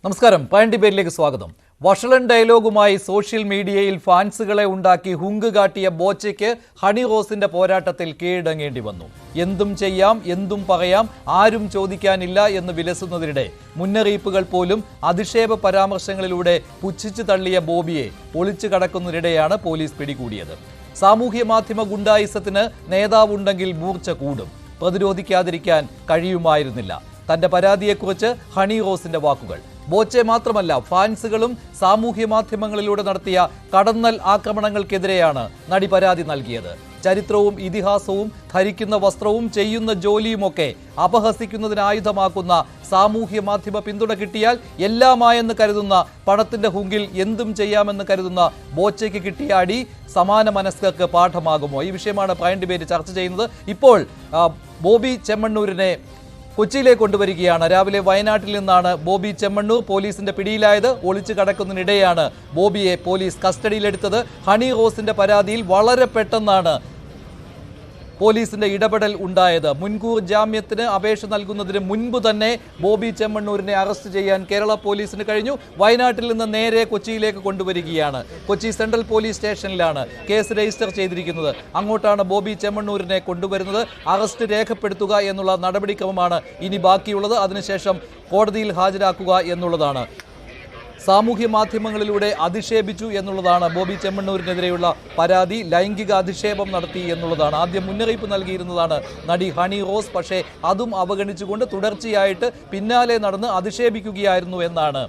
നമസ്കാരം. പയൻ ഡിബേറ്റിലേക്ക് സ്വാഗതം. വഷളൻ ഡയലോഗുമായി സോഷ്യൽ മീഡിയയിൽ ഫാൻസുകളെ ഉണ്ടാക്കി ഹുങ്ക് കാട്ടിയ ബോച്ചയ്ക്ക് ഹണി റോസിന്റെ പോരാട്ടത്തിൽ കീഴടങ്ങേണ്ടി വന്നു. എന്തും ചെയ്യാം, എന്തും പറയാം, ആരും ചോദിക്കാനില്ല എന്ന് വിലസുന്നതിനിടെ മുന്നറിയിപ്പുകൾ പോലും അധിക്ഷേപ പരാമർശങ്ങളിലൂടെ പുച്ഛിച്ചു തള്ളിയ ബോബിയെ ഒളിച്ചു കടക്കുന്നതിനിടെയാണ് പോലീസ് പിടികൂടിയത്. സാമൂഹ്യ മാധ്യമ ഗുണ്ടായിസത്തിന് നേതാവുണ്ടെങ്കിൽ മൂർച്ച കൂടും, പ്രതിരോധിക്കാതിരിക്കാൻ കഴിയുമായിരുന്നില്ല. തന്റെ പരാതിയെക്കുറിച്ച് ഹണി റോസിന്റെ വാക്കുകൾ. ബോച്ചെ മാത്രമല്ല, ഫാൻസുകളും സാമൂഹ്യ മാധ്യമങ്ങളിലൂടെ നടത്തിയ കടന്നൽ ആക്രമണങ്ങൾക്കെതിരെയാണ് നടി പരാതി നൽകിയത്. ചരിത്രവും ഇതിഹാസവും ധരിക്കുന്ന വസ്ത്രവും ചെയ്യുന്ന ജോലിയുമൊക്കെ അപഹസിക്കുന്നതിന് ആയുധമാക്കുന്ന സാമൂഹ്യ മാധ്യമ പിന്തുണ കിട്ടിയാൽ എല്ലാമായെന്ന് കരുതുന്ന, പണത്തിന്റെ ഹുങ്കിൽ എന്തും ചെയ്യാമെന്ന് കരുതുന്ന ബോച്ചയ്ക്ക് കിട്ടിയ അടി സമാന മനസ്കർക്ക് പാഠമാകുമോ? ഈ വിഷയമാണ് പയൻ ഡിബേറ്റ് ചർച്ച ചെയ്യുന്നത്. ഇപ്പോൾ ബോബി ചെമ്മണ്ണൂരിനെ കൊച്ചിയിലേക്ക് കൊണ്ടുവരികയാണ്. രാവിലെ വയനാട്ടിൽ നിന്നാണ് ബോബി ചെമ്മണ്ണൂർ പോലീസിന്റെ പിടിയിലായത്. ഒളിച്ചു കടക്കുന്നതിനിടെയാണ് ബോബിയെ പോലീസ് കസ്റ്റഡിയിലെടുത്തത്. ഹണി റോസിന്റെ പരാതിയിൽ വളരെ പെട്ടെന്നാണ് പോലീസിന്റെ ഇടപെടൽ ഉണ്ടായത്. മുൻകൂർ ജാമ്യത്തിന് അപേക്ഷ നൽകുന്നതിന് മുൻപ് തന്നെ ബോബി ചെമ്മണ്ണൂരിനെ അറസ്റ്റ് ചെയ്യാൻ കേരള പോലീസിന് കഴിഞ്ഞു. വയനാട്ടിൽ നിന്ന് നേരെ കൊച്ചിയിലേക്ക് കൊണ്ടുവരികയാണ്. കൊച്ചി സെൻട്രൽ പോലീസ് സ്റ്റേഷനിലാണ് കേസ് രജിസ്റ്റർ ചെയ്തിരിക്കുന്നത്. അങ്ങോട്ടാണ് ബോബി ചെമ്മണ്ണൂരിനെ കൊണ്ടുവരുന്നത്. അറസ്റ്റ് രേഖപ്പെടുത്തുക എന്നുള്ള നടപടിക്രമമാണ് ഇനി ബാക്കിയുള്ളത്. അതിനുശേഷം കോടതിയിൽ ഹാജരാക്കുക എന്നുള്ളതാണ്. സാമൂഹ്യ മാധ്യമങ്ങളിലൂടെ അധിക്ഷേപിച്ചു എന്നുള്ളതാണ് ബോബി ചെമ്മണ്ണൂരിനെതിരെയുള്ള പരാതി. ലൈംഗിക അധിക്ഷേപം നടത്തി എന്നുള്ളതാണ്. ആദ്യം മുന്നറിയിപ്പ് നൽകിയിരുന്നതാണ് നടി ഹണി റോസ്. പക്ഷേ അതും അവഗണിച്ചുകൊണ്ട് തുടർച്ചയായിട്ട് പിന്നാലെ നടന്ന് അധിക്ഷേപിക്കുകയായിരുന്നു എന്നാണ്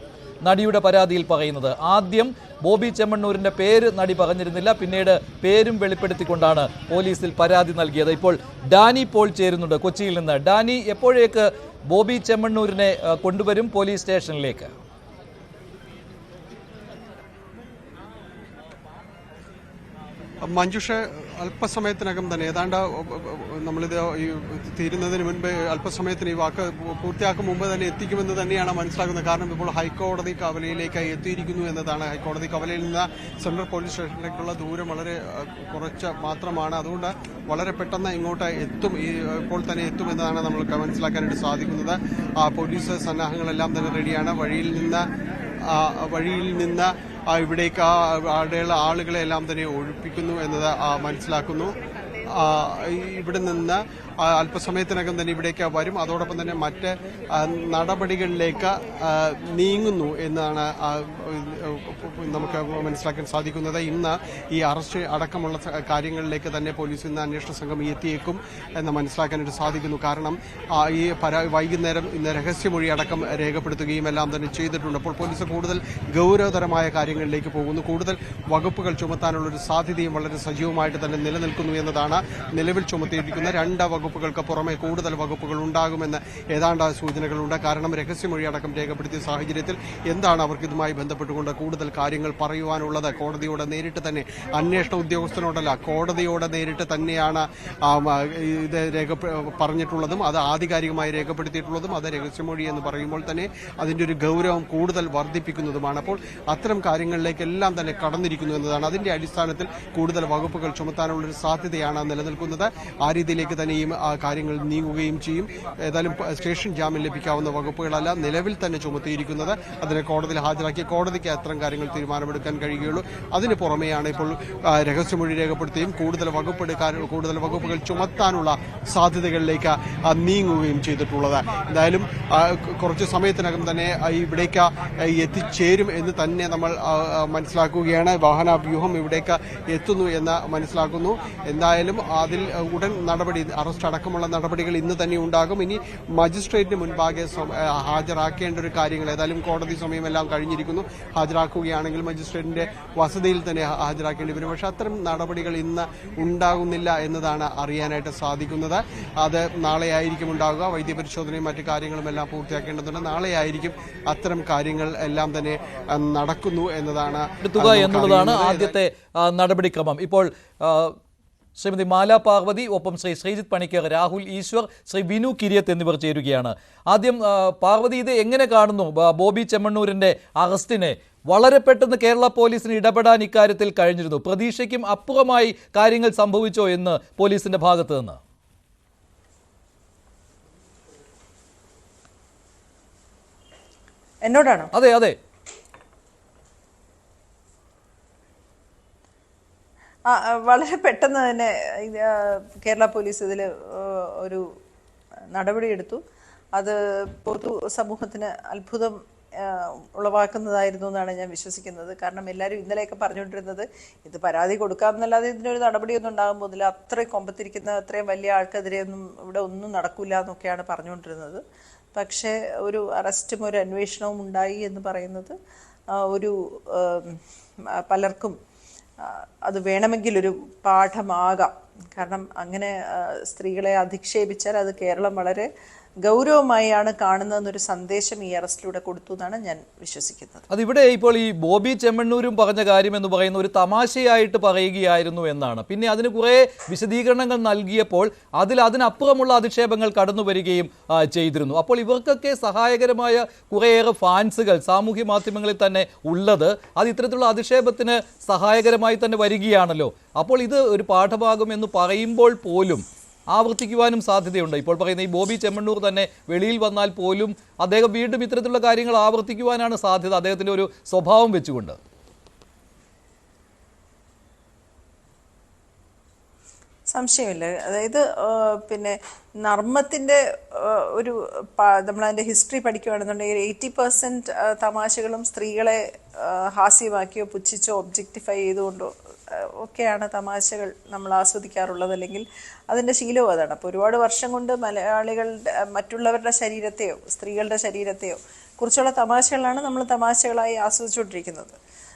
നടിയുടെ പരാതിയിൽ പറയുന്നത്. ആദ്യം ബോബി ചെമ്മണ്ണൂരിന്റെ പേര് നടി പറഞ്ഞിരുന്നില്ല, പിന്നീട് പേരും വെളിപ്പെടുത്തിക്കൊണ്ടാണ് പോലീസിൽ പരാതി നൽകിയത്. ഇപ്പോൾ ഡാനി പോൾ ചേരുന്നുണ്ട് കൊച്ചിയിൽ നിന്ന്. ഡാനി, എപ്പോഴേക്ക് ബോബി ചെമ്മണ്ണൂരിനെ കൊണ്ടുവരും പോലീസ് സ്റ്റേഷനിലേക്ക്? മഞ്ജുഷ, അല്പസമയത്തിനകം തന്നെ, ഏതാണ്ട് നമ്മളിത് തീരുന്നതിന് മുൻപ് അല്പസമയത്തിന് ഈ വാക്ക് പൂർത്തിയാക്കും മുമ്പ് തന്നെ എത്തിക്കുമെന്ന് തന്നെയാണ് മനസ്സിലാക്കുന്നത്. കാരണം ഇപ്പോൾ ഹൈക്കോടതി കവലയിലേക്ക് എത്തിയിരിക്കുന്നു എന്നതാണ്. ഹൈക്കോടതി കവലയിൽ നിന്ന് സെൻട്രൽ പോലീസ് സ്റ്റേഷനിലേക്കുള്ള ദൂരം വളരെ കുറച്ച് മാത്രമാണ്. അതുകൊണ്ട് വളരെ പെട്ടെന്ന് ഇങ്ങോട്ട് എത്തും, ഇപ്പോൾ തന്നെ എത്തുമെന്നാണ് നമ്മൾക്ക് മനസ്സിലാക്കാനായിട്ട് സാധിക്കുന്നത്. പോലീസ് സന്നാഹങ്ങളെല്ലാം തന്നെ റെഡിയാണ്. വഴിയിൽ നിന്ന് ഇവിടേക്ക് അവിടെയുള്ള ആളുകളെല്ലാം തന്നെ ഒഴിപ്പിക്കുന്നു എന്നത് മനസ്സിലാക്കുന്നു. ഇവിടെ നിന്ന് അല്പസമയത്തിനകം തന്നെ ഇവിടേക്ക് വരും. അതോടൊപ്പം തന്നെ മറ്റ് നടപടികളിലേക്ക് നീങ്ങുന്നു എന്നാണ് നമുക്ക് മനസ്സിലാക്കാൻ സാധിക്കുന്നത്. ഇന്ന് ഈ അറസ്റ്റ് അടക്കമുള്ള കാര്യങ്ങളിലേക്ക് തന്നെ പോലീസ് ഇന്ന് അന്വേഷണ സംഘം എത്തിയേക്കും എന്ന് മനസ്സിലാക്കാനായിട്ട് സാധിക്കുന്നു. കാരണം ഈ വൈകുന്നേരം ഇന്ന് രഹസ്യമൊഴി അടക്കം രേഖപ്പെടുത്തുകയും എല്ലാം തന്നെ ചെയ്തിട്ടുണ്ട്. അപ്പോൾ പോലീസ് കൂടുതൽ ഗൗരവതരമായ കാര്യങ്ങളിലേക്ക് പോകുന്നു. കൂടുതൽ വകുപ്പുകൾ ചുമത്താനുള്ളൊരു സാധ്യതയും വളരെ സജീവമായിട്ട് തന്നെ നിലനിൽക്കുന്നു എന്നതാണ്. നിലവിൽ ചുമത്തിയിരിക്കുന്ന 2 വകുപ്പുകൾക്ക് പുറമെ കൂടുതൽ വകുപ്പുകൾ ഉണ്ടാകുമെന്ന് ഏതാണ്ട് സൂചനകളുണ്ട്. കാരണം രഹസ്യമൊഴി അടക്കം രേഖപ്പെടുത്തിയ സാഹചര്യത്തിൽ എന്താണ് അവർക്ക് ഇതുമായി ബന്ധപ്പെട്ടുകൊണ്ട് കൂടുതൽ കാര്യങ്ങൾ പറയുവാനുള്ളത്? കോടതിയോട് നേരിട്ട് തന്നെ, അന്വേഷണ ഉദ്യോഗസ്ഥനോടല്ല, കോടതിയോട് നേരിട്ട് തന്നെയാണ് ഇത് പറഞ്ഞിട്ടുള്ളതും അത് ആധികാരികമായി രേഖപ്പെടുത്തിയിട്ടുള്ളതും. അത് രഹസ്യമൊഴി എന്ന് പറയുമ്പോൾ തന്നെ അതിൻ്റെ ഒരു ഗൗരവം കൂടുതൽ വർദ്ധിപ്പിക്കുന്നതുമാണ്. അപ്പോൾ അത്തരം കാര്യങ്ങളിലേക്കെല്ലാം തന്നെ കടന്നിരിക്കുന്നു എന്നതാണ്. അതിൻ്റെ അടിസ്ഥാനത്തിൽ കൂടുതൽ വകുപ്പുകൾ ചുമത്താനുള്ളൊരു സാധ്യതയാണ് നിലനിൽക്കുന്നത്. ആ രീതിയിലേക്ക് തന്നെ ഈ കാര്യങ്ങൾ നീങ്ങുകയും ചെയ്യും. ഏതായാലും സ്റ്റേഷൻ ജാമ്യം ലഭിക്കാവുന്ന വകുപ്പുകളല്ല നിലവിൽ തന്നെ ചുമത്തിയിരിക്കുന്നത്. അതിനെ കോടതിയിൽ ഹാജരാക്കി കോടതിക്ക് അത്തരം കാര്യങ്ങൾ തീരുമാനമെടുക്കാൻ കഴിയുകയുള്ളൂ. അതിന് പുറമെയാണ് ഇപ്പോൾ രഹസ്യമൊഴി രേഖപ്പെടുത്തുകയും കൂടുതൽ വകുപ്പുകൾ ചുമത്താനുള്ള സാധ്യതകളിലേക്ക് നീങ്ങുകയും ചെയ്തിട്ടുള്ളത്. എന്തായാലും കുറച്ച് സമയത്തിനകം തന്നെ ഇവിടേക്ക് എത്തിച്ചേരും എന്ന് തന്നെ നമ്മൾ മനസ്സിലാക്കുകയാണ്. വാഹന വ്യൂഹം ഇവിടേക്ക് എത്തുന്നു എന്ന് മനസ്സിലാക്കുന്നു. എന്തായാലും അതിൽ ഉടൻ നടപടി, അറസ്റ്റ് അടക്കമുള്ള നടപടികൾ ഇന്ന് തന്നെ ഉണ്ടാകും. ഇനി മജിസ്ട്രേറ്റിന് മുൻപാകെ ഹാജരാക്കേണ്ട ഒരു കാര്യങ്ങൾ, ഏതായാലും കോടതി സമയമെല്ലാം കഴിഞ്ഞിരിക്കുന്നു. ഹാജരാക്കുകയാണെങ്കിൽ മജിസ്ട്രേറ്റിന്റെ വസതിയിൽ തന്നെ ഹാജരാക്കേണ്ടി വരും. പക്ഷെ അത്തരം നടപടികൾ ഇന്ന് ഉണ്ടാകുന്നില്ല എന്നതാണ് അറിയാനായിട്ട് സാധിക്കുന്നത്. അത് നാളെ ആയിരിക്കും ഉണ്ടാകുക. വൈദ്യപരിശോധനയും മറ്റു കാര്യങ്ങളും എല്ലാം പൂർത്തിയാക്കേണ്ടതുണ്ട്. നാളെ ആയിരിക്കും അത്തരം കാര്യങ്ങൾ എല്ലാം തന്നെ നടക്കുന്നു എന്നതാണ് ആദ്യത്തെ നടപടിക്രമം. ഇപ്പോൾ ശ്രീമതി മാല പാർവതി, ഒപ്പം ശ്രീ ശ്രീജിത്ത് പണിക്കർ, രാഹുൽ ഈശ്വർ, ശ്രീ വിനു കിരിയത്ത് എന്നിവർ ചേരുകയാണ്. ആദ്യം പാർവതി, ഇത് എങ്ങനെ കാണുന്നു ബോബി ചെമ്മണ്ണൂരിന്റെ അറസ്റ്റിനെ? വളരെ പെട്ടെന്ന് കേരള പോലീസിന് ഇടപെടാൻ ഇക്കാര്യത്തിൽ കഴിഞ്ഞിരുന്നു. പ്രതീക്ഷയ്ക്കും അപ്പുറമായി കാര്യങ്ങൾ സംഭവിച്ചോ എന്ന് പോലീസിന്റെ ഭാഗത്ത് നിന്ന്? എന്നോടാണോ? അതെ അതെ. വളരെ പെട്ടെന്ന് തന്നെ കേരള പോലീസ് ഇതിൽ ഒരു നടപടിയെടുത്തു. അത് പൊതു സമൂഹത്തിന് അത്ഭുതം ഉളവാക്കുന്നതായിരുന്നു എന്നാണ് ഞാൻ വിശ്വസിക്കുന്നത്. കാരണം എല്ലാവരും ഇന്നലെയൊക്കെ പറഞ്ഞുകൊണ്ടിരുന്നത് ഇത് പരാതി കൊടുക്കാമെന്നല്ലാതെ ഇതിനൊരു നടപടിയൊന്നും ഉണ്ടാകാൻ പോകുന്നില്ല, അത്രയും കൊമ്പത്തിരിക്കുന്ന അത്രയും വലിയ ആൾക്കെതിരെയൊന്നും ഇവിടെ ഒന്നും നടക്കില്ല എന്നൊക്കെയാണ് പറഞ്ഞുകൊണ്ടിരുന്നത്. പക്ഷേ ഒരു അറസ്റ്റും ഒരു അന്വേഷണവും ഉണ്ടായി എന്ന് പറയുന്നത് ഒരു പലർക്കും അത് വേണമെങ്കിലൊരു പാഠമാകാം. കാരണം അങ്ങനെ സ്ത്രീകളെ അധിക്ഷേപിച്ചാൽ അത് കേരളം വളരെ ഗൗരവമായാണ് കാണുന്നതെന്നൊരു സന്ദേശം ഈ അറസ്റ്റിലൂടെ കൊടുത്തു എന്നാണ് ഞാൻ വിശ്വസിക്കുന്നത്. അതിവിടെ ഇപ്പോൾ ഈ ബോബി ചെമ്മണ്ണൂരും പറഞ്ഞ കാര്യം എന്ന് പറയുന്ന ഒരു തമാശയായിട്ട് പറയുകയായിരുന്നു എന്നാണ്. പിന്നെ അതിന് കുറേ വിശദീകരണങ്ങൾ നൽകിയപ്പോൾ അതിനപ്പുറമുള്ള അധിക്ഷേപങ്ങൾ കടന്നു വരികയും ചെയ്തിരുന്നു. അപ്പോൾ ഇവർക്കൊക്കെ സഹായകരമായ കുറേയേറെ ഫാൻസുകൾ സാമൂഹ്യ മാധ്യമങ്ങളിൽ തന്നെ ഉള്ളത് അത് ഇത്തരത്തിലുള്ള അധിക്ഷേപത്തിന് സഹായകരമായി തന്നെ വരികയാണല്ലോ. അപ്പോൾ ഇത് ഒരു പാഠഭാഗം എന്ന് പറയുമ്പോൾ പോലും ആവർത്തിക്കുവാനും സാധ്യതയുണ്ട്. ഇപ്പോൾ പറയുന്ന ഈ ബോബി ചെമ്മണ്ണൂർ തന്നെ വെളിയിൽ വന്നാൽ പോലും അദ്ദേഹം വീണ്ടും ഇത്തരത്തിലുള്ള കാര്യങ്ങൾ ആവർത്തിക്കുവാനാണ് സാധ്യത, അദ്ദേഹത്തിൻ്റെ ഒരു സ്വഭാവം വെച്ചുകൊണ്ട്. സംശയമില്ല. അതായത് പിന്നെ നർമ്മത്തിൻ്റെ ഒരു നമ്മളതിൻ്റെ ഹിസ്റ്ററി പഠിക്കുകയാണെന്നുണ്ടെങ്കിൽ 80% തമാശകളും സ്ത്രീകളെ ഹാസ്യമാക്കിയോ പുച്ഛിച്ചോ ഒബ്ജക്റ്റിഫൈ ചെയ്തുകൊണ്ടോ ഒക്കെയാണ് തമാശകൾ നമ്മൾ ആസ്വദിക്കാറുള്ളത്, അല്ലെങ്കിൽ അതിൻ്റെ ശീലവും അതാണ്. അപ്പോൾ ഒരുപാട് വർഷം കൊണ്ട് മലയാളികളുടെ മറ്റുള്ളവരുടെ ശരീരത്തെയോ സ്ത്രീകളുടെ ശരീരത്തെയോ കുറിച്ചുള്ള തമാശകളാണ് നമ്മൾ തമാശകളായി ആസ്വദിച്ചുകൊണ്ടിരിക്കുന്നത്.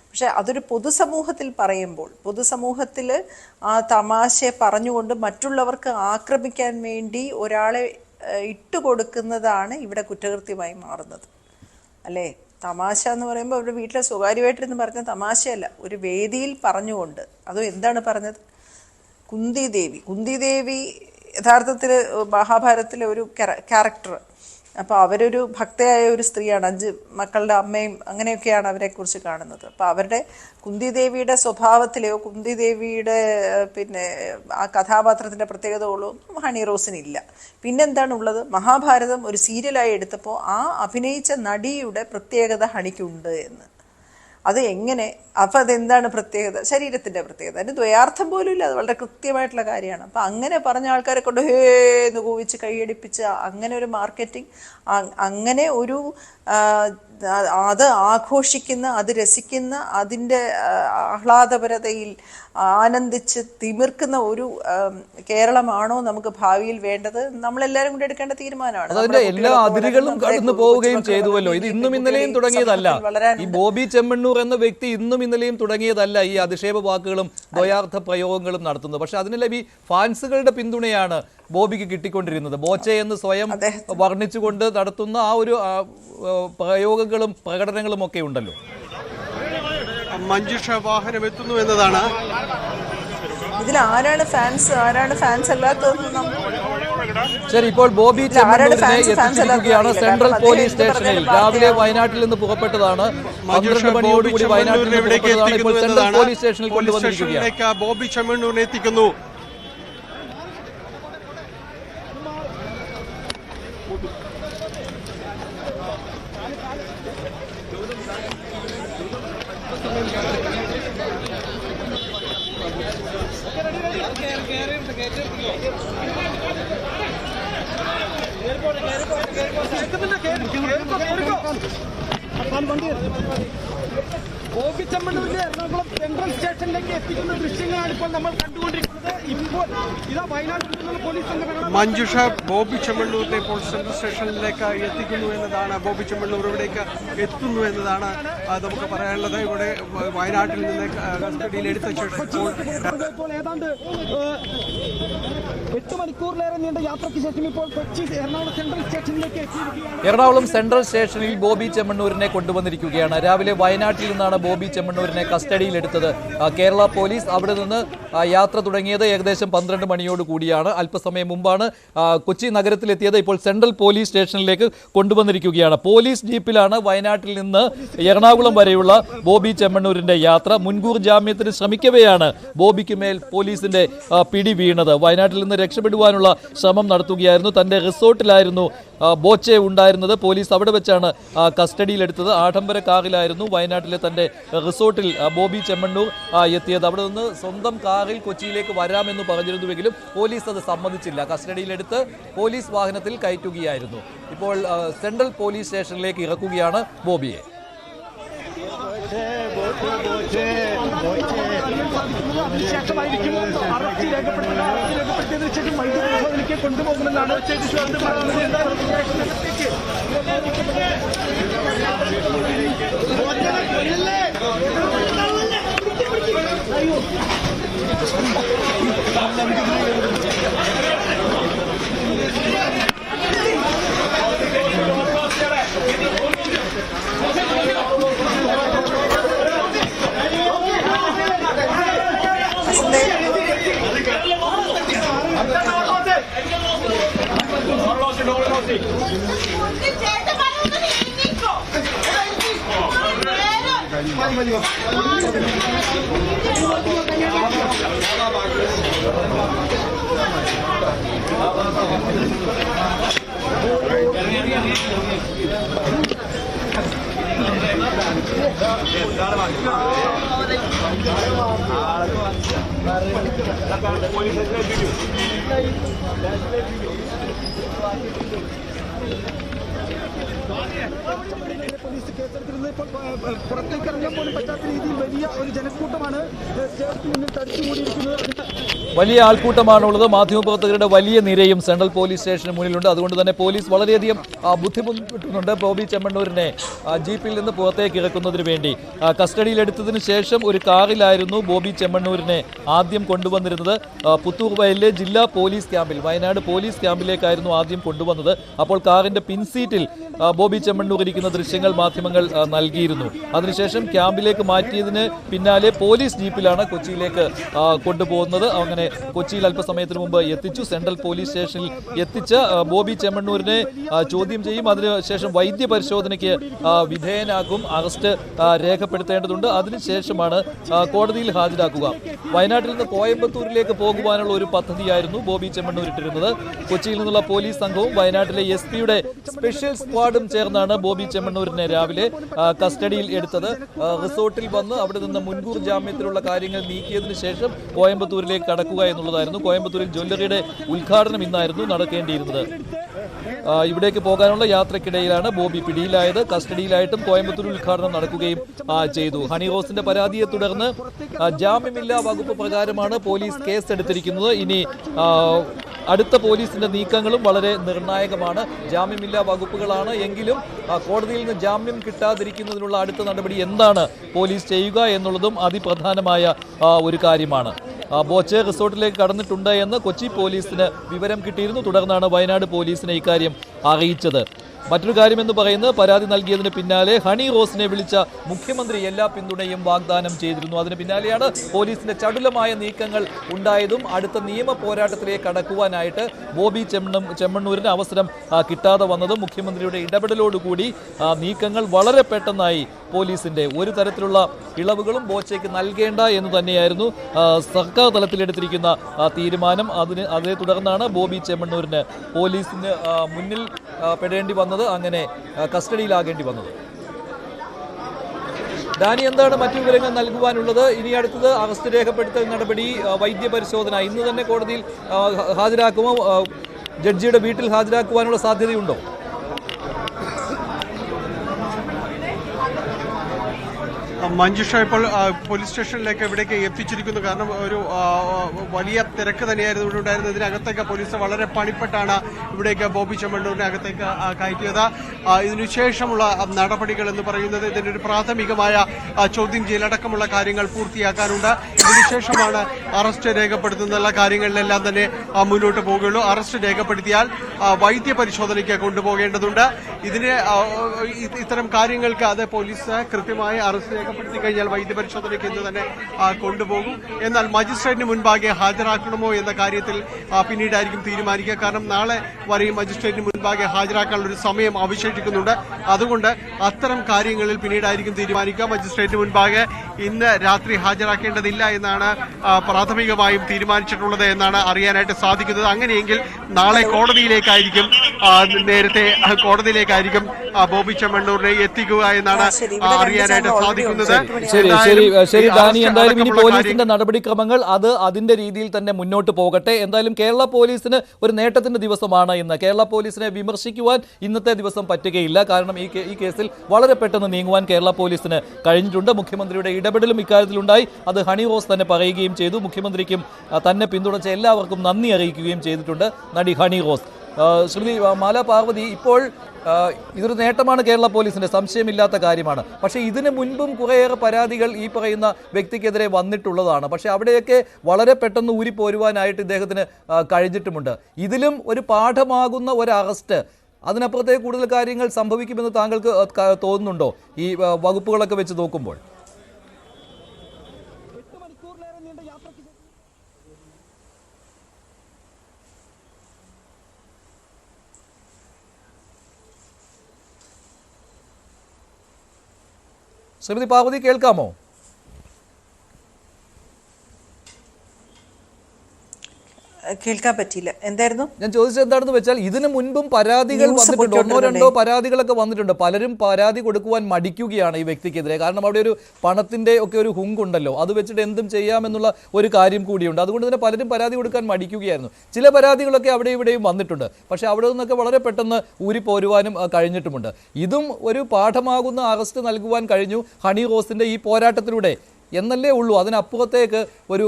പക്ഷെ അതൊരു പൊതുസമൂഹത്തിൽ പറയുമ്പോൾ പൊതുസമൂഹത്തിൽ ആ തമാശയെ പറഞ്ഞുകൊണ്ട് മറ്റുള്ളവർക്ക് ആക്രമിക്കാൻ വേണ്ടി ഒരാളെ ഇട്ടുകൊടുക്കുന്നതാണ് ഇവിടെ കുറ്റകൃത്യമായി മാറുന്നത്, അല്ലേ? തമാശ എന്ന് പറയുമ്പോൾ അവരുടെ വീട്ടിലെ സ്വകാര്യമായിട്ടിരുന്ന് പറഞ്ഞ തമാശയല്ല, ഒരു വേദിയിൽ പറഞ്ഞുകൊണ്ട്. അതും എന്താണ് പറഞ്ഞത്? കുന്തി ദേവി യഥാർത്ഥത്തിൽ മഹാഭാരതത്തിലെ ഒരു ക്യാരക്ടർ. അപ്പോൾ അവരൊരു ഭക്തയായ ഒരു സ്ത്രീയാണ്, 5 മക്കളുടെ അമ്മയും അങ്ങനെയൊക്കെയാണ് അവരെക്കുറിച്ച് കാണുന്നത്. അപ്പോൾ അവരുടെ കുന്തിദേവിയുടെ സ്വഭാവത്തിലെയോ കുന്തിദേവിയുടെ പിന്നെ ആ കഥാപാത്രത്തിൻ്റെ പ്രത്യേകതകളൊന്നും ഹണി റോസിനില്ല. പിന്നെന്താണ് ഉള്ളത്? മഹാഭാരതം ഒരു സീരിയലായി എടുത്തപ്പോൾ ആ അഭിനയിച്ച നടിയുടെ പ്രത്യേകത ഹണിക്കുണ്ട് എന്ന്. അത് എങ്ങനെ? അപ്പം അതെന്താണ് പ്രത്യേകത? ശരീരത്തിൻ്റെ പ്രത്യേകത. അതിന് ദ്വയാർത്ഥം പോലും ഇല്ല, അത് വളരെ കൃത്യമായിട്ടുള്ള കാര്യമാണ്. അപ്പം അങ്ങനെ പറഞ്ഞ ആൾക്കാരെ കൊണ്ട് ഹേ എന്ന് കൂവിച്ച് കൈയടിപ്പിച്ച് അങ്ങനെ ഒരു മാർക്കറ്റിംഗ്, അങ്ങനെ ഒരു അത് ആഘോഷിക്കുന്ന, അത് രസിക്കുന്ന, അതിൻ്റെ ആഹ്ലാദപരതയിൽ ആനന്ദിച്ച് തിമിർക്കുന്ന ഒരു കേരളമാണോ നമുക്ക് ഭാവിയിൽ വേണ്ടത്? നമ്മളെല്ലാവരും കൂടി എടുക്കേണ്ട തീരുമാനമാണ്. അതിന്റെ എല്ലാ അതിരുകളും കടന്നു പോവുകയും ചെയ്തുവല്ലോ. ഇത് ഇന്നും ഇന്നലെയും തുടങ്ങിയതല്ല. ഈ ബോബി ചെമ്മണ്ണൂർ എന്ന വ്യക്തി ഇന്നും ഇന്നലെയും തുടങ്ങിയതല്ല ഈ അധിക്ഷേപ വാക്കുകളും ദ്വയാർത്ഥ പ്രയോഗങ്ങളും നടത്തുന്നത്. പക്ഷെ അതിനെല്ലാം ഈ ഫാൻസുകളുടെ പിന്തുണയാണ് ബോബിക്ക് കിട്ടിക്കൊണ്ടിരുന്നത്. ബോച്ചെ എന്ന് സ്വയം വർണ്ണിച്ചുകൊണ്ട് നടത്തുന്ന ആ ഒരു പ്രയോഗങ്ങളും പ്രകടനങ്ങളും ഒക്കെ ഉണ്ടല്ലോ. മഞ്ജുഷ വാഹനം എത്തുന്നു എന്നതാണ്. ഇതിൽ ആരാണ് ഫാൻസ്, ആരാണ് ഫാൻസ് അല്ലാത്തതെന്ന് ശരി, ഇപ്പോൾ ബോബി ചെമ്മണ്ണൂരിനെ എത്തിച്ചിരിക്കുകയാണ് സെൻട്രൽ പോലീസ് സ്റ്റേഷനിൽ. രാവിലെ വയനാട്ടിൽ നിന്ന് പുറപ്പെട്ടതാണ്, 12 മണിയോടുകൂടി വയനാട്ടിൽ നിന്ന് പുറപ്പെട്ടതാണ്. ഇപ്പോൾ സെൻട്രൽ പോലീസ് സ്റ്റേഷനിൽ കൊണ്ടുവന്നിരിക്കുകയാണ്. ബോബി ചെമ്മണ്ണൂരിനെ എത്തിക്കുന്നു. ബോബി ചെമ്മണ്ണൂരിനെ എറണാകുളം സെൻട്രൽ സ്റ്റേഷനിലേക്ക് എത്തിക്കുന്ന ദൃശ്യങ്ങളാണ് ഇപ്പോൾ നമ്മൾ കണ്ടുകൊണ്ടിരിക്കുന്നത്. ഇപ്പോൾ ഇതാ വയനാട്ടിൽ നിന്നുള്ള പോലീസ് സംഘടന മഞ്ജുഷ ബോബി ചെമ്മണ്ണൂരിനെ ഇപ്പോൾ സെൻട്രൽ സ്റ്റേഷനിലേക്ക് എത്തിക്കുന്നു എന്നതാണ്. ബോബി ചെമ്മണ്ണൂർ ഇവിടേക്ക് എത്തുന്നു എന്നതാണ് നമുക്ക് പറയാനുള്ളത്. ഇവിടെ വയനാട്ടിൽ നിന്ന് കസ്റ്റഡിയിൽ എടുത്ത ശേഷം ഇപ്പോൾ ഏതാണ്ട് 8 മണിക്കൂറിലേറെ നീണ്ട യാത്രയ്ക്ക് ശേഷം ഇപ്പോൾ കൊച്ചി എറണാകുളം സെൻട്രൽ സ്റ്റേഷനിലേക്ക് എത്തിയിരിക്കുകയാണ്. എറണാകുളം സെൻട്രൽ സ്റ്റേഷനിൽ ബോബി ചെമ്മണ്ണൂരിനെ കൊണ്ടുവന്നിരിക്കുകയാണ്. രാവിലെ വയനാട്ടിൽ നിന്നാണ് ബോബി ചെമ്മണ്ണൂരിനെ കസ്റ്റഡിയിലെടുത്തത് കേരള പോലീസ്. അവിടെ നിന്ന് യാത്ര തുടങ്ങിയത് ഏകദേശം 12 മണിയോട് കൂടിയാണ്. അല്പസമയം മുമ്പാണ് കൊച്ചി നഗരത്തിലെത്തിയത്. ഇപ്പോൾ സെൻട്രൽ പോലീസ് സ്റ്റേഷനിലേക്ക് കൊണ്ടുവന്നിരിക്കുകയാണ്. പോലീസ് ജീപ്പിലാണ് വയനാട്ടിൽ നിന്ന് എറണാകുളം വരെയുള്ള ബോബി ചെമ്മണ്ണൂരിന്റെ യാത്ര. മുൻകൂർ ജാമ്യത്തിന് ശ്രമിക്കവെയാണ് ബോബിക്ക് മേൽ പോലീസിന്റെ പിടി വീണത്. വയനാട്ടിൽ നിന്ന് രക്ഷപ്പെടുവാനുള്ള ശ്രമം നടത്തുകയായിരുന്നു. തന്റെ റിസോർട്ടിലായിരുന്നു ബോച്ചെ ഉണ്ടായിരുന്നത്. പോലീസ് അവിടെ വെച്ചാണ് കസ്റ്റഡിയിലെടുത്തത്. ആഡംബര കാറിലായിരുന്നു വയനാട്ടിലെ തന്റെ റിസോർട്ടിൽ ബോബി ചെമ്മണ്ണൂർ എത്തിയത്. അവിടെ നിന്ന് സ്വന്തം കാറിൽ കൊച്ചിയിലേക്ക് വരാമെന്ന് പറഞ്ഞിരുന്നുവെങ്കിലും പോലീസ് അത് സമ്മതിച്ചില്ല. കസ്റ്റഡിയിലെടുത്ത് പോലീസ് വാഹനത്തിൽ കയറ്റുകയായിരുന്നു. ഇപ്പോൾ സെൻട്രൽ പോലീസ് സ്റ്റേഷനിലേക്ക് ഇറക്കുകയാണ് ബോബിയെ. ശേഷമായിരിക്കുമോ അറസ്റ്റ് രേഖപ്പെടുത്തിയതിനു ശേഷം വൈദ്യുതി കൊണ്ടുപോകുമെന്നാണ് പോലീസ് കേസെടുത്തിരുന്നത് ഇപ്പോൾ പുറത്തേക്ക് ഇറങ്ങാൻ പോലും പറ്റാത്ത രീതിയിൽ വലിയ ഒരു ജനക്കൂട്ടമാണ് സ്റ്റേഷന് മുന്നിൽ തടിച്ചുകൂടിയിരിക്കുന്നത്. വലിയ ആൾക്കൂട്ടമാണുള്ളത്. മാധ്യമപ്രവർത്തകരുടെ വലിയ നിരയും സെൻട്രൽ പോലീസ് സ്റ്റേഷന് മുന്നിലുണ്ട്. അതുകൊണ്ട് തന്നെ പോലീസ് വളരെയധികം ബുദ്ധിമുട്ടുന്നുണ്ട്. ബോബി ചെമ്മണ്ണൂരിനെ ജീപ്പിൽ നിന്ന് പുറത്തേക്ക് ഇറക്കുന്നതിന് വേണ്ടി. കസ്റ്റഡിയിലെടുത്തതിന് ശേഷം ഒരു കാറിലായിരുന്നു ബോബി ചെമ്മണ്ണൂരിനെ ആദ്യം കൊണ്ടുവന്നിരുന്നത്. പുത്തൂർ വയലിലെ ജില്ലാ പോലീസ് ക്യാമ്പിൽ, വയനാട് പോലീസ് ക്യാമ്പിലേക്കായിരുന്നു ആദ്യം കൊണ്ടുവന്നത്. അപ്പോൾ കാറിന്റെ പിൻസീറ്റിൽ ബോബി ചെമ്മണ്ണൂർ ഇരിക്കുന്ന ദൃശ്യങ്ങൾ മാധ്യമങ്ങൾ നൽകിയിരുന്നു. അതിനുശേഷം ക്യാമ്പിലേക്ക് മാറ്റിയതിന് പിന്നാലെ പോലീസ് ജീപ്പിലാണ് കൊച്ചിയിലേക്ക് കൊണ്ടുപോകുന്നത്. അങ്ങനെ കൊച്ചിയിൽ അല്പസമയത്തിന് മുമ്പ് എത്തിച്ചു. സെൻട്രൽ പോലീസ് സ്റ്റേഷനിൽ എത്തിച്ച ബോബി ചെമ്മണ്ണൂരിനെ ചോദ്യം ചെയ്യും. അതിനുശേഷം വൈദ്യ പരിശോധനയ്ക്ക് വിധേയനാക്കും. അറസ്റ്റ് രേഖപ്പെടുത്തേണ്ടതുണ്ട്. അതിനുശേഷമാണ് കോടതിയിൽ ഹാജരാക്കുക. വയനാട്ടിൽ നിന്ന് കോയമ്പത്തൂരിലേക്ക് പോകുവാനുള്ള ഒരു പദ്ധതിയായിരുന്നു ബോബി ചെമ്മണ്ണൂർ ഇട്ടിരുന്നത്. കൊച്ചിയിൽ നിന്നുള്ള പോലീസ് സംഘവും വയനാട്ടിലെ SP-യുടെ സ്പെഷ്യൽ സ്ക്വാഡും ചേർന്നാണ് ബോബി ചെമ്മണ്ണൂരിനെ രാവിലെ കസ്റ്റഡിയിൽ എടുത്തത്. റിസോർട്ടിൽ വന്ന് അവിടെ നിന്ന് മുൻകൂർ ജാമ്യത്തിലുള്ള കാര്യങ്ങൾ നീക്കിയതിനു ശേഷം കോയമ്പത്തൂരിലേക്ക് കടക്കുക എന്നുള്ളതായിരുന്നു. കോയമ്പത്തൂരിൽ ജ്വല്ലറിയുടെ ഉദ്ഘാടനം ഇന്നായിരുന്നു നടക്കേണ്ടിയിരുന്നത്. ഇവിടേക്ക് പോകാനുള്ള യാത്രക്കിടയിലാണ് ബോബി പിടിയിലായത്. കസ്റ്റഡിയിലായിട്ടും കോയമ്പത്തൂരിൽ ഉദ്ഘാടനം നടക്കുകയും ചെയ്തു. ഹണി റോസിന്റെ പരാതിയെ തുടർന്ന് ജാമ്യമില്ലാ വകുപ്പ് പ്രകാരമാണ് പോലീസ് കേസെടുത്തിരിക്കുന്നത്. ഇനി അടുത്ത പോലീസിന്റെ നീക്കങ്ങളും വളരെ നിർണായകമാണ്. ജാമ്യമില്ലാ വകുപ്പുകളാണ് എങ്കിലും കോടതിയിൽ നിന്ന് ജാമ്യം കിട്ടാതിരിക്കുന്നതിനുള്ള അടുത്ത നടപടി എന്താണ് പോലീസ് ചെയ്യുക എന്നുള്ളതും അതിപ്രധാനമായ ഒരു കാര്യമാണ്. ബോച്ചെ റിസോർട്ടിലേക്ക് കടന്നിട്ടുണ്ട് എന്ന് കൊച്ചി പോലീസിന് വിവരം കിട്ടിയിരുന്നു. തുടർന്നാണ് വയനാട് പോലീസിനെ ഇക്കാര്യം അറിയിച്ചത്. മറ്റൊരു കാര്യമെന്ന് പറയുന്നത്, പരാതി നൽകിയതിന് പിന്നാലെ ഹണി റോസിനെ വിളിച്ച മുഖ്യമന്ത്രി എല്ലാ പിന്തുണയും വാഗ്ദാനം ചെയ്തിരുന്നു. അതിന് പിന്നാലെയാണ് പോലീസിന്റെ ചടുലമായ നീക്കങ്ങൾ ഉണ്ടായതും അടുത്ത നിയമ പോരാട്ടത്തിലേക്ക് കടക്കുവാനായിട്ട് ബോബി ചെമ്മണ്ണൂരിന് അവസരം കിട്ടാതെ വന്നതും. മുഖ്യമന്ത്രിയുടെ ഇടപെടലോടുകൂടി നീക്കങ്ങൾ വളരെ പെട്ടെന്നായി. പോലീസിന്റെ ഒരു തരത്തിലുള്ള ഇളവുകളും ബോച്ചയ്ക്ക് നൽകേണ്ട എന്ന് തന്നെയായിരുന്നു സർക്കാർ തലത്തിലെടുത്തിരിക്കുന്ന തീരുമാനം. അതേ തുടർന്നാണ് ബോബി ചെമ്മണ്ണൂരിന് പോലീസിന് മുന്നിൽ പെടേണ്ടി വന്നത്, അങ്ങനെ കസ്റ്റഡിയിലാകേണ്ടി വന്നത്. ഡാനി, എന്താണ് മറ്റു വിവരങ്ങൾ നൽകുവാനുള്ളത്? ഇനി അടുത്തത് അറസ്റ്റ് രേഖപ്പെടുത്തൽ നടപടി, വൈദ്യപരിശോധന. ഇന്ന് തന്നെ കോടതിയിൽ ഹാജരാക്കുമോ? ജഡ്ജിയുടെ വീട്ടിൽ ഹാജരാക്കുവാനുള്ള സാധ്യതയുണ്ടോ? മഞ്ജുഷ ഇപ്പോൾ പോലീസ് സ്റ്റേഷനിലേക്ക് എവിടേക്ക് എത്തിച്ചിരിക്കുന്നു. കാരണം ഒരു വലിയ തിരക്ക് തന്നെയായിരുന്നു ഇവിടെ ഉണ്ടായിരുന്നത്. ഇതിനകത്തേക്ക് പോലീസ് വളരെ പണിപ്പെട്ടാണ് ഇവിടേക്ക് ബോബി ചെമ്മണ്ണൂരിനെ അകത്തേക്ക് കയറ്റിയത്. ഇതിനുശേഷമുള്ള നടപടികൾ എന്ന് പറയുന്നത് ഇതിൻ്റെ ഒരു പ്രാഥമികമായ ചോദ്യം ചെയ്യലടക്കമുള്ള കാര്യങ്ങൾ പൂർത്തിയാക്കാനുണ്ട്. ഇതിനുശേഷമാണ് അറസ്റ്റ് രേഖപ്പെടുത്തുന്ന കാര്യങ്ങളിലെല്ലാം തന്നെ മുന്നോട്ട് പോവുകയുള്ളൂ. അറസ്റ്റ് രേഖപ്പെടുത്തിയാൽ വൈദ്യ പരിശോധനയ്ക്ക് കൊണ്ടുപോകേണ്ടതുണ്ട്. ഇതിന് ഇത്തരം കാര്യങ്ങൾക്ക് അത് പോലീസ് കൃത്യമായി അറസ്റ്റ് രേഖപ്പെടുത്തി കഴിഞ്ഞാൽ വൈദ്യപരിശോധനയ്ക്ക് ഇന്ന് തന്നെ കൊണ്ടുപോകും. എന്നാൽ മജിസ്ട്രേറ്റിന് മുൻപാകെ ഹാജരാക്കണമോ എന്ന കാര്യത്തിൽ പിന്നീടായിരിക്കും തീരുമാനിക്കുക. കാരണം നാളെ വരെയും മജിസ്ട്രേറ്റിന് മുൻപാകെ ഹാജരാക്കാനുള്ള ഒരു സമയം അവശേഷിക്കുന്നുണ്ട്. അതുകൊണ്ട് അത്തരം കാര്യങ്ങളിൽ പിന്നീടായിരിക്കും തീരുമാനിക്കുക. മജിസ്ട്രേറ്റിന് മുൻപാകെ ഇന്ന് രാത്രി ഹാജരാക്കേണ്ടതില്ല എന്നാണ് പ്രാഥമികമായും തീരുമാനിച്ചിട്ടുള്ളത് എന്നാണ് അറിയാനായിട്ട് സാധിക്കുന്നത്. അങ്ങനെയെങ്കിൽ നാളെ കോടതിയിലേക്കായിരിക്കും നേരത്തെ കോടതിയിലേക്കായിരിക്കും ബോബി ചെമ്മണ്ണൂരിനെ എത്തിക്കുക എന്നാണ് അറിയാനായിട്ട് സാധിക്കുന്നത്. ശരി ഡാനി, എന്തായാലും ഇനി പോലീസിന്റെ നടപടിക്രമങ്ങൾ അത് അതിന്റെ രീതിയിൽ തന്നെ മുന്നോട്ട് പോകട്ടെ. എന്തായാലും കേരള പോലീസിന് ഒരു നേട്ടത്തിന്റെ ദിവസമാണ് ഇന്ന്. കേരള പോലീസിനെ വിമർശിക്കുവാൻ ഇന്നത്തെ ദിവസം പറ്റുകയില്ല. കാരണം ഈ കേസിൽ വളരെ പെട്ടെന്ന് നീങ്ങുവാൻ കേരള പോലീസിന് കഴിഞ്ഞിട്ടുണ്ട്. മുഖ്യമന്ത്രിയുടെ ഇടപെടലും ഇക്കാര്യത്തിലുണ്ടായി. അത് ഹണി റോസ് തന്നെ പറയുകയും ചെയ്തു. മുഖ്യമന്ത്രിക്കും തന്നെ പിന്തുണച്ച എല്ലാവർക്കും നന്ദി അറിയിക്കുകയും ചെയ്തിട്ടുണ്ട് നടി ഹണി റോസ്. ശ്രീമതി മാല പാർവതി, ഇപ്പോൾ ഇതൊരു നേട്ടമാണ് കേരള പോലീസിന്റെ, സംശയമില്ലാത്ത കാര്യമാണ്. പക്ഷേ ഇതിന് മുൻപും കുറേയേറെ പരാതികൾ ഈ പറയുന്ന വ്യക്തിക്കെതിരെ വന്നിട്ടുള്ളതാണ്. പക്ഷേ അവിടെയൊക്കെ വളരെ പെട്ടെന്ന് ഊരിപ്പോരുവാനായിട്ട് ഇദ്ദേഹത്തിന് കഴിഞ്ഞിട്ടുമുണ്ട്. ഇതിലും ഒരു പാഠമാകുന്ന ഒരു അറസ്റ്റ്, അതിനപ്പുറത്തേക്ക് കൂടുതൽ കാര്യങ്ങൾ സംഭവിക്കുമെന്ന് താങ്കൾക്ക് തോന്നുന്നുണ്ടോ ഈ വകുപ്പുകളൊക്കെ വെച്ച് നോക്കുമ്പോൾ? ശ്രീമതി പാർവതി, കേൾക്കാമോ? കേൾക്കാൻ പറ്റിയില്ല. എന്തായിരുന്നു ഞാൻ ചോദിച്ചത്? എന്താണെന്ന് വെച്ചാൽ ഇതിനു മുൻപും പരാതികൾ വന്നിട്ടുണ്ട്, ഒന്നോ രണ്ടോ പരാതികളൊക്കെ വന്നിട്ടുണ്ട്. പലരും പരാതി കൊടുക്കുവാൻ മടിക്കുകയാണ് ഈ വ്യക്തിക്കെതിരെ. കാരണം അവിടെ ഒരു പണത്തിന്റെ ഒക്കെ ഒരു ഹുങ്കുണ്ടല്ലോ, അത് വെച്ചിട്ട് എന്തും ചെയ്യാമെന്നുള്ള ഒരു കാര്യം കൂടിയുണ്ട്. അതുകൊണ്ട് തന്നെ പലരും പരാതി കൊടുക്കാൻ മടിക്കുകയായിരുന്നു. ചില പരാതികളൊക്കെ അവിടെ ഇവിടെയും വന്നിട്ടുണ്ട്. പക്ഷേ അവിടെ നിന്നൊക്കെ വളരെ പെട്ടെന്ന് ഊരിപ്പോരുവാനും കഴിഞ്ഞിട്ടുമുണ്ട്. ഇതും ഒരു പാഠമാകുന്ന അറസ്റ്റ് നൽകുവാൻ കഴിഞ്ഞു ഹണി റോസിന്റെ ഈ പോരാട്ടത്തിലൂടെ എന്നല്ലേ ഉള്ളൂ. അതിനപ്പുറത്തേക്ക് ഒരു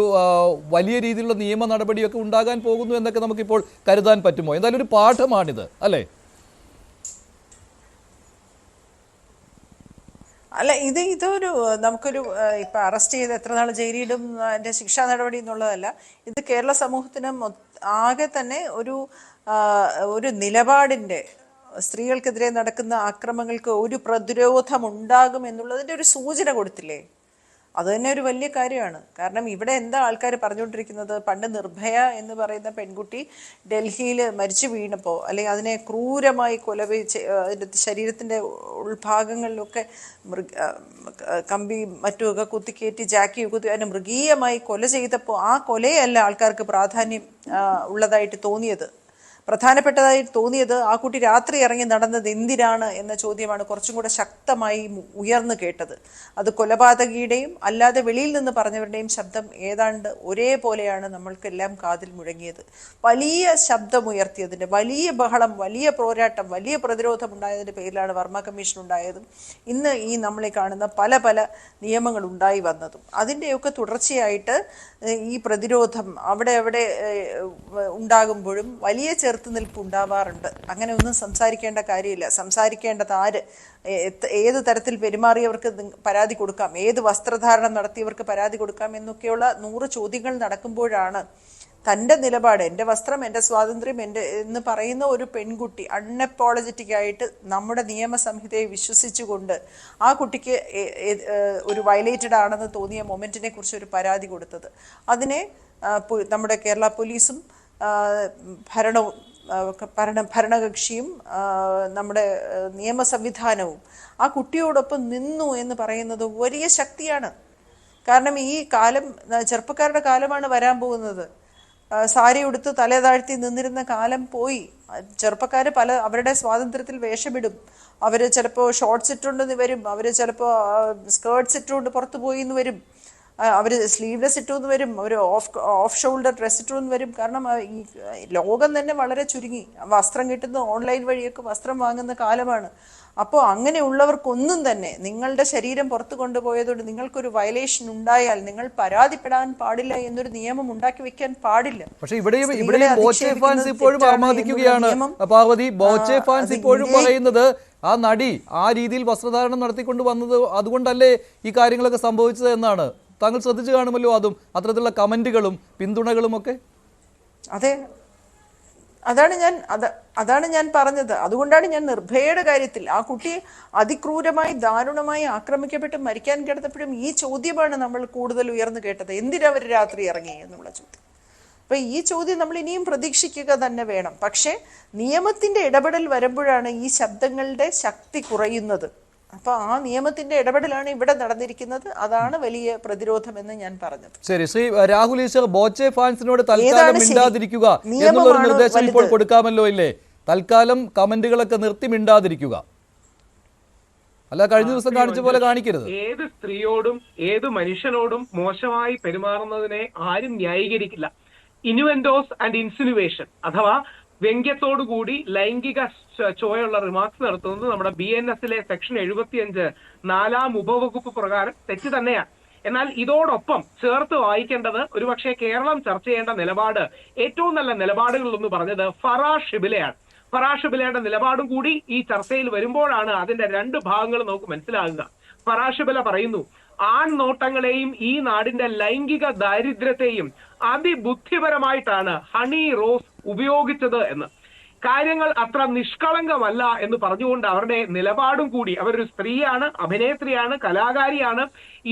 വലിയ രീതിയിലുള്ള നിയമ നടപടിയൊക്കെ ഉണ്ടാകാൻ പോകുന്നു എന്നൊക്കെ നമുക്കിപ്പോൾ കരുതാൻ പറ്റുമോ? എന്തായാലും ഒരു പാഠമാണിത്, അല്ലേ? അല്ല, ഇതൊരു നമുക്കൊരു ഇപ്പൊ അറസ്റ്റ് ചെയ്ത് എത്ര നാൾ ജയിലിടും അതിന്റെ ശിക്ഷാ നടപടി എന്നുള്ളതല്ല. ഇത് കേരള സമൂഹത്തിന് ആകെ തന്നെ ഒരു നിലപാടിന്റെ, സ്ത്രീകൾക്കെതിരെ നടക്കുന്ന ആക്രമണങ്ങൾക്ക് ഒരു പ്രതിരോധം ഉണ്ടാകും എന്നുള്ളതിന്റെ ഒരു സൂചന കൊടുത്തില്ലേ? അത് തന്നെ ഒരു വലിയ കാര്യമാണ്. കാരണം ഇവിടെ എന്താ ആൾക്കാർ പറഞ്ഞുകൊണ്ടിരിക്കുന്നത്, പണ്ട് നിർഭയ എന്ന് പറയുന്ന പെൺകുട്ടി ഡൽഹിയിൽ മരിച്ചു വീണപ്പോൾ, അല്ലെങ്കിൽ അതിനെ ക്രൂരമായി അതിൻ്റെ ശരീരത്തിൻ്റെ ഉൾഭാഗങ്ങളിലൊക്കെ കമ്പി മറ്റുമൊക്കെ കുത്തിക്കയറ്റി ജാക്കി കുത്തി അതിനെ മൃഗീയമായി കൊല ചെയ്തപ്പോൾ ആ കൊലയല്ല ആൾക്കാർക്ക് പ്രാധാന്യം ഉള്ളതായിട്ട് തോന്നിയത്. പ്രധാനപ്പെട്ടതായി തോന്നിയത് ആ കുട്ടി രാത്രി ഇറങ്ങി നടന്നത് എന്തിനാണ് എന്ന ചോദ്യമാണ് കുറച്ചും കൂടെ ശക്തമായി ഉയർന്നു കേട്ടത്. അത് കൊലപാതകിയുടെയും അല്ലാതെ വെളിയിൽ നിന്ന് പറഞ്ഞവരുടെയും ശബ്ദം ഏതാണ്ട് ഒരേപോലെയാണ് നമ്മൾക്കെല്ലാം കാതിൽ മുഴങ്ങിയത്. വലിയ ശബ്ദമുയർത്തിയതിൻ്റെ, വലിയ ബഹളം, വലിയ പോരാട്ടം, വലിയ പ്രതിരോധം ഉണ്ടായതിൻ്റെ പേരിലാണ് വർമ്മ കമ്മീഷൻ ഉണ്ടായതും ഇന്ന് ഈ നമ്മളെ കാണുന്ന പല പല നിയമങ്ങൾ ഉണ്ടായി വന്നതും. അതിൻ്റെയൊക്കെ തുടർച്ചയായിട്ട് ഈ പ്രതിരോധം അവിടെ ഉണ്ടാകുമ്പോഴും വലിയ ചെറുത്തുനിൽപ്പ് ഉണ്ടാവാറുണ്ട്. അങ്ങനെ ഒന്നും സംസാരിക്കേണ്ട കാര്യമില്ല. സംസാരിക്കേണ്ടത് ആര്, ഏത് തരത്തിൽ പെരുമാറിയവർക്ക് പരാതി കൊടുക്കാം, ഏത് വസ്ത്രധാരണം നടത്തിയവർക്ക് പരാതി കൊടുക്കാം എന്നൊക്കെയുള്ള 100 ചോദ്യങ്ങൾ നടക്കുമ്പോഴാണ് തൻ്റെ നിലപാട്, എൻ്റെ വസ്ത്രം, എൻ്റെ സ്വാതന്ത്ര്യം, എന്ന് പറയുന്ന ഒരു പെൺകുട്ടി അൺഅപ്പോളജറ്റിക് ആയിട്ട് നമ്മുടെ നിയമസംഹിതയെ വിശ്വസിച്ചുകൊണ്ട് ആ കുട്ടിക്ക് ഒരു വയലേറ്റഡ് ആണെന്ന് തോന്നിയ മൊമെന്റിനെ കുറിച്ച് ഒരു പരാതി കൊടുത്തത്. അതിനെ നമ്മുടെ കേരള പോലീസും ഭരണകക്ഷിയും നമ്മുടെ നിയമ സംവിധാനവും ആ കുട്ടിയോടൊപ്പം നിന്നു എന്ന് പറയുന്നത് വലിയ ശക്തിയാണ്. കാരണം ഈ കാലം ചെറുപ്പക്കാരുടെ കാലമാണ് വരാൻ പോകുന്നത്. സാരി ഉടുത്ത് തല താഴ്ത്തി നിന്നിരുന്ന കാലം പോയി. ചെറുപ്പക്കാർ അവരുടെ സ്വാതന്ത്ര്യത്തിൽ വേഷമിടും. അവർ ചിലപ്പോൾ ഷോർട്ട്സ് ഇട്ടുകൊണ്ട് വരും, അവർ ചിലപ്പോൾ സ്കേർട്ട്സ് ഇട്ടുകൊണ്ട് പുറത്തു പോയി എന്ന് വരും, അവർ സ്ലീവ്ലെസ് ഇട്ടുവെന്ന് വരും, അവർ ഓഫ് ഷോൾഡർ ഡ്രസ് ഇട്ടുവെന്ന് വരും. കാരണം ഈ ലോകം തന്നെ വളരെ ചുരുങ്ങി, വസ്ത്രം കിട്ടുന്ന ഓൺലൈൻ വഴിയൊക്കെ വസ്ത്രം വാങ്ങുന്ന കാലമാണ്. അപ്പോൾ അങ്ങനെയുള്ളവർക്കൊന്നും തന്നെ നിങ്ങളുടെ ശരീരം പുറത്തു കൊണ്ടുപോയതുകൊണ്ട് നിങ്ങൾക്കൊരു വയലേഷൻ ഉണ്ടായാൽ നിങ്ങൾ പരാതിപ്പെടാൻ പാടില്ല എന്നൊരു നിയമം ഉണ്ടാക്കി വെക്കാൻ പാടില്ല. പക്ഷേ ഇവിടെയും ബോച്ചെ ഫാൻസ് ഇപ്പോഴും ആമാദിക്കുകയാണ് പാർവതി. ബോച്ചെ ഫാൻസ് ഇപ്പോഴും പറയുന്നത് ആ നടി ആ രീതിയിൽ വസ്ത്രധാരണം നടത്തിക്കൊണ്ട് വന്നത് അതുകൊണ്ടല്ലേ ഈ കാര്യങ്ങളൊക്കെ സംഭവിച്ചത് എന്നാണ്. താങ്കൾ ശ്രദ്ധിച്ചു കാണുമല്ലോ അതും, അത്തരത്തിലുള്ള കമന്റുകളും പിന്തുണകളും ഒക്കെ. അതെ, അതാണ് ഞാൻ പറഞ്ഞത്. അതുകൊണ്ടാണ് ഞാൻ നിർഭയയുടെ കാര്യത്തിൽ ആ കുട്ടി അതിക്രൂരമായി ദാരുണമായി ആക്രമിക്കപ്പെട്ട് മരിക്കാൻ കിടന്നപ്പോഴും ഈ ചോദ്യമാണ് നമ്മൾ കൂടുതൽ ഉയർന്നു കേട്ടത്, എന്തിനവർ രാത്രി ഇറങ്ങി എന്നുള്ള ചോദ്യം. അപ്പൊ ഈ ചോദ്യം നമ്മൾ ഇനിയും പ്രതീക്ഷിക്കുക തന്നെ വേണം. പക്ഷെ നിയമത്തിന്റെ ഇടപെടൽ വരുമ്പോഴാണ് ഈ ശബ്ദങ്ങളുടെ ശക്തി കുറയുന്നത്. അപ്പൊ ആ നിയമത്തിന്റെ ഇടപെടലാണ് ഇവിടെ നടന്നിരിക്കുന്നത്. അതാണ് വലിയ പ്രതിരോധം എന്ന് ഞാൻ പറഞ്ഞത്. ശരി, ശ്രീ രാഹുൽ ഈശ്വർ, ബോച്ചെ ഫാൻസിനോട് തൽക്കാലം മിണ്ടാതിരിക്കുക എന്നുള്ള ഒരു നിർദ്ദേശം ഇപ്പോൾ കൊടുക്കാമല്ലോ ഇല്ലേ? തൽക്കാലം കമന്റുകളൊക്കെ നിർത്തി മിണ്ടാതിരിക്കുക. അല്ല കഴിഞ്ഞ ദിവസം കാണിച്ച പോലെ കാണിക്കരുത്. ഏത് സ്ത്രീയോടും ഏത് മനുഷ്യനോടും മോശമായി പെരുമാറുന്നതിനെ ആരും ന്യായീകരിക്കില്ല. ഇനുവെന്റോസ് ആൻഡ് ഇൻസിനുവേഷൻ അഥവാ വ്യംഗ്യത്തോടുകൂടി ലൈംഗിക ചോയുള്ള റിമാർക്സ് നടത്തുന്നത് നമ്മുടെ BNS സെക്ഷൻ 75 4ാം ഉപവകുപ്പ് പ്രകാരം തെറ്റ് തന്നെയാണ്. എന്നാൽ ഇതോടൊപ്പം ചേർത്ത് വായിക്കേണ്ടത് ഒരുപക്ഷെ കേരളം ചർച്ച ചെയ്യേണ്ട നിലപാട്, ഏറ്റവും നല്ല നിലപാടുകളെന്ന് പറഞ്ഞത് ഫറാസ് ഷിബിലയാണ്. ഫറാസ് ഷിബിലയുടെ നിലപാടും കൂടി ഈ ചർച്ചയിൽ വരുമ്പോഴാണ് അതിന്റെ രണ്ട് ഭാഗങ്ങൾ നമുക്ക് മനസ്സിലാകുക. ഫറാസ് ഷിബില പറയുന്നു, ആൺനോട്ടങ്ങളെയും ഈ നാടിന്റെ ലൈംഗിക ദാരിദ്ര്യത്തെയും അതിബുദ്ധിപരമായിട്ടാണ് ഹണി റോസ് ഉപയോഗിച്ചത് എന്ന്. കാര്യങ്ങൾ അത്ര നിഷ്കളങ്കമല്ല എന്ന് പറഞ്ഞുകൊണ്ട് അവരുടെ നിലപാടും കൂടി, അവരൊരു സ്ത്രീയാണ്, അഭിനേത്രിയാണ്, കലാകാരിയാണ്,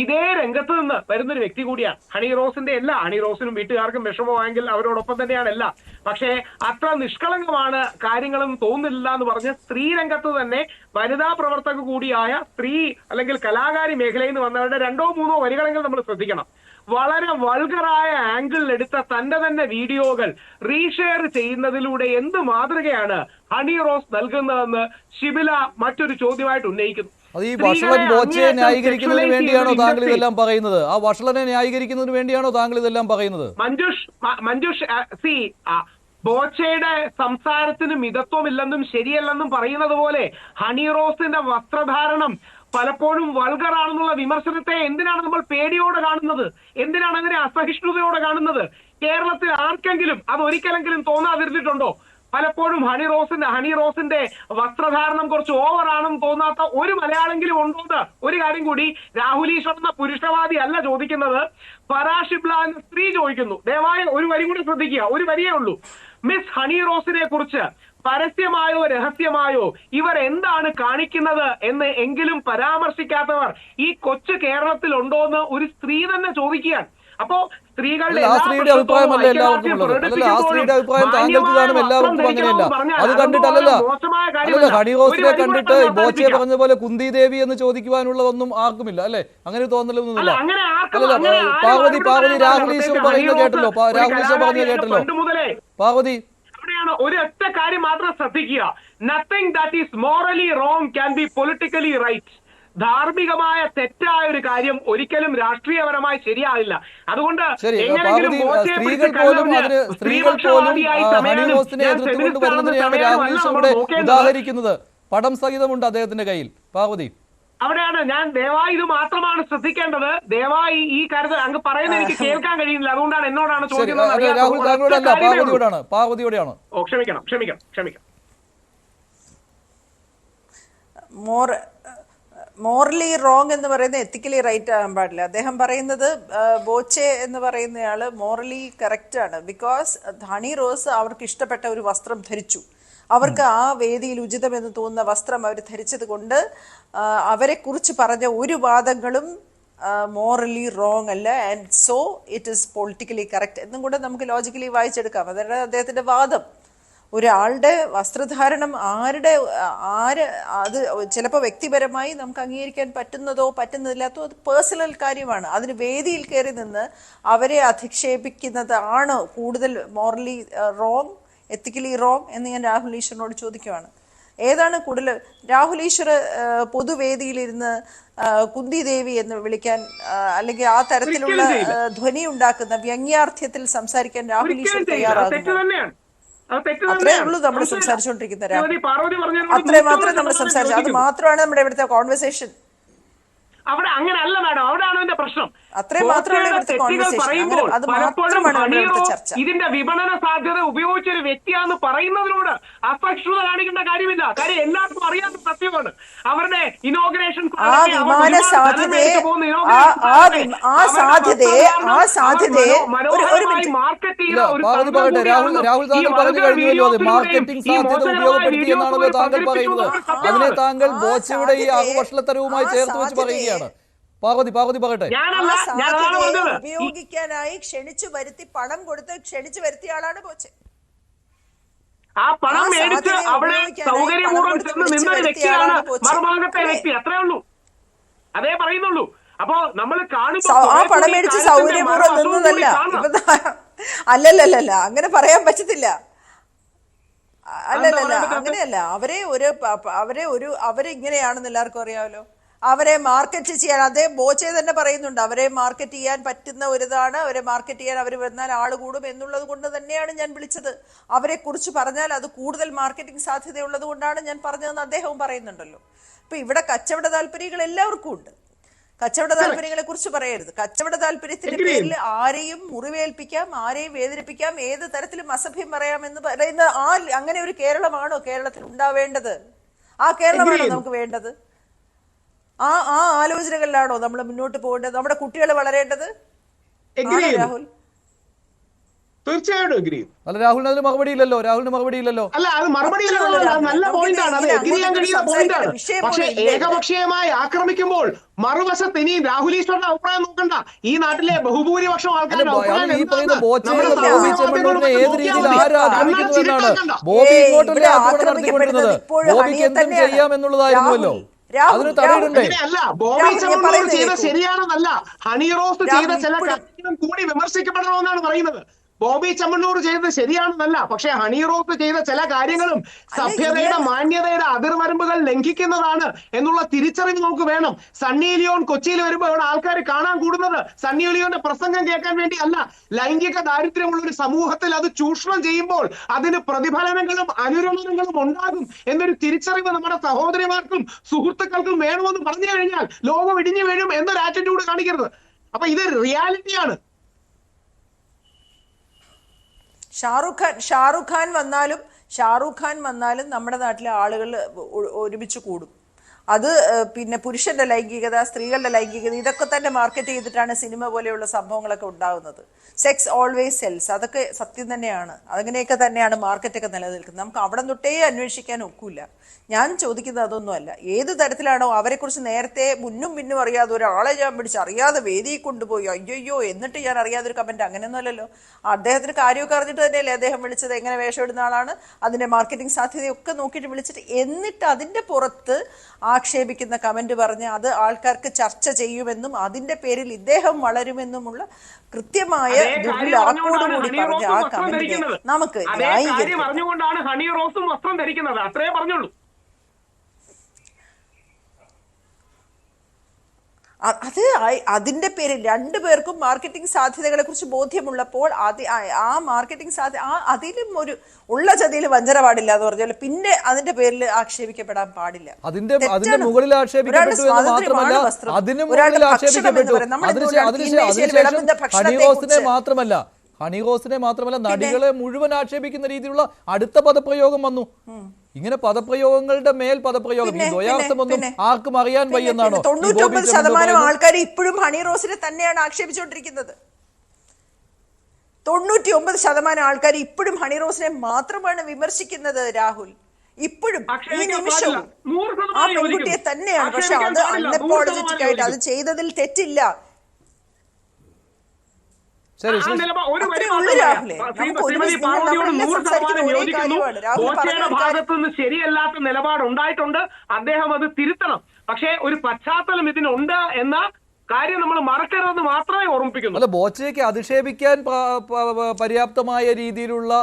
ഇതേ രംഗത്ത് നിന്ന് വരുന്നൊരു വ്യക്തി കൂടിയാണ്. ഹണി റോസിന്റെ എല്ലാ, ഹണി റോസിനും വീട്ടുകാർക്കും വിഷമമായെങ്കിൽ അവരോടൊപ്പം തന്നെയാണ് എല്ലാം. പക്ഷേ അത്ര നിഷ്കളങ്കമാണ് കാര്യങ്ങളെന്ന് തോന്നുന്നില്ല എന്ന് പറഞ്ഞ് സ്ത്രീ രംഗത്ത് തന്നെ വനിതാ പ്രവർത്തക കൂടിയായ സ്ത്രീ അല്ലെങ്കിൽ കലാകാരി മേഖലയിൽ നിന്ന് വന്നവരുടെ 2-3 വരികളെങ്കിലും നമ്മൾ ശ്രദ്ധിക്കണം. വളരെ വൾഗറായ ആംഗിളിൽ എടുത്ത തന്റെ തന്നെ വീഡിയോകൾ റീഷെയർ ചെയ്യുന്നതിലൂടെ എന്ത് മാതൃകയാണ് ഹണി റോസ് നൽകുന്നതെന്ന് ഷിബില മറ്റൊരു ചോദ്യമായിട്ട് ഉന്നയിക്കുന്നു. അത് ഈ വഷളൻ ബോച്ചയെ ന്യായീകരിക്കുന്നതിന് വേണ്ടിയാണോ താങ്കൾ ഇതെല്ലാം പറയുന്നത്? ആ വഷളനെ ന്യായീകരിക്കുന്നതിന് വേണ്ടിയാണോ താങ്കൾ ഇതെല്ലാം പറയുന്നത്? മഞ്ജുഷ് സി ബോച്ചയുടെ സംസാരത്തിന് മിതത്വമില്ലെന്നും ശരിയല്ലെന്നും പറയുന്നത് പോലെ ഹണി റോസിന്റെ വസ്ത്രധാരണം പലപ്പോഴും വൾഗറാണെന്നുള്ള വിമർശനത്തെ എന്തിനാണ് നമ്മൾ പേടിയോടെ കാണുന്നത്? എന്തിനാണ് അങ്ങനെ അസഹിഷ്ണുതയോടെ കാണുന്നത്? കേരളത്തിൽ ആർക്കെങ്കിലും അത് ഒരിക്കലെങ്കിലും തോന്നാതിരുന്നിട്ടുണ്ടോ? പലപ്പോഴും ഹണി റോസിന്റെ വസ്ത്രധാരണം കുറച്ച് ഓവറാണെന്ന് തോന്നാത്ത ഒരു മലയാളെങ്കിലും ഉണ്ടോന്ന് ഒരു കാര്യം കൂടി രാഹുൽ ഈശ്വർ എന്ന പുരുഷവാദി അല്ല ചോദിക്കുന്നത്, ഫറാസ് ഷിബ്ല എന്ന സ്ത്രീ ചോദിക്കുന്നു. ദയവായി ഒരു വരി കൂടി ശ്രദ്ധിക്കുക, ഒരു വരിയേ ഉള്ളൂ. മിസ് ഹണി റോസിനെ കുറിച്ച് പരസ്യമായോ രഹസ്യമായോ ഇവർ എന്താണ് കാണിക്കുന്നത് എന്ന് എങ്കിലും പരാമർശിക്കാത്തവർ ഈ കൊച്ചു കേരളത്തിൽ ഉണ്ടോന്ന് ഒരു സ്ത്രീ തന്നെ ചോദിക്കുകയാണ്. അപ്പോ സ്ത്രീകളുടെ അഭിപ്രായമല്ല എല്ലാവർക്കും ഉള്ളത്. അല്ലല്ല, ആ സ്ത്രീയുടെ അഭിപ്രായം താങ്കൾക്ക് കാണും, എല്ലാവർക്കും അങ്ങനെയല്ല. അത് കണ്ടിട്ടല്ലല്ല, അല്ലല്ല, ഹണി റോസിനെ കണ്ടിട്ട് ബോച്ചയെ പറഞ്ഞ പോലെ കുന്തി ദേവി എന്ന് ചോദിക്കുവാനുള്ളതൊന്നും ആർക്കുമില്ല അല്ലേ? അങ്ങനെ തോന്നലൊന്നുമില്ല. അല്ലല്ല, പാർവതി രാഹുൽ ഈശ്വർ പറയുന്നത് കേട്ടല്ലോ, രാഹുൽ ഈശ്വർ പറഞ്ഞത് കേട്ടല്ലോ. പാർവതി ഒരു ഒറ്റ കാര്യം മാത്രം ശ്രദ്ധിക്കുക, nothing that is morally wrong can be politically right. ധാർമ്മികമായ തെറ്റായ ഒരു കാര്യം ഒരിക്കലും രാഷ്ട്രീയപരമായി ശരിയാവില്ല. അതുകൊണ്ട് ഉദാഹരിക്കുന്നത് പടം സഹിതമുണ്ട് അദ്ദേഹത്തിന്റെ കയ്യിൽ. പാർവതി, അവിടെയാണ് ഞാൻ ദയവായി ഇത് മാത്രമാണ് ശ്രദ്ധിക്കേണ്ടത്. ദയവായി ഈ കാര്യത്തിൽ അങ്ങ് പറയുന്നത് എനിക്ക് കേൾക്കാൻ കഴിയുന്നില്ല, അതുകൊണ്ടാണ് എന്നോടാണ് ചോദിക്കുന്നത്. പാർവതിയോടെയാണ്. ഓ, ക്ഷമിക്കണം. മോറലി റോങ് എന്ന് പറയുന്നത് എത്തിക്കലി റൈറ്റ് ആകാൻ പാടില്ല. അദ്ദേഹം പറയുന്നത് ബോച്ചെ എന്ന് പറയുന്നയാള് മോറലി കറക്റ്റ് ആണ്. ബിക്കോസ് ഹണി റോസ് അവർക്ക് ഇഷ്ടപ്പെട്ട ഒരു വസ്ത്രം ധരിച്ചു, അവർക്ക് ആ വേദിയിൽ ഉചിതമെന്ന് തോന്നുന്ന വസ്ത്രം അവർ ധരിച്ചത് കൊണ്ട് അവരെ കുറിച്ച് പറഞ്ഞ ഒരു വാദങ്ങളും മോറലി റോങ് അല്ല, and so it is politically correct എന്നും കൂടെ നമുക്ക് ലോജിക്കലി വായിച്ചെടുക്കാം. അതാണ് അദ്ദേഹത്തിന്റെ വാദം. ഒരാളുടെ വസ്ത്രധാരണം അത് ചിലപ്പോൾ വ്യക്തിപരമായി നമുക്ക് അംഗീകരിക്കാൻ പറ്റുന്നതോ പറ്റുന്നില്ലാത്തോ അത് പേഴ്സണൽ കാര്യമാണ്. അതിന് വേദിയിൽ കയറി നിന്ന് അവരെ അധിക്ഷേപിക്കുന്നത് ആണ് കൂടുതൽ മോറലി റോങ്, എത്തിക്കലി റോങ് എന്ന് ഞാൻ രാഹുൽ ഈശ്വറിനോട് ചോദിക്കുവാണ്. ഏതാണ് കൂടുതൽ? രാഹുൽ ഈശ്വർ പൊതുവേദിയിലിരുന്ന് കുന്തി ദേവി എന്ന് വിളിക്കാൻ അല്ലെങ്കിൽ ആ തരത്തിലുള്ള ധ്വനി ഉണ്ടാക്കുന്ന വ്യംഗ്യാർത്ഥ്യത്തിൽ സംസാരിക്കാൻ രാഹുൽ ഈശ്വർ തയ്യാറാകുന്നു? അത്രേ ഉള്ളൂ നമ്മൾ സംസാരിച്ചുകൊണ്ടിരിക്കുന്ന അത്രേ മാത്രമേ നമ്മൾ സംസാരിച്ചു. അത് മാത്രമാണ് നമ്മുടെ ഇവിടുത്തെ കോൺവെർസേഷൻ. അവിടെ അങ്ങനെയല്ല മാഡം, അവിടെയാണ് എന്റെ പ്രശ്നം. ഇതിന്റെ വിപണന സാധ്യത ഉപയോഗിച്ച ഒരു വ്യക്തിയാണെന്ന് പറയുന്നതിനോട് അസഹിഷ്ണുത കാണിക്കേണ്ട കാര്യമില്ല. കാര്യം എല്ലാവർക്കും അറിയാത്ത സത്യമാണ്. അവരുടെ ഇനോഗ്രേഷൻ മാർക്കറ്റ് ചെയ്ത ഒരു മാർക്കറ്റിംഗ് സാധ്യത ഉപയോഗപ്പെടുത്തി എന്നാണല്ലോ താങ്കൾ പറയുന്നത്. അതിനെ താങ്കൾ ബോച്ചയുടെ ഈ ആഘോഷത്തരവുമായി ചേർത്ത് വെച്ച് പറയുകയാണ്. പാർവതി പറയട്ടെ. ഉപയോഗിക്കാനായി ക്ഷണിച്ചു വരുത്തി പണം കൊടുത്ത് ക്ഷണിച്ചു വരുത്തിയ ആളാണ് ബോച്ചെ. ആ പണം മേടിച്ച് അവിടെ സൗകര്യപൂർവ്വം ചെന്ന് നിന്നൊരു വ്യക്തിയാണ് മറുഭാഗത്തെ വ്യക്തി. അത്രേ ഉള്ളൂ, അതേ പറയുന്നുള്ളൂ. അപ്പൊ നമ്മൾ ആ പണം മേടിച്ച് സൗകര്യപൂർവ്വം നിന്നതല്ല. അല്ലല്ല, അങ്ങനെ പറയാൻ പറ്റത്തില്ല. അല്ലല്ല, അങ്ങനെയല്ല. അവരെ ഇങ്ങനെയാണെന്ന് എല്ലാവർക്കും അറിയാമല്ലോ. അവരെ മാർക്കറ്റ് ചെയ്യാൻ ബോച്ചെ തന്നെ പറയുന്നുണ്ട്. അവരെ മാർക്കറ്റ് ചെയ്യാൻ പറ്റുന്ന ഒരിതാണ്. അവരെ മാർക്കറ്റ് ചെയ്യാൻ അവർ വന്നാൽ ആൾ കൂടും എന്നുള്ളത് കൊണ്ട് തന്നെയാണ് ഞാൻ വിളിച്ചത്. അവരെ കുറിച്ച് പറഞ്ഞാൽ അത് കൂടുതൽ മാർക്കറ്റിംഗ് സാധ്യതയുള്ളത് കൊണ്ടാണ് ഞാൻ പറഞ്ഞതെന്ന് അദ്ദേഹവും പറയുന്നുണ്ടല്ലോ. അപ്പൊ ഇവിടെ കച്ചവട താല്പര്യങ്ങൾ എല്ലാവർക്കും ഉണ്ട്. കച്ചവട താല്പര്യങ്ങളെ കുറിച്ച് പറയരുത്. കച്ചവട താല്പര്യത്തിന്റെ പേരിൽ ആരെയും മുറിവേൽപ്പിക്കാം, ആരെയും വേദനിപ്പിക്കാം, ഏത് തരത്തിലും അസഭ്യം പറയാമെന്ന് പറയുന്ന അങ്ങനെ ഒരു കേരളമാണോ കേരളത്തിൽ ഉണ്ടാവേണ്ടത്? ആ കേരളമാണോ നമുക്ക് വേണ്ടത്? ആ ആലോചനകളിലാണോ നമ്മൾ മുന്നോട്ട് പോകേണ്ടത്? നമ്മുടെ കുട്ടികൾ വളരേണ്ടത്? രാഹുൽ തീർച്ചയായിട്ടും എഗ്രി. അല്ല, രാഹുലിന് അതിന് മറുപടി ഇല്ലല്ലോ. അല്ല, അത് മറുപടി നല്ല പോയിന്റാണ്, അത് എഗ്രി ചെയ്യാൻ കഴിയുന്ന പോയിന്റാണ്. പക്ഷെ ഏകപക്ഷീയമായി ആക്രമിക്കുമ്പോൾ മറുവശത്ത് ഇനി രാഹുൽ ഈശ്വറിന്റെ അഭിപ്രായം നോക്കണ്ട. ഈ നാട്ടിലെ ബഹുഭൂരിപക്ഷം ആൾക്കാരുടെ അഭിപ്രായം ചെയ്യാമെന്നുള്ളതായിരുന്നല്ലോ. അങ്ങനെയല്ല, ബോബി ചെമ്മണ്ണൂർ ചെയ്ത ശരിയാണെന്നല്ല, ഹണി റോസ് ചെയ്ത ചില കാര്യങ്ങളും കൂടി വിമർശിക്കപ്പെടണമെന്നാണ് പറയുന്നത്. ബോബി ചെമ്മണ്ണൂർ ചെയ്തത് ശരിയാണെന്നല്ല, പക്ഷെ ഹണി റോസ് ചെയ്ത ചില കാര്യങ്ങളും സഭ്യതയുടെ മാന്യതയുടെ അതിർവരമ്പുകൾ ലംഘിക്കുന്നതാണ് എന്നുള്ള തിരിച്ചറിവ് നമുക്ക് വേണം. സണ്ണി ലിയോൺ കൊച്ചിയിൽ വരുമ്പോൾ ഇവിടെ ആൾക്കാർ കാണാൻ കൂടുന്നത് സണ്ണി ലിയോന്റെ പ്രസംഗം കേൾക്കാൻ വേണ്ടി അല്ല. ലൈംഗിക ദാരിദ്ര്യമുള്ള ഒരു സമൂഹത്തിൽ അത് ചൂഷണം ചെയ്യുമ്പോൾ അതിന് പ്രതിഫലനങ്ങളും അനുരണനങ്ങളും ഉണ്ടാകും എന്നൊരു തിരിച്ചറിവ് നമ്മുടെ സഹോദരിമാർക്കും സുഹൃത്തുക്കൾക്കും വേണമെന്ന് പറഞ്ഞു കഴിഞ്ഞാൽ ലോകം ഇടിഞ്ഞു വീഴും എന്നൊരു ആറ്റിറ്റ്യൂഡ് കാണിക്കരുത്. അപ്പൊ ഇത് റിയാലിറ്റിയാണ്. ഷാറുഖ് ഖാൻ വന്നാലും നമ്മുടെ നാട്ടിലെ ആളുകൾ ഒരുമിച്ച് കൂടും. അത് പിന്നെ പുരുഷന്റെ ലൈംഗികത, സ്ത്രീകളുടെ ലൈംഗികത, ഇതൊക്കെ തന്നെ മാർക്കറ്റ് ചെയ്തിട്ടാണ് സിനിമ പോലെയുള്ള സംഭവങ്ങളൊക്കെ ഉണ്ടാകുന്നത്. സെക്സ് ഓൾവേസ് സെൽസ്, അതൊക്കെ സത്യം തന്നെയാണ്. അങ്ങനെയൊക്കെ തന്നെയാണ് മാർക്കറ്റൊക്കെ നിലനിൽക്കുന്നത്. നമുക്ക് അവിടെ തൊട്ടേ അന്വേഷിക്കാൻ ഒക്കില്ല. ഞാൻ ചോദിക്കുന്നത് അതൊന്നുമല്ല. ഏത് തരത്തിലാണോ അവരെക്കുറിച്ച് നേരത്തെ മുന്നും പിന്നും അറിയാതെ ഒരാളെ ഞാൻ അറിയാതെ വേദിയിൽ കൊണ്ടുപോയി അയ്യോ എന്നിട്ട് ഞാൻ അറിയാതൊരു കമന്റ്, അങ്ങനെയൊന്നുമല്ലല്ലോ. അദ്ദേഹത്തിന് കാര്യമൊക്കെ അറിഞ്ഞിട്ട് തന്നെയല്ലേ അദ്ദേഹം വിളിച്ചത്. എങ്ങനെ വേഷമിടുന്ന ആളാണ്, അതിന്റെ മാർക്കറ്റിംഗ് സാധ്യതയൊക്കെ നോക്കിയിട്ട് വിളിച്ചിട്ട്, എന്നിട്ട് അതിന്റെ പുറത്ത് ആക്ഷേപിക്കുന്ന കമന്റ് പറഞ്ഞ് അത് ആൾക്കാർക്ക് ചർച്ച ചെയ്യുമെന്നും അതിന്റെ പേരിൽ ഇദ്ദേഹം വളരുമെന്നുമുള്ള കൃത്യമായ ദുർലാക്കോടുകൂടി പറഞ്ഞ ആ കമന്റിനെ നമുക്ക് പറഞ്ഞുകൊണ്ടാണ് ഹണി റോസും വസ്ത്രം ധരിക്കുന്നത്. അത്രേ പറഞ്ഞുള്ളൂ. അതിന്റെ പേരിൽ രണ്ടുപേർക്കും മാർക്കറ്റിംഗ് സാധ്യതകളെ കുറിച്ച് ബോധ്യമുള്ളപ്പോൾ ആ മാർക്കറ്റിംഗ് സാധ്യത അതിലും ഒരു ഉള്ള ചതിയിൽ വഞ്ചന പാടില്ല എന്ന് പറഞ്ഞാൽ പിന്നെ അതിന്റെ പേരിൽ ആക്ഷേപിക്കപ്പെടാൻ പാടില്ല. അതിന്റെ മുകളിൽ ആക്ഷേപിക്കപ്പെട്ടു എന്ന് മാത്രമല്ല, അതിന് മുകളിൽ ആക്ഷേപിക്കപ്പെട്ടു. ഹണി റോസിനെ മാത്രമല്ല നടികളെ മുഴുവൻ ആക്ഷേപിക്കുന്ന രീതിയിലുള്ള അടുത്ത പദപ്രയോഗം വന്നു. ഇങ്ങനെ പദപ്രയോഗങ്ങളുടെ മേൽ പദപ്രയോഗം, ഈ ദ്വയാർത്ഥമൊന്നും ആർക്കും അറിയാൻ വയ്യെന്നാണോ? 99% ആൾക്കാർ ഇപ്പോഴും ഹണി റോസിനെ തന്നെയാണ് ആക്ഷേപിച്ചുകൊണ്ടിരിക്കുന്നത്. 99% ആൾക്കാർ ഇപ്പോഴും ഹണി റോസിനെ മാത്രമാണ് വിമർശിക്കുന്നത്. രാഹുൽ ഇപ്പോഴും ഈ നിമിഷവും ആ പെൺകുട്ടിയെ തന്നെയാണ്. പക്ഷെ അത് അൺഅപ്പോളജറ്റിക് ആയിട്ട് അത് ചെയ്തതിൽ തെറ്റില്ല. ഭാഗത്തുനിന്ന് ശരിയല്ലാത്ത നിലപാട് ഉണ്ടായിട്ടുണ്ട്. അദ്ദേഹം അത് തിരുത്തണം. പക്ഷേ ഒരു പശ്ചാത്തലം ഇതിനുണ്ട് എന്ന കാര്യം നമ്മൾ മറക്കരുതെന്ന് മാത്രമേ ഓർമ്മിപ്പിക്കുന്നു. അല്ല, ബോച്ചയ്ക്ക് അധിക്ഷേപിക്കാൻ പര്യാപ്തമായ രീതിയിലുള്ള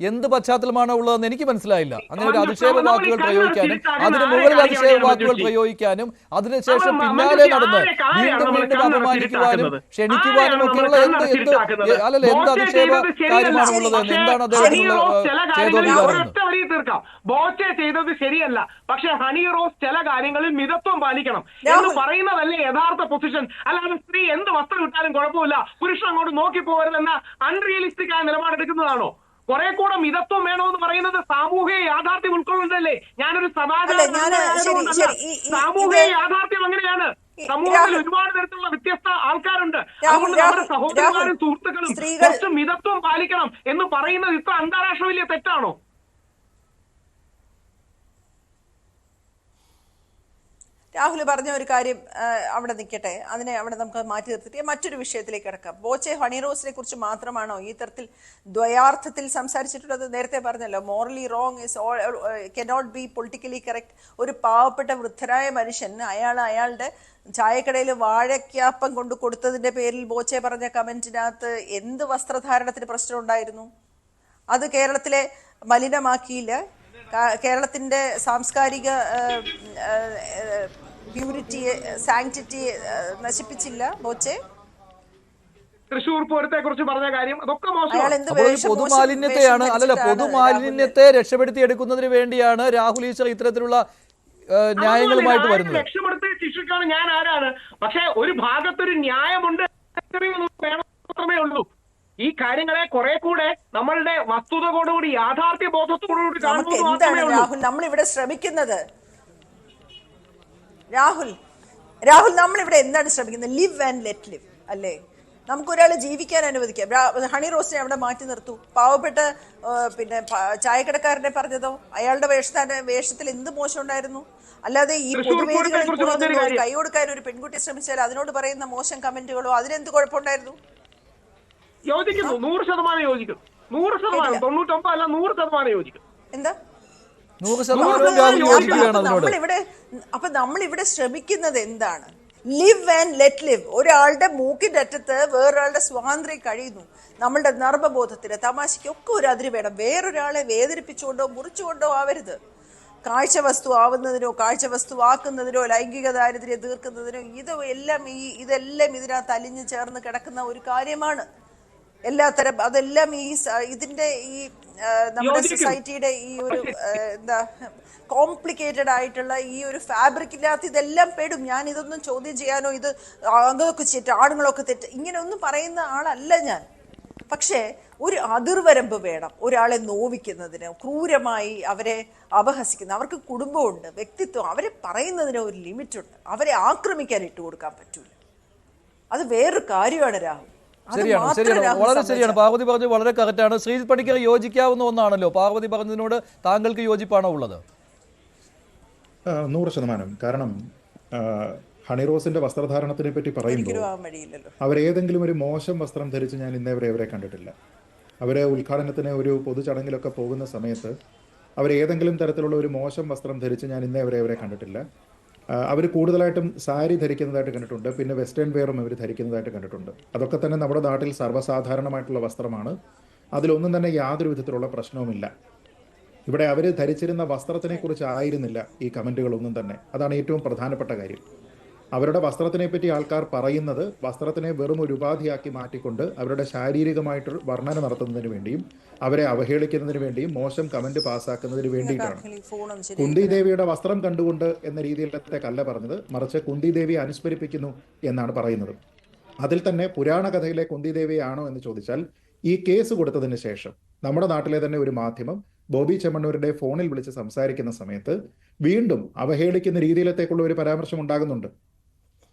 എന്ത് പശ്ചാത്തലമാണ് ഉള്ളതെന്ന് എനിക്ക് മനസ്സിലായില്ല. അങ്ങനെ ഒരു അധിക്ഷേപ വാക്കുകൾ പ്രയോഗിക്കാനും അതിന് മുകളിൽ അധിക്ഷേപ വാക്കുകൾ പ്രയോഗിക്കാനും അതിനുശേഷം പിന്നാലെ നടന്ന് വീണ്ടും വീണ്ടും അപമാനിക്കുവാനും ക്ഷണിക്കുവാനും ഒക്കെയുള്ള എന്ത് അധിക്ഷേപ കാര്യമാണ് ഉള്ളത്? എന്താണ് അദ്ദേഹത്തിനുള്ള തീർക്കാം. ബോച്ചെ ചെയ്തത് ശരിയല്ല, പക്ഷെ ഹണി റോസ് ചില കാര്യങ്ങളിൽ മിതത്വം പാലിക്കണം എന്ന് പറയുന്നതല്ലേ യഥാർത്ഥ പൊസിഷൻ. അല്ലാതെ സ്ത്രീ എന്ത് വസ്ത്രം ഇട്ടാലും കുഴപ്പമില്ല, പുരുഷൻ അങ്ങോട്ട് നോക്കി പോകരുതെന്ന അൺറിയലിസ്റ്റിക് ആയ നിലപാടെടുക്കുന്നതാണോ? കുറെ കൂടെ മിതത്വം വേണമെന്ന് പറയുന്നത് സാമൂഹിക യാഥാർത്ഥ്യം ഉൾക്കൊള്ളുന്നതല്ലേ? ഞാനൊരു സാമൂഹിക യാഥാർത്ഥ്യം അങ്ങനെയാണ്. സമൂഹത്തിൽ ഒരുപാട് തരത്തിലുള്ള വ്യത്യസ്ത ആൾക്കാരുണ്ട്. അതുകൊണ്ട് നമ്മുടെ സഹോദരന്മാരും സുഹൃത്തുക്കളും കുറച്ച് മിതത്വം പാലിക്കണം എന്ന് പറയുന്നത് ഇത്ര അന്താരാഷ്ട്ര വലിയ തെറ്റാണോ? രാഹുൽ പറഞ്ഞ ഒരു കാര്യം അവിടെ നിൽക്കട്ടെ, അവിടെ നമുക്ക് മാറ്റി നിർത്തിയിട്ട് മറ്റൊരു വിഷയത്തിലേക്ക് കിടക്കാം. ബോച്ചെ ഹണി റോസിനെ കുറിച്ച് മാത്രമാണോ ഈ തരത്തിൽ ദ്വയാർത്ഥത്തിൽ സംസാരിച്ചിട്ടുള്ളത്? നേരത്തെ പറഞ്ഞല്ലോ, morally wrong is cannot be politically correct. ഒരു പാവപ്പെട്ട വൃദ്ധരായ മനുഷ്യൻ അയാളുടെ ചായക്കടയിൽ വാഴയ്ക്കാപ്പം കൊണ്ട് കൊടുത്തതിന്റെ പേരിൽ ബോച്ചെ പറഞ്ഞ കമന്റിനകത്ത് എന്ത് വസ്ത്രധാരണത്തിന് പ്രശ്നം ഉണ്ടായിരുന്നു? അത് കേരളത്തിലെ മലിനമാക്കിയില്ല. കേരളത്തിൻ്റെ സാംസ്കാരിക പ്യൂരിറ്റിയെ സാങ്ക്ടിറ്റിയെ നശിപ്പിച്ചില്ല ബോച്ചെ? തൃശ്ശൂർ പൂരത്തെ കുറിച്ച് പറഞ്ഞ കാര്യം അതൊക്കെ അയാൾ മോശമാണ്. എന്ത് അപ്പോൾ ഈ വേഷം പൊതുമാലിന്യത്തെയാണ് അല്ലല്ല ധരിച്ചിട്ടാണ് പൊതുമാലിന്യത്തെ രക്ഷപ്പെടുത്തിയെടുക്കുന്നതിന് വേണ്ടിയാണ് രാഹുൽ ഈശ്വർ ഇത്തരത്തിലുള്ള ന്യായങ്ങളുമായിട്ട് വരുന്നത്. രക്ഷപ്പെടുത്തി ശിക്ഷിക്കാണ് ഞാൻ ആരാണ്? പക്ഷെ ഒരു ഭാഗത്തൊരു ന്യായമുണ്ട് മാത്രമേ ഉള്ളൂ. ഈ കാര്യങ്ങളെ കുറെ കൂടെ നമ്മളുടെ വസ്തുതയോടുകൂടി യാഥാർത്ഥ്യ ബോധത്തോടുകൂടി നമുക്ക് കാണുന്നത് എന്താണ് മാത്രമേ ഉള്ളൂ. രാഹുൽ നമ്മളിവിടെ ശ്രമിക്കുന്നത്? രാഹുൽ നമ്മളിവിടെ എന്താണ് ശ്രമിക്കുന്നത്? ലിവ് ആൻഡ് ലെറ്റ് ലിവ് അല്ലേ? നമുക്കൊരാളെ ജീവിക്കാൻ അനുവദിക്കാം. ഹണി റോസിനെ അവിടെ മാറ്റി നിർത്തൂ. പാവപ്പെട്ട പിന്നെ ചായക്കടക്കാരനെ പറഞ്ഞതോ അയാളുടെ വേഷത്തിൽ എന്ത് മോശം ഉണ്ടായിരുന്നു? അല്ലാതെ ഈ പൊതുവേദികളിൽ കൈ കൊടുക്കാൻ ഒരു പെൺകുട്ടി ശ്രമിച്ചാൽ അതിനോട് പറയുന്ന മോശം കമന്റുകളോ അതിനെന്ത് കുഴപ്പമുണ്ടായിരുന്നു? യോജിക്കുന്നു, 100% യോജിക്കുന്നു. 100%, 99 അല്ല 100% യോജിക്കുന്നു. എന്താ 100% രാഹുൽ യോജിക്കുകയാണ് അതിനോട്. നമ്മളിവിടെ ശ്രമിക്കുന്നത് എന്താണ്? Live and let live. ഒരാളുടെ മൂക്കിന്റെ അറ്റത്ത് വേറൊരാളുടെ സ്വാതന്ത്ര്യം കഴിയുന്നു. നമ്മളുടെ നർമ്മബോധത്തിന് തമാശയ്ക്കൊക്കെ ഒരു അതിര് വേണം. വേറൊരാളെ വേദനിപ്പിച്ചുകൊണ്ടോ മുറിച്ചുകൊണ്ടോ ആവരുത്. കാഴ്ച വസ്തു ആവുന്നതിനോ കാഴ്ച വസ്തു ആക്കുന്നതിനോ ലൈംഗിക ദാരിദ്ര്യം തീർക്കുന്നതിനോ ഇതെല്ലാം ഇതിനകത്ത് അലിഞ്ഞു ചേർന്ന് കിടക്കുന്ന ഒരു കാര്യമാണ്. അതെല്ലാം ഇതിന്റെ ഈ നമ്മുടെ സൊസൈറ്റിയുടെ ഈ ഒരു എന്താ കോംപ്ലിക്കേറ്റഡ് ആയിട്ടുള്ള ഈ ഒരു ഫാബ്രിക്കിനകത്ത് ഇതെല്ലാം പെടും. ഞാൻ ഇതൊന്നും ചോദ്യം ചെയ്യാനോ ഇത് അതൊക്കെ തെറ്റ് ആണുങ്ങളൊക്കെ തെറ്റ് ഇങ്ങനെ ഒന്നും പറയുന്ന ആളല്ല ഞാൻ. പക്ഷേ ഒരു അതിർവരമ്പ് വേണം. ഒരാളെ നോവിക്കുന്നതിന്, ക്രൂരമായി അവരെ അപഹസിക്കുന്ന, അവർക്ക് കുടുംബമുണ്ട്, വ്യക്തിത്വം, അവരെ പറയുന്നതിന് ഒരു ലിമിറ്റുണ്ട്. അവരെ ആക്രമിക്കാൻ ഇട്ടുകൊടുക്കാൻ പറ്റൂല. അത് വേറൊരു കാര്യമാണ് രാഹുൽ. ശരിയാണ്, വളരെ ശരിയാണ്. പാർവതി പറഞ്ഞത് വളരെ കറക്റ്റാണ്. ശ്രീജിത്ത് പണിക്കർ യോജിക്കാവുന്ന ഒന്നാണല്ലോ. പാർവതി പറഞ്ഞതിനോട് താങ്കൾക്ക് യോജിപ്പാണോ ഉള്ളത്? 100%. കാരണം ഹണി റോസിന്റെ വസ്ത്രധാരണത്തിനെ പറ്റി പറയുമ്പോൾ അവരേതെങ്കിലും ഒരു മോശം വസ്ത്രം ധരിച്ച് ഞാൻ ഇന്നേവരെ അവരെ കണ്ടിട്ടില്ല. അവരെ ഉദ്ഘാടനത്തിന് ഒരു പൊതുചടങ്ങിലൊക്കെ പോകുന്ന സമയത്ത് അവരേതെങ്കിലും തരത്തിലുള്ള ഒരു മോശം വസ്ത്രം ധരിച്ച് ഞാൻ ഇന്നേവരെ അവരെ കണ്ടിട്ടില്ല. അവർ കൂടുതലായിട്ടും സാരി ധരിക്കുന്നതായിട്ട് കണ്ടിട്ടുണ്ട്. പിന്നെ വെസ്റ്റേൺ വെയറും അവർ ധരിക്കുന്നതായിട്ട് കണ്ടിട്ടുണ്ട്. അതൊക്കെ തന്നെ നമ്മുടെ നാട്ടിൽ സർവ്വസാധാരണമായിട്ടുള്ള വസ്ത്രമാണ്. അതിലൊന്നും തന്നെ യാതൊരു വിധത്തിലുള്ള പ്രശ്നവുമില്ല. ഇവിടെ അവർ ധരിച്ചിരുന്ന വസ്ത്രത്തിനെ കുറിച്ച് ആയിരുന്നില്ല ഈ കമൻറ്റുകളൊന്നും തന്നെ. അതാണ് ഏറ്റവും പ്രധാനപ്പെട്ട കാര്യം. അവരുടെ വസ്ത്രത്തിനെ പറ്റി ആൾക്കാർ പറയുന്നത് വസ്ത്രത്തിനെ വെറും ഒരു ഉപാധിയാക്കി മാറ്റിക്കൊണ്ട് അവരുടെ ശാരീരികമായിട്ട് വർണ്ണന നടത്തുന്നതിന് വേണ്ടിയും അവരെ അവഹേളിക്കുന്നതിന് വേണ്ടിയും മോശം കമന്റ് പാസ്സാക്കുന്നതിന് വേണ്ടിയിട്ടാണ്. കുന്തി ദേവിയുടെ വസ്ത്രം കണ്ടുകൊണ്ട് എന്ന രീതിയിലത്തേക്കല്ല പറഞ്ഞത്, മറിച്ച് കുന്തി ദേവിയെ അനുസ്മരിപ്പിക്കുന്നു എന്നാണ് പറയുന്നത്. അതിൽ തന്നെ പുരാണ കഥയിലെ കുന്തി ദേവിയാണോ എന്ന് ചോദിച്ചാൽ ഈ കേസ് കൊടുത്തതിന് ശേഷം നമ്മുടെ നാട്ടിലെ തന്നെ ഒരു മാധ്യമം ബോബി ചെമ്മണ്ണൂരിന്റെ ഫോണിൽ വിളിച്ച് സംസാരിക്കുന്ന സമയത്ത് വീണ്ടും അവഹേളിക്കുന്ന രീതിയിലത്തേക്കുള്ള ഒരു പരാമർശം ഉണ്ടാകുന്നുണ്ട്.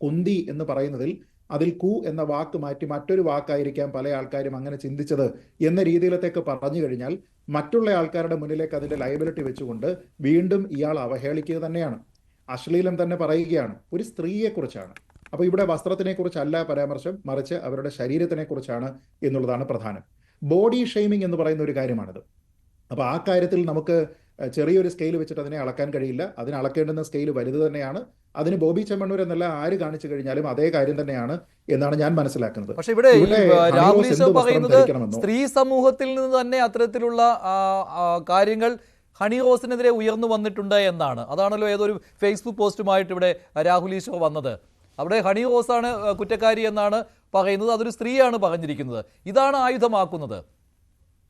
കുന്തി എന്ന് പറയുന്നതിൽ അതിൽ കു എന്ന വാക്ക് മാറ്റി മറ്റൊരു വാക്കായിരിക്കാം പല ആൾക്കാരും അങ്ങനെ ചിന്തിച്ചത് എന്ന രീതിയിലത്തേക്ക് പറഞ്ഞു കഴിഞ്ഞാൽ മറ്റുള്ള ആൾക്കാരുടെ മുന്നിലേക്ക് അതിന്റെ ലയബിലിറ്റി വെച്ചുകൊണ്ട് വീണ്ടും ഇയാൾ അവഹേളിക്കുക തന്നെയാണ്. അശ്ലീലം തന്നെ പറയുകയാണ്. ഒരു സ്ത്രീയെക്കുറിച്ചാണ്. അപ്പോൾ ഇവിടെ വസ്ത്രത്തിനെ കുറിച്ചല്ല പരാമർശം, മറിച്ച് അവരുടെ ശരീരത്തിനെ കുറിച്ചാണ് എന്നുള്ളതാണ് പ്രധാനം. ബോഡി ഷെയ്മിങ് എന്ന് പറയുന്ന ഒരു കാര്യമാണിത്. അപ്പോൾ ആ കാര്യത്തിൽ നമുക്ക് ചെറിയൊരു സ്കെയിൽ വെച്ചിട്ട് അതിനെ അളക്കാൻ കഴിയില്ല. അതിന് അളക്കേണ്ടുന്ന സ്കെയിൽ വലുത് തന്നെയാണ്. അതിന് ബോബി ചെമ്മണ്ണൂർ എന്നല്ല ആര് കാണിച്ചു കഴിഞ്ഞാലും അതേ കാര്യം തന്നെയാണ് എന്നാണ് ഞാൻ മനസ്സിലാക്കുന്നത്. പക്ഷെ ഇവിടെ രാഹുൽ ഈശ്വർ പറയുന്നത് സ്ത്രീ സമൂഹത്തിൽ നിന്ന് തന്നെ അത്തരത്തിലുള്ള കാര്യങ്ങൾ ഹണി റോസിനെതിരെ ഉയർന്നു വന്നിട്ടുണ്ട് എന്നാണ്. അതാണല്ലോ ഏതൊരു ഫേസ്ബുക്ക് പോസ്റ്റുമായിട്ട് ഇവിടെ രാഹുൽ ഈശ്വർ വന്നത്. അവിടെ ഹണി റോസാണ് കുറ്റക്കാരി എന്നാണ് പറയുന്നത്. അതൊരു സ്ത്രീയാണ് പറഞ്ഞിരിക്കുന്നത്. ഇതാണ് ആയുധമാക്കുന്നത്.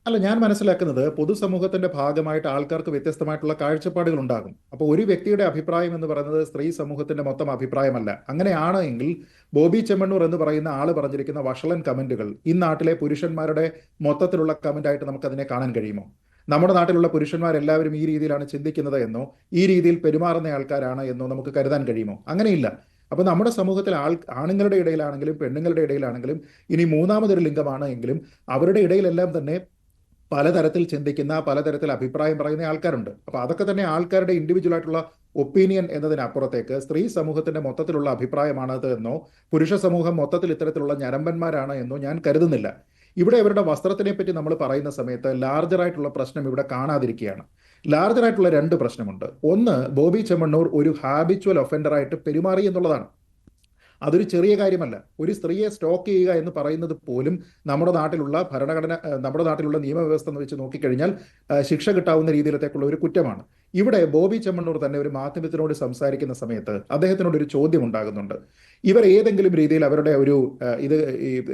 അല്ല, ഞാൻ മനസ്സിലാക്കുന്നത് പൊതുസമൂഹത്തിന്റെ ഭാഗമായിട്ട് ആൾക്കാർക്ക് വ്യത്യസ്തമായിട്ടുള്ള കാഴ്ചപ്പാടുകൾ ഉണ്ടാകും. അപ്പോൾ ഒരു വ്യക്തിയുടെ അഭിപ്രായം എന്ന് പറയുന്നത് സ്ത്രീ സമൂഹത്തിന്റെ മൊത്തം അഭിപ്രായമല്ല. അങ്ങനെയാണ് എങ്കിൽ ബോബി ചെമ്മണ്ണൂർ എന്ന് പറയുന്ന ആള് പറഞ്ഞിരിക്കുന്ന വഷളൻ കമന്റുകൾ ഈ നാട്ടിലെ പുരുഷന്മാരുടെ മൊത്തത്തിലുള്ള കമന്റായിട്ട് നമുക്ക് അതിനെ കാണാൻ കഴിയുമോ? നമ്മുടെ നാട്ടിലുള്ള പുരുഷന്മാരെല്ലാവരും ഈ രീതിയിലാണ് ചിന്തിക്കുന്നത് എന്നോ ഈ രീതിയിൽ പെരുമാറുന്ന ആൾക്കാരാണ് എന്നോ നമുക്ക് കരുതാൻ കഴിയുമോ? അങ്ങനെയില്ല. അപ്പോൾ നമ്മുടെ സമൂഹത്തിൽ ആണുങ്ങളുടെ ഇടയിലാണെങ്കിലും പെണ്ണുങ്ങളുടെ ഇടയിലാണെങ്കിലും ഇനി മൂന്നാമതൊരു ലിംഗമാണ് എങ്കിലും അവരുടെ ഇടയിലെല്ലാം തന്നെ പലതരത്തിൽ ചിന്തിക്കുന്ന പലതരത്തിൽ അഭിപ്രായം പറയുന്ന ആൾക്കാരുണ്ട്. അപ്പോൾ അതൊക്കെ തന്നെ ആൾക്കാരുടെ ഇൻഡിവിജ്വൽ ആയിട്ടുള്ള ഒപ്പീനിയൻ എന്നതിനപ്പുറത്തേക്ക് സ്ത്രീ സമൂഹത്തിന്റെ മൊത്തത്തിലുള്ള അഭിപ്രായമാണത് എന്നോ പുരുഷ സമൂഹം മൊത്തത്തിൽ ഇത്തരത്തിലുള്ള ഞരമ്പന്മാരാണ് എന്നോ ഞാൻ കരുതുന്നില്ല. ഇവിടെ ഇവരുടെ വസ്ത്രത്തിനെ പറ്റി നമ്മൾ പറയുന്ന സമയത്ത് ലാർജറായിട്ടുള്ള പ്രശ്നം ഇവിടെ കാണാതിരിക്കുകയാണ്. ലാർജറായിട്ടുള്ള രണ്ട് പ്രശ്നമുണ്ട്. ഒന്ന്, ബോബി ചെമ്മണ്ണൂർ ഒരു ഹാബിച്വൽ ഒഫൻഡറായിട്ട് പെരുമാറി എന്നുള്ളതാണ്. അതൊരു ചെറിയ കാര്യമല്ല. ഒരു സ്ത്രീയെ സ്റ്റോക്ക് ചെയ്യുക എന്ന് പറയുന്നത് പോലും നമ്മുടെ നാട്ടിലുള്ള നമ്മുടെ നാട്ടിലുള്ള നിയമവ്യവസ്ഥ എന്ന് വെച്ച് നോക്കിക്കഴിഞ്ഞാൽ ശിക്ഷ കിട്ടാവുന്ന രീതിയിലത്തേക്കുള്ള ഒരു കുറ്റമാണ്. ഇവിടെ ബോബി ചെമ്മണ്ണൂർ തന്നെ ഒരു മാധ്യമത്തിനോട് സംസാരിക്കുന്ന സമയത്ത് അദ്ദേഹത്തിനോട് ഒരു ചോദ്യം ഉണ്ടാകുന്നുണ്ട്. ഇവർ ഏതെങ്കിലും രീതിയിൽ അവരുടെ ഒരു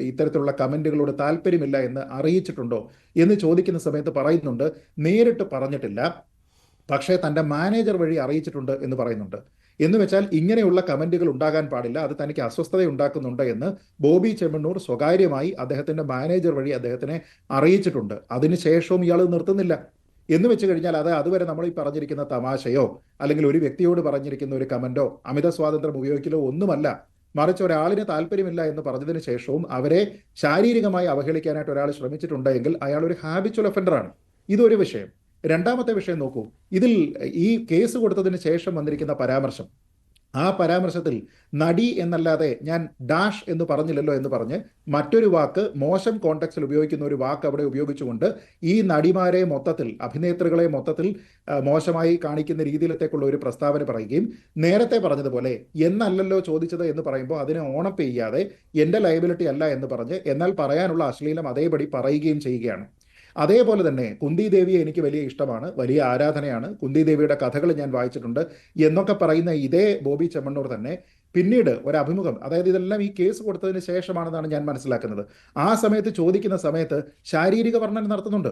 ഇത്തരത്തിലുള്ള കമന്റുകളോട് താല്പര്യമില്ല എന്ന് അറിയിച്ചിട്ടുണ്ടോ എന്ന് ചോദിക്കുന്ന സമയത്ത് പറയുന്നുണ്ട്, നേരിട്ട് പറഞ്ഞിട്ടില്ല, പക്ഷേ തൻ്റെ മാനേജർ വഴി അറിയിച്ചിട്ടുണ്ട് എന്ന് പറയുന്നുണ്ട്. എന്ന് വെച്ചാൽ ഇങ്ങനെയുള്ള കമന്റുകൾ ഉണ്ടാകാൻ പാടില്ല, അത് തനിക്ക് അസ്വസ്ഥത ഉണ്ടാക്കുന്നുണ്ട് എന്ന് ബോബി ചെമ്മണ്ണൂർ സ്വകാര്യമായി അദ്ദേഹത്തിന്റെ മാനേജർ വഴി അദ്ദേഹത്തിനെ അറിയിച്ചിട്ടുണ്ട്. അതിനുശേഷവും ഇയാൾ നിർത്തുന്നില്ല. എന്ന് വെച്ച് കഴിഞ്ഞാൽ അതുവരെ നമ്മൾ ഈ പറഞ്ഞിരിക്കുന്ന തമാശയോ അല്ലെങ്കിൽ ഒരു വ്യക്തിയോട് പറഞ്ഞിരിക്കുന്ന ഒരു കമന്റോ അമിത സ്വാതന്ത്ര്യം ഉപയോഗിക്കലോ ഒന്നുമല്ല. മറിച്ച് ഒരാളിന് താല്പര്യമില്ല എന്ന് പറഞ്ഞതിന് ശേഷവും അവരെ ശാരീരികമായി അവഹേളിക്കാനായിട്ട് ഒരാൾ ശ്രമിച്ചിട്ടുണ്ടെങ്കിൽ അയാൾ ഒരു ഹാബിച്വൽ ഒഫൻഡറാണ്. ഇതൊരു വിഷയം. രണ്ടാമത്തെ വിഷയം നോക്കൂ, ഇതിൽ ഈ കേസ് കൊടുത്തതിന് ശേഷം വന്നിരിക്കുന്ന പരാമർശം, ആ പരാമർശത്തിൽ നടി എന്നല്ലാതെ ഞാൻ ഡാഷ് എന്ന് പറഞ്ഞില്ലല്ലോ എന്ന് പറഞ്ഞ് മറ്റൊരു വാക്ക് മോശം കോണ്ടെക്സ്റ്റിൽ ഉപയോഗിക്കുന്ന ഒരു വാക്ക് അവിടെ ഉപയോഗിച്ചുകൊണ്ട് ഈ നടിമാരെ മൊത്തത്തിൽ, അഭിനേത്രികളെ മൊത്തത്തിൽ മോശമായി കാണിക്കുന്ന രീതിയിലത്തേക്കുള്ള ഒരു പ്രസ്താവന പറയുകയും നേരത്തെ പറഞ്ഞതുപോലെ എന്നല്ലല്ലോ ചോദിച്ചത് എന്ന് പറയുമ്പോൾ അതിനെ ഓണപ്പ് ചെയ്യാതെ എൻ്റെ ലയബിലിറ്റി അല്ല എന്ന് പറഞ്ഞ് എന്നാൽ പറയാനുള്ള അശ്ലീലം അതേപടി പറയുകയും ചെയ്യുകയാണ്. അതേപോലെ തന്നെ കുന്തി ദേവിയെ എനിക്ക് വലിയ ഇഷ്ടമാണ്, വലിയ ആരാധനയാണ്, കുന്തി ദേവിയുടെ കഥകൾ ഞാൻ വായിച്ചിട്ടുണ്ട് എന്നൊക്കെ പറയുന്ന ഇതേ ബോബി ചെമ്മണ്ണൂർ തന്നെ പിന്നീട് ഒരു അഭിമുഖം, അതായത് ഇതെല്ലാം ഈ കേസ് കൊടുത്തതിന് ശേഷമാണെന്നാണ് ഞാൻ മനസ്സിലാക്കുന്നത്, ആ സമയത്ത് ചോദിക്കുന്ന സമയത്ത് ശാരീരിക വർണ്ണന നടത്തുന്നുണ്ട്.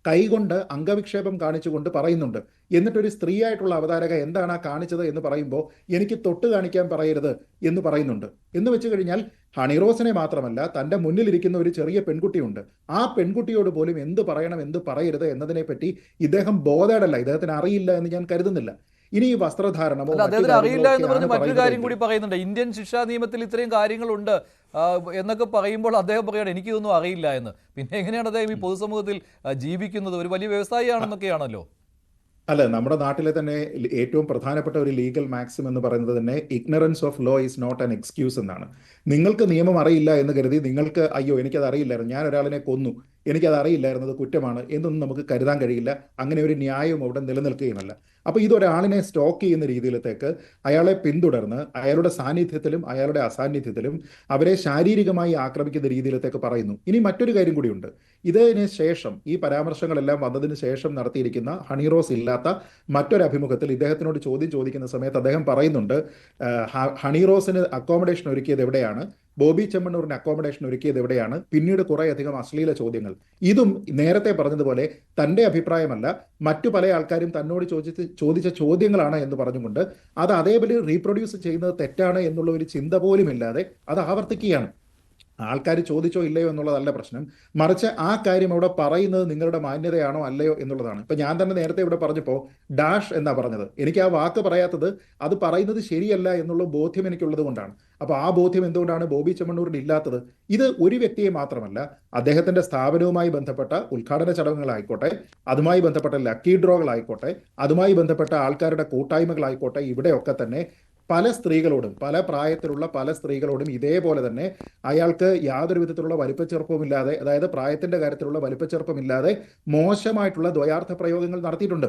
കൈകൊണ്ട് അംഗവിക്ഷേപം കാണിച്ചുകൊണ്ട് പറയുന്നുണ്ട്. എന്നിട്ടൊരു സ്ത്രീയായിട്ടുള്ള അവതാരക എന്താണ് ആ കാണിച്ചത് എന്ന് പറയുമ്പോൾ എനിക്ക് തൊട്ട് കാണിക്കാൻ പറയരുത് എന്ന് പറയുന്നുണ്ട്. എന്ന് വെച്ച് കഴിഞ്ഞാൽ ഹണിറോസിനെ മാത്രമല്ല, തൻ്റെ മുന്നിലിരിക്കുന്ന ഒരു ചെറിയ പെൺകുട്ടിയുണ്ട്, ആ പെൺകുട്ടിയോട് പോലും എന്ത് പറയണം എന്ത് പറയരുത് എന്നതിനെപ്പറ്റി ഇദ്ദേഹം ബോധേഡല്ല, ഇദ്ദേഹത്തിന് അറിയില്ല എന്ന് ഞാൻ കരുതുന്നില്ല. ഇനി ഈ വസ്ത്രധാരണമോ അദ്ദേഹത്തിന് അറിയില്ല എന്ന് പറഞ്ഞ് മറ്റൊരു കാര്യം കൂടി പറയുന്നുണ്ട്, ഇന്ത്യൻ ശിക്ഷാ നിയമത്തിൽ ഇത്രയും കാര്യങ്ങളുണ്ട് എന്നൊക്കെ പറയുമ്പോൾ അദ്ദേഹം പറയുകയാണ് എനിക്കിതൊന്നും അറിയില്ല എന്ന്. പിന്നെ എങ്ങനെയാണ് അദ്ദേഹം ഈ പൊതുസമൂഹത്തിൽ ജീവിക്കുന്നത്? ഒരു വലിയ വ്യവസായിയാണെന്നൊക്കെയാണല്ലോ. അല്ല, നമ്മുടെ നാട്ടിലെ തന്നെ ഏറ്റവും പ്രധാനപ്പെട്ട ഒരു ലീഗൽ മാക്സിം എന്ന് പറയുന്നത് തന്നെ ignorance of law is not an excuse എന്നാണ്. നിങ്ങൾക്ക് നിയമം അറിയില്ല എന്ന് കരുതി നിങ്ങൾക്ക് അയ്യോ എനിക്കത് അറിയില്ലായിരുന്നു, ഞാൻ ഒരാളിനെ കൊന്നു, എനിക്കത് അറിയില്ലായിരുന്നത് കുറ്റമാണ് എന്നൊന്നും നമുക്ക് കരുതാൻ കഴിയില്ല. അങ്ങനെ ഒരു ന്യായവും അവിടെ നിലനിൽക്കുകയുമല്ല. അപ്പോൾ ഇതൊരാളിനെ സ്റ്റോക്ക് ചെയ്യുന്ന രീതിയിലത്തേക്ക് അയാളെ പിന്തുടർന്ന് അയാളുടെ സാന്നിധ്യത്തിലും അയാളുടെ അസാന്നിധ്യത്തിലും അവരെ ശാരീരികമായി ആക്രമിക്കുന്ന രീതിയിലത്തേക്ക് പറയുന്നു. ഇനി മറ്റൊരു കാര്യം കൂടിയുണ്ട്. ഇതിന് ശേഷം ഈ പരാമർശങ്ങളെല്ലാം വന്നതിന് ശേഷം നടത്തിയിരിക്കുന്ന ഹണിറോസ് ഇല്ലാത്ത മറ്റൊരു അഭിമുഖത്തിൽ ഇദ്ദേഹത്തിനോട് ചോദ്യം ചോദിക്കുന്ന സമയത്ത് അദ്ദേഹം പറയുന്നുണ്ട്, ഹണിറോസിന് അക്കോമഡേഷൻ ഒരുക്കിയത് എവിടെയാണ്, ബോബി ചെമ്മണ്ണൂരിന് അക്കോമഡേഷൻ ഒരുക്കിയത് എവിടെയാണ്, പിന്നീട് കുറേയധികം അശ്ലീല ചോദ്യങ്ങൾ. ഇതും നേരത്തെ പറഞ്ഞതുപോലെ തൻ്റെ അഭിപ്രായമല്ല, മറ്റു പല ആൾക്കാരും തന്നോട് ചോദിച്ച ചോദ്യങ്ങളാണ് എന്ന് പറഞ്ഞുകൊണ്ട് അത് അതേപോലെ റീപ്രൊഡ്യൂസ് ചെയ്യുന്നത് തെറ്റാണ് എന്നുള്ള ഒരു ചിന്ത പോലും ഇല്ലാതെ അത് ആവർത്തിക്കുകയാണ്. ആൾക്കാർ ചോദിച്ചോ ഇല്ലയോ എന്നുള്ളതല്ല പ്രശ്നം, മറിച്ച് ആ കാര്യം അവിടെ പറയുന്നത് നിങ്ങളുടെ മാന്യതയാണോ അല്ലയോ എന്നുള്ളതാണ്. ഇപ്പം ഞാൻ തന്നെ നേരത്തെ ഇവിടെ പറഞ്ഞപ്പോൾ ഡാഷ് എന്നാ പറഞ്ഞത്, എനിക്ക് ആ വാക്ക് പറയാത്തത് അത് പറയുന്നത് ശരിയല്ല എന്നുള്ള ബോധ്യം എനിക്കുള്ളത് കൊണ്ടാണ്. അപ്പോൾ ആ ബോധ്യം എന്തുകൊണ്ടാണ് ബോബി ചെമ്മണ്ണൂരിന് ഇല്ലാത്തത്? ഇത് ഒരു വ്യക്തിയെ മാത്രമല്ല, അദ്ദേഹത്തിന്റെ സ്ഥാപനവുമായി ബന്ധപ്പെട്ട ഉദ്ഘാടന ചടങ്ങുകളായിക്കോട്ടെ, അതുമായി ബന്ധപ്പെട്ട ലക്കി ഡ്രോകളായിക്കോട്ടെ, അതുമായി ബന്ധപ്പെട്ട ആൾക്കാരുടെ കൂട്ടായ്മകളായിക്കോട്ടെ, ഇവിടെയൊക്കെ തന്നെ പല സ്ത്രീകളോടും, പല പ്രായത്തിലുള്ള പല സ്ത്രീകളോടും ഇതേപോലെ തന്നെ അയാൾക്ക് യാതൊരു വിധത്തിലുള്ള വലിപ്പച്ചെറുപ്പമില്ലാതെ, അതായത് പ്രായത്തിന്റെ കാര്യത്തിലുള്ള വലിപ്പച്ചെറുപ്പമില്ലാതെ മോശമായിട്ടുള്ള ദ്വയാർത്ഥ പ്രയോഗങ്ങൾ നടത്തിയിട്ടുണ്ട്.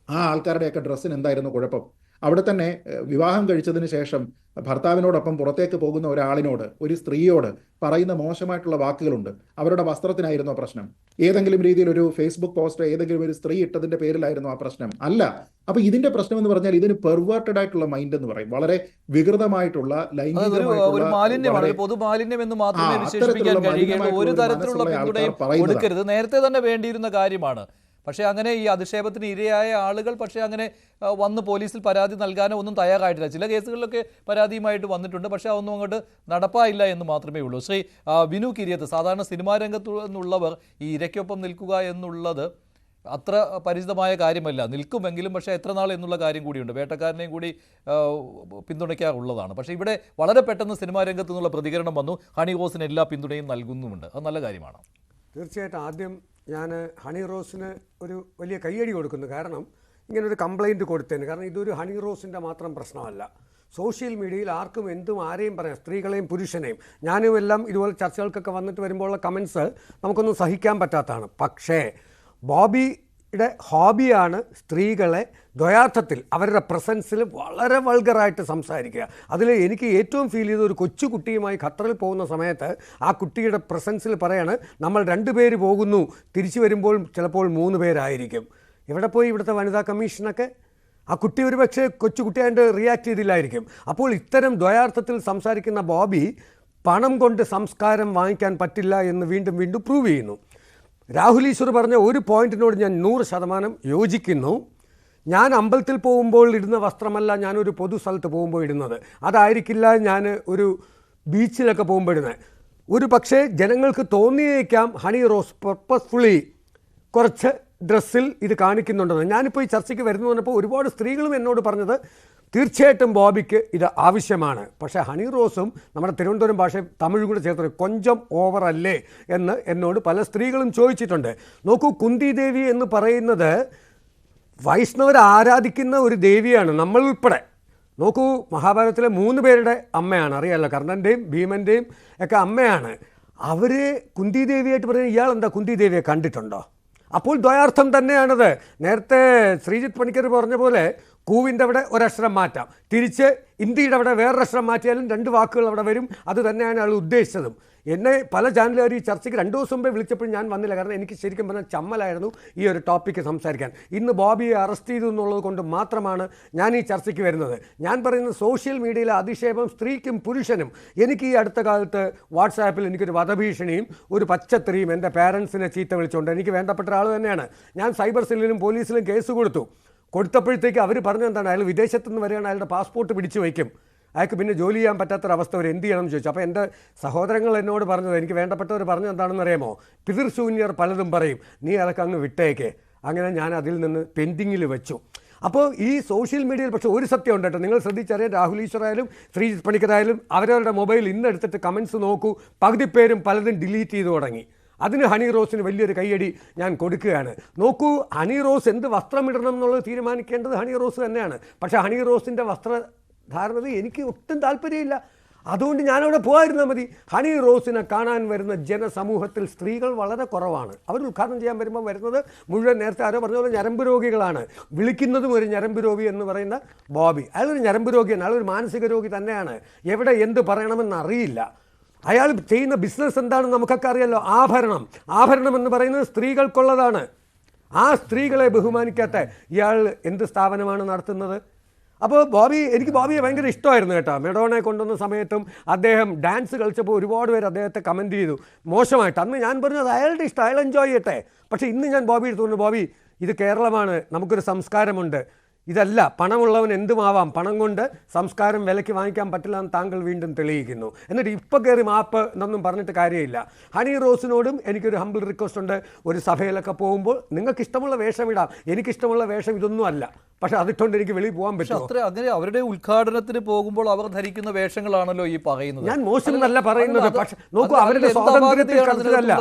ആ ആൾക്കാരുടെയൊക്കെ ഡ്രസ്സിന് എന്തായിരുന്നു കുഴപ്പം? അവിടെ തന്നെ വിവാഹം കഴിച്ചതിന് ശേഷം ഭർത്താവിനോടൊപ്പം പുറത്തേക്ക് പോകുന്ന ഒരാളിനോട്, ഒരു സ്ത്രീയോട് പറയുന്ന മോശമായിട്ടുള്ള വാക്കുകളുണ്ട്. അവരുടെ വസ്ത്രത്തിനായിരുന്നോ പ്രശ്നം? ഏതെങ്കിലും രീതിയിൽ ഒരു ഫേസ്ബുക്ക് പോസ്റ്റ് ഏതെങ്കിലും ഒരു സ്ത്രീ ഇട്ടതിന്റെ പേരിലായിരുന്നു ആ പ്രശ്നം? അല്ല. അപ്പൊ ഇതിന്റെ പ്രശ്നം എന്ന് പറഞ്ഞാൽ ഇതിന് പെർവേർട്ടഡ് ആയിട്ടുള്ള മൈൻഡ് എന്ന് പറയും, വളരെ വികൃതമായിട്ടുള്ള ലൈംഗികമായിട്ടുള്ള പൊതുമാലിന്യം എന്ന് മാത്രമേ വിശേഷിപ്പിക്കാൻ കഴിയുകയുള്ളൂ. ഒരു തരത്തിലുള്ള പിന്തുണയും കൊടുക്കരുത്, നേരത്തെ തന്നെ വേണ്ടിയിരുന്ന കാര്യമാണ്. പക്ഷേ അങ്ങനെ ഈ അധിക്ഷേപത്തിന് ഇരയായ ആളുകൾ പക്ഷേ അങ്ങനെ വന്ന് പോലീസിൽ പരാതി നൽകാനോ ഒന്നും തയ്യാറായിട്ടില്ല. ചില കേസുകളിലൊക്കെ പരാതിയുമായിട്ട് വന്നിട്ടുണ്ട്, പക്ഷേ അതൊന്നും അങ്ങോട്ട് നടപ്പായില്ല എന്ന് മാത്രമേ ഉള്ളൂ. ശ്രീ വിനു കിരിയത്ത്, സാധാരണ സിനിമാ രംഗത്തു നിന്നുള്ളവർ ഈ ഇരയ്ക്കൊപ്പം നിൽക്കുക എന്നുള്ളത് അത്ര പരിചിതമായ കാര്യമല്ല. നിൽക്കുമെങ്കിലും പക്ഷേ എത്ര നാൾ എന്നുള്ള കാര്യം കൂടിയുണ്ട്. വേട്ടക്കാരനെയും കൂടി പിന്തുണയ്ക്കാറുള്ളതാണ്. പക്ഷേ ഇവിടെ വളരെ പെട്ടെന്ന് സിനിമാ രംഗത്തു നിന്നുള്ള പ്രതികരണം വന്നു, ഹണി റോസിന് എല്ലാ പിന്തുണയും നൽകുന്നുമുണ്ട്. അത് നല്ല കാര്യമാണ്. തീർച്ചയായിട്ടും ആദ്യം ഞാൻ ഹണി റോസിന് ഒരു വലിയ കയ്യടി കൊടുക്കുന്നു. കാരണം ഇങ്ങനൊരു കംപ്ലയിൻറ്റ് കൊടുത്തതിന്. കാരണം ഇതൊരു ഹണി റോസിൻ്റെ മാത്രം പ്രശ്നമല്ല. സോഷ്യൽ മീഡിയയിൽ ആർക്കും എന്തും ആരെയും പറയാം, സ്ത്രീകളെയും പുരുഷനെയും. ഞാനും എല്ലാം ഇതുപോലെ ചർച്ചകൾക്കൊക്കെ വന്നിട്ട് വരുമ്പോഴുള്ള കമൻസ് നമുക്കൊന്നും സഹിക്കാൻ പറ്റാത്തതാണ്. പക്ഷേ ബോബി യുടെ ഹോബിയാണ് സ്ത്രീകളെ ദ്വയാർത്ഥത്തിൽ അവരുടെ പ്രസൻസിൽ വളരെ വൾഗറായിട്ട് സംസാരിക്കുക. അതിൽ എനിക്ക് ഏറ്റവും ഫീൽ ചെയ്ത ഒരു കൊച്ചു കുട്ടിയുമായി ഖത്തറിൽ പോകുന്ന സമയത്ത് ആ കുട്ടിയുടെ പ്രസൻസിൽ പറയാണ്, നമ്മൾ 2 പേര് പോകുന്നു, തിരിച്ചു വരുമ്പോൾ ചിലപ്പോൾ 3 പേരായിരിക്കും. എവിടെ പോയി ഇവിടുത്തെ വനിതാ കമ്മീഷനൊക്കെ? ആ കുട്ടി ഒരു പക്ഷേ കൊച്ചുകുട്ടിയായിട്ട് റിയാക്ട് ചെയ്തില്ലായിരിക്കും. അപ്പോൾ ഇത്തരം ദ്വയാർത്ഥത്തിൽ സംസാരിക്കുന്ന ബോബി പണം കൊണ്ട് സംസ്കാരം വാങ്ങിക്കാൻ പറ്റില്ല എന്ന് വീണ്ടും വീണ്ടും പ്രൂവ് ചെയ്യുന്നു. രാഹുൽ ഈശ്വർ പറഞ്ഞ ഒരു പോയിന്റിനോട് ഞാൻ 100% യോജിക്കുന്നു. ഞാൻ അമ്പലത്തിൽ പോകുമ്പോൾ ഇടുന്ന വസ്ത്രമല്ല ഞാനൊരു പൊതു സ്ഥലത്ത് പോകുമ്പോൾ ഇടുന്നത്, അതായിരിക്കില്ല ഞാൻ ഒരു ബീച്ചിലൊക്കെ പോകുമ്പോൾ ഇടുന്നത്. ഒരു പക്ഷേ ജനങ്ങൾക്ക് തോന്നിയേക്കാം ഹണി റോസ് പർപ്പസ്ഫുള്ളി കുറച്ച് ഡ്രസ്സിൽ ഇത് കാണിക്കുന്നുണ്ടെന്ന്. ഞാനിപ്പോൾ ഈ ചർച്ചയ്ക്ക് വരുന്നു പറഞ്ഞപ്പോൾ ഒരുപാട് സ്ത്രീകളും എന്നോട് പറഞ്ഞത് തീർച്ചയായിട്ടും ബോബിക്ക് ഇത് ആവശ്യമാണ്. പക്ഷേ ഹണി റോസും നമ്മുടെ തിരുവനന്തപുരം ഭാഷ തമിഴ് കൂടെ ചേർത്ത് കൊഞ്ചം ഓവർ അല്ലേ എന്ന് എന്നോട് പല സ്ത്രീകളും ചോദിച്ചിട്ടുണ്ട്. നോക്കൂ, കുന്തി ദേവി എന്ന് പറയുന്നത് വൈഷ്ണവർ ആരാധിക്കുന്ന ഒരു ദേവിയാണ്, നമ്മൾ ഉൾപ്പെടെ. നോക്കൂ, മഹാഭാരതത്തിലെ 3 പേരുടെ അമ്മയാണ്, അറിയാമല്ലോ, കർണൻ്റെയും ഭീമൻ്റെയും ഒക്കെ അമ്മയാണ്. അവർ കുന്തി ദേവിയായിട്ട് പറയുന്നത് ഇയാൾ എന്താ കുന്തി ദേവിയെ കണ്ടിട്ടുണ്ടോ? അപ്പോൾ ദ്വയാർത്ഥം തന്നെയാണത്. നേരത്തെ ശ്രീജിത്ത് പണിക്കർ പറഞ്ഞ പോലെ കൂവിൻ്റെ അവിടെ ഒരക്ഷരം മാറ്റാം, തിരിച്ച് ഇന്ത്യയുടെ അവിടെ വേറൊരക്ഷരം മാറ്റിയാലും 2 വാക്കുകൾ അവിടെ വരും. അത് തന്നെയാണ് അയാൾ ഉദ്ദേശിച്ചതും. എന്നെ പല ചാനലുകാർ ഈ ചർച്ചയ്ക്ക് 2 ദിവസം മുമ്പേ വിളിച്ചപ്പോൾ ഞാൻ വന്നില്ല, കാരണം എനിക്ക് ശരിക്കും പറഞ്ഞാൽ ചമ്മലായിരുന്നു ഈ ഒരു ടോപ്പിക്ക് സംസാരിക്കാൻ. ഇന്ന് ബോബിയെ അറസ്റ്റ് ചെയ്തു എന്നുള്ളത് കൊണ്ട് മാത്രമാണ് ഞാൻ ഈ ചർച്ചയ്ക്ക് വരുന്നത്. ഞാൻ പറയുന്നത് സോഷ്യൽ മീഡിയയിലെ അധിക്ഷേപം സ്ത്രീക്കും പുരുഷനും. എനിക്ക് ഈ അടുത്ത കാലത്ത് വാട്സാപ്പിൽ എനിക്കൊരു വധഭീഷണിയും ഒരു പച്ചത്തെറിയും എൻ്റെ പാരൻസിനെ ചീത്ത വിളിച്ചുകൊണ്ട് എനിക്ക് വേണ്ടപ്പെട്ട ആൾ തന്നെയാണ്. ഞാൻ സൈബർ സെല്ലിലും പോലീസിലും കേസ് കൊടുത്തപ്പോഴത്തേക്ക് അവർ പറഞ്ഞെന്താണ്, അയാൾ വിദേശത്തു നിന്ന് വരികയാണ്, അയാളുടെ പാസ്പോർട്ട് പിടിച്ചു വയ്ക്കും, അയാൾക്ക് പിന്നെ ജോലി ചെയ്യാൻ പറ്റാത്തൊരവസ്ഥ വരെ എന്ത് ചെയ്യണം എന്ന് ചോദിച്ചു. അപ്പോൾ എൻ്റെ സഹോദരങ്ങൾ എന്നോട് പറഞ്ഞത്, എനിക്ക് വേണ്ടപ്പെട്ടവർ പറഞ്ഞത് എന്താണെന്ന് അറിയാമോ, പിതൃശൂന്യർ പലതും പറയും, നീ അതൊക്കെ അങ്ങ് വിട്ടേക്ക്. അങ്ങനെ ഞാൻ അതിൽ നിന്ന് പെൻഡിങ്ങിൽ വെച്ചു. അപ്പോൾ ഈ സോഷ്യൽ മീഡിയയിൽ പക്ഷേ ഒരു സത്യം ഉണ്ട് കേട്ടോ, നിങ്ങൾ ശ്രദ്ധിച്ചറിയാം. രാഹുൽ ഈശ്വറായാലും ശ്രീജിത്ത് പണിക്കരായാലും അവരവരുടെ മൊബൈൽ ഇന്നെടുത്തിട്ട് കമൻസ് നോക്കൂ, പകുതി പേരും പലതും ഡിലീറ്റ് ചെയ്തു തുടങ്ങി. അതിന് ഹണി റോസിന് വലിയൊരു കയ്യടി ഞാൻ കൊടുക്കുകയാണ്. നോക്കൂ, ഹണി റോസ് എന്ത് വസ്ത്രമിടണം എന്നുള്ളത് തീരുമാനിക്കേണ്ടത് ഹണി റോസ് തന്നെയാണ്. പക്ഷേ ഹണി റോസിൻ്റെ വസ്ത്രധാരണത എനിക്ക് ഒട്ടും താല്പര്യമില്ല. അതുകൊണ്ട് ഞാനവിടെ പോകാതിരുന്നാൽ മതി. ഹണി റോസിനെ കാണാൻ വരുന്ന ജനസമൂഹത്തിൽ സ്ത്രീകൾ വളരെ കുറവാണ്. അവർ ഉദ്ഘാടനം ചെയ്യാൻ വരുമ്പോൾ വരുന്നത് മുഴുവൻ നേരത്തെ ആരോ പറഞ്ഞ പോലെ ഞരമ്പ് രോഗികളാണ്. വിളിക്കുന്നതും ഒരു ഞരമ്പ് രോഗി എന്ന് പറയുന്ന ബോബി, അയാളൊരു ഞരമ്പ് രോഗിയാണ്, അയാളൊരു മാനസിക രോഗി തന്നെയാണ്. എവിടെ എന്ത് പറയണമെന്ന് അറിയില്ല. അയാൾ ചെയ്യുന്ന ബിസിനസ് എന്താണെന്ന് നമുക്കൊക്കെ അറിയാമല്ലോ. ആഭരണം എന്ന് പറയുന്നത് സ്ത്രീകൾക്കുള്ളതാണ്. ആ സ്ത്രീകളെ ബഹുമാനിക്കാത്ത ഇയാൾ എന്ത് സ്ഥാപനമാണ് നടത്തുന്നത്? അപ്പോൾ എനിക്ക് ബോബിയെ ഭയങ്കര ഇഷ്ടമായിരുന്നു കേട്ടോ. മെഡോണെ കൊണ്ടുവന്ന സമയത്തും അദ്ദേഹം ഡാൻസ് കളിച്ചപ്പോൾ ഒരുപാട് പേര് അദ്ദേഹത്തെ കമൻറ്റ് ചെയ്തു മോശമായിട്ട്. അന്ന് ഞാൻ പറഞ്ഞത് അയാളുടെ ഇഷ്ടം, അയാൾ എൻജോയ് ചെയ്യട്ടെ. പക്ഷേ ഇന്ന് ഞാൻ ബോബി എടുത്തുകൊണ്ട്, ബോബി ഇത് കേരളമാണ്, നമുക്കൊരു സംസ്കാരമുണ്ട്, ഇതല്ല പണമുള്ളവൻ എന്തുമാവാം, പണം കൊണ്ട് സംസ്കാരം വിലയ്ക്ക് വാങ്ങിക്കാൻ പറ്റില്ല എന്ന് താങ്കൾ വീണ്ടും തെളിയിക്കുന്നു. എന്നിട്ട് ഇപ്പോൾ കയറി മാപ്പ് എന്നൊന്നും പറഞ്ഞിട്ട് കാര്യമില്ല. ഹണി റോസിനോടും എനിക്കൊരു ഹംബിൾ റിക്വസ്റ്റ് ഉണ്ട്. ഒരു സഭയിലൊക്കെ പോകുമ്പോൾ നിങ്ങൾക്ക് ഇഷ്ടമുള്ള വേഷം ഇടാം, എനിക്കിഷ്ടമുള്ള വേഷം ഇതൊന്നും അല്ല. പക്ഷെ അതിട്ടുകൊണ്ട് എനിക്ക് വെളിയിൽ പോകാൻ പറ്റും. അങ്ങനെ അവരുടെ ഉദ്ഘാടനത്തിന് പോകുമ്പോൾ അവർ ധരിക്കുന്ന വേഷങ്ങളാണല്ലോ ഈ പറയുന്നത്. ഞാൻ മോശം എന്നല്ല പറയുന്നത്, പക്ഷെ നോക്കൂ, അവരുടെ സ്വാതന്ത്ര്യത്തിൽ കടത്തിലല്ല.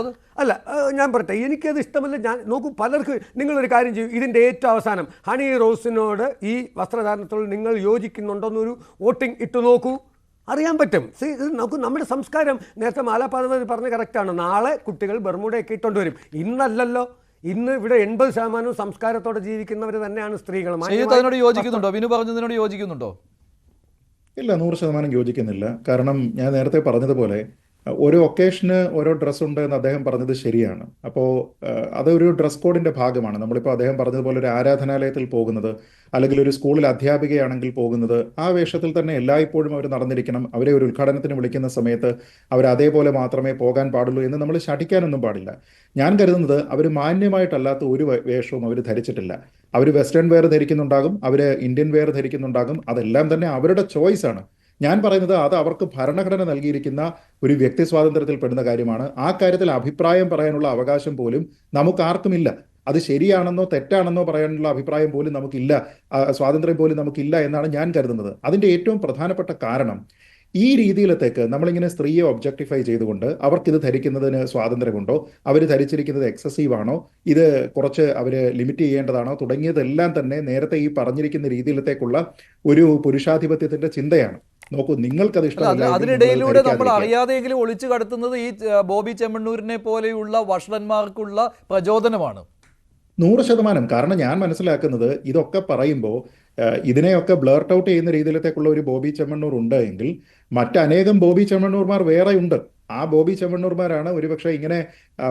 അല്ല, ഞാൻ പറയട്ടെ, എനിക്കത് ഇഷ്ടമല്ല. ഞാൻ നോക്കൂ, പലർക്ക് നിങ്ങളൊരു കാര്യം ചെയ്യും, ഇതിൻ്റെ ഏറ്റവും അവസാനം ഹണി റോസിനോട് ഈ വസ്ത്രധാരണത്തോട് നിങ്ങൾ യോജിക്കുന്നുണ്ടോന്നൊരു വോട്ടിംഗ് ഇട്ട് നോക്കൂ, അറിയാൻ പറ്റും. നോക്കൂ, നമ്മുടെ സംസ്കാരം നേരത്തെ മാലാപാർവതി പറഞ്ഞ കറക്റ്റാണ്. നാളെ കുട്ടികൾ ബർമുഡയൊക്കെ ഇട്ടുകൊണ്ട് വരും, ഇന്നല്ലല്ലോ. ഇന്ന് ഇവിടെ 80% സംസ്കാരത്തോടെ ജീവിക്കുന്നവർ തന്നെയാണ് സ്ത്രീകൾ. അതിനോട് യോജിക്കുന്നുണ്ടോ? വിനു പറഞ്ഞതിനോട് യോജിക്കുന്നുണ്ടോ? ഇല്ല, 100% യോജിക്കുന്നില്ല. കാരണം ഞാൻ നേരത്തെ പറഞ്ഞതുപോലെ ഓരോ ഒക്കേഷന് ഓരോ ഡ്രസ്സ് ഉണ്ട് എന്ന് അദ്ദേഹം പറഞ്ഞത് ശരിയാണ്. അപ്പോൾ അതൊരു ഡ്രസ് കോഡിന്റെ ഭാഗമാണ്. നമ്മളിപ്പോൾ അദ്ദേഹം പറഞ്ഞതുപോലെ ഒരു ആരാധനാലയത്തിൽ പോകുന്നത്, അല്ലെങ്കിൽ ഒരു സ്കൂളിൽ അധ്യാപികയാണെങ്കിൽ പോകുന്നത്, ആ വേഷത്തിൽ തന്നെ എല്ലായ്പ്പോഴും അവർ നടന്നിരിക്കണം. അവരെ ഒരു ഉദ്ഘാടനത്തിന് വിളിക്കുന്ന സമയത്ത് അവർ അതേപോലെ മാത്രമേ പോകാൻ പാടുള്ളൂ എന്ന് നമ്മൾ ശഠിക്കാനൊന്നും പാടില്ല. ഞാൻ കരുതുന്നത് അവർ മാന്യമായിട്ടല്ലാത്ത ഒരു വേഷവും അവർ ധരിച്ചിട്ടില്ല. അവർ വെസ്റ്റേൺ വെയർ ധരിക്കുന്നുണ്ടാകും, അവർ ഇന്ത്യൻ വെയർ ധരിക്കുന്നുണ്ടാകും, അതെല്ലാം തന്നെ അവരുടെ ചോയ്സാണ്. ഞാൻ പറയുന്നത് അത് അവർക്ക് ഭരണഘടന നൽകിയിരിക്കുന്ന ഒരു വ്യക്തി സ്വാതന്ത്ര്യത്തിൽ പെടുന്ന കാര്യമാണ്. ആ കാര്യത്തിൽ അഭിപ്രായം പറയാനുള്ള അവകാശം പോലും നമുക്ക് ആർക്കുമില്ല. അത് ശരിയാണെന്നോ തെറ്റാണെന്നോ പറയാനുള്ള അഭിപ്രായം പോലും നമുക്കില്ല, സ്വാതന്ത്ര്യം പോലും നമുക്കില്ല എന്നാണ് ഞാൻ കരുതുന്നത്. അതിൻ്റെ ഏറ്റവും പ്രധാനപ്പെട്ട കാരണം, ഈ രീതിയിലത്തേക്ക് നമ്മളിങ്ങനെ സ്ത്രീയെ ഒബ്ജക്ടിഫൈ ചെയ്തുകൊണ്ട് അവർക്കിത് ധരിക്കുന്നതിന് സ്വാതന്ത്ര്യമുണ്ടോ, അവർ ധരിച്ചിരിക്കുന്നത് എക്സസീവ് ആണോ, ഇത് കുറച്ച് അവർ ലിമിറ്റ് ചെയ്യേണ്ടതാണോ തുടങ്ങിയതെല്ലാം തന്നെ നേരത്തെ ഈ പറഞ്ഞിരിക്കുന്ന രീതിയിലത്തേക്കുള്ള ഒരു പുരുഷാധിപത്യത്തിന്റെ ചിന്തയാണ്. നോക്കൂ, നിങ്ങൾക്കത് ഇഷ്ടമല്ല, അതിനിടയിലൂടെ നമ്മൾ അറിയാതെയെങ്കിലും ഒളിച്ചു കടത്തുന്നത് ഈ ബോബി ചെമ്മണ്ണൂരിനെ പോലെയുള്ള വഷളന്മാർക്കുള്ള പ്രചോദനമാണ്. 100%. കാരണം ഞാൻ മനസ്സിലാക്കുന്നത് ഇതൊക്കെ പറയുമ്പോൾ ഇതിനെയൊക്കെ ബ്ലർട്ട് ഔട്ട് ചെയ്യുന്ന രീതിയിലത്തേക്കുള്ള ഒരു ബോബി ചെമ്മണ്ണൂർ ഉണ്ട് എങ്കിൽ മറ്റനേകം ബോബി ചെമ്മണ്ണൂർമാർ വേറെ ഉണ്ട്. ആ ബോബി ചെമ്മണ്ണൂർമാരാണ് ഒരുപക്ഷെ ഇങ്ങനെ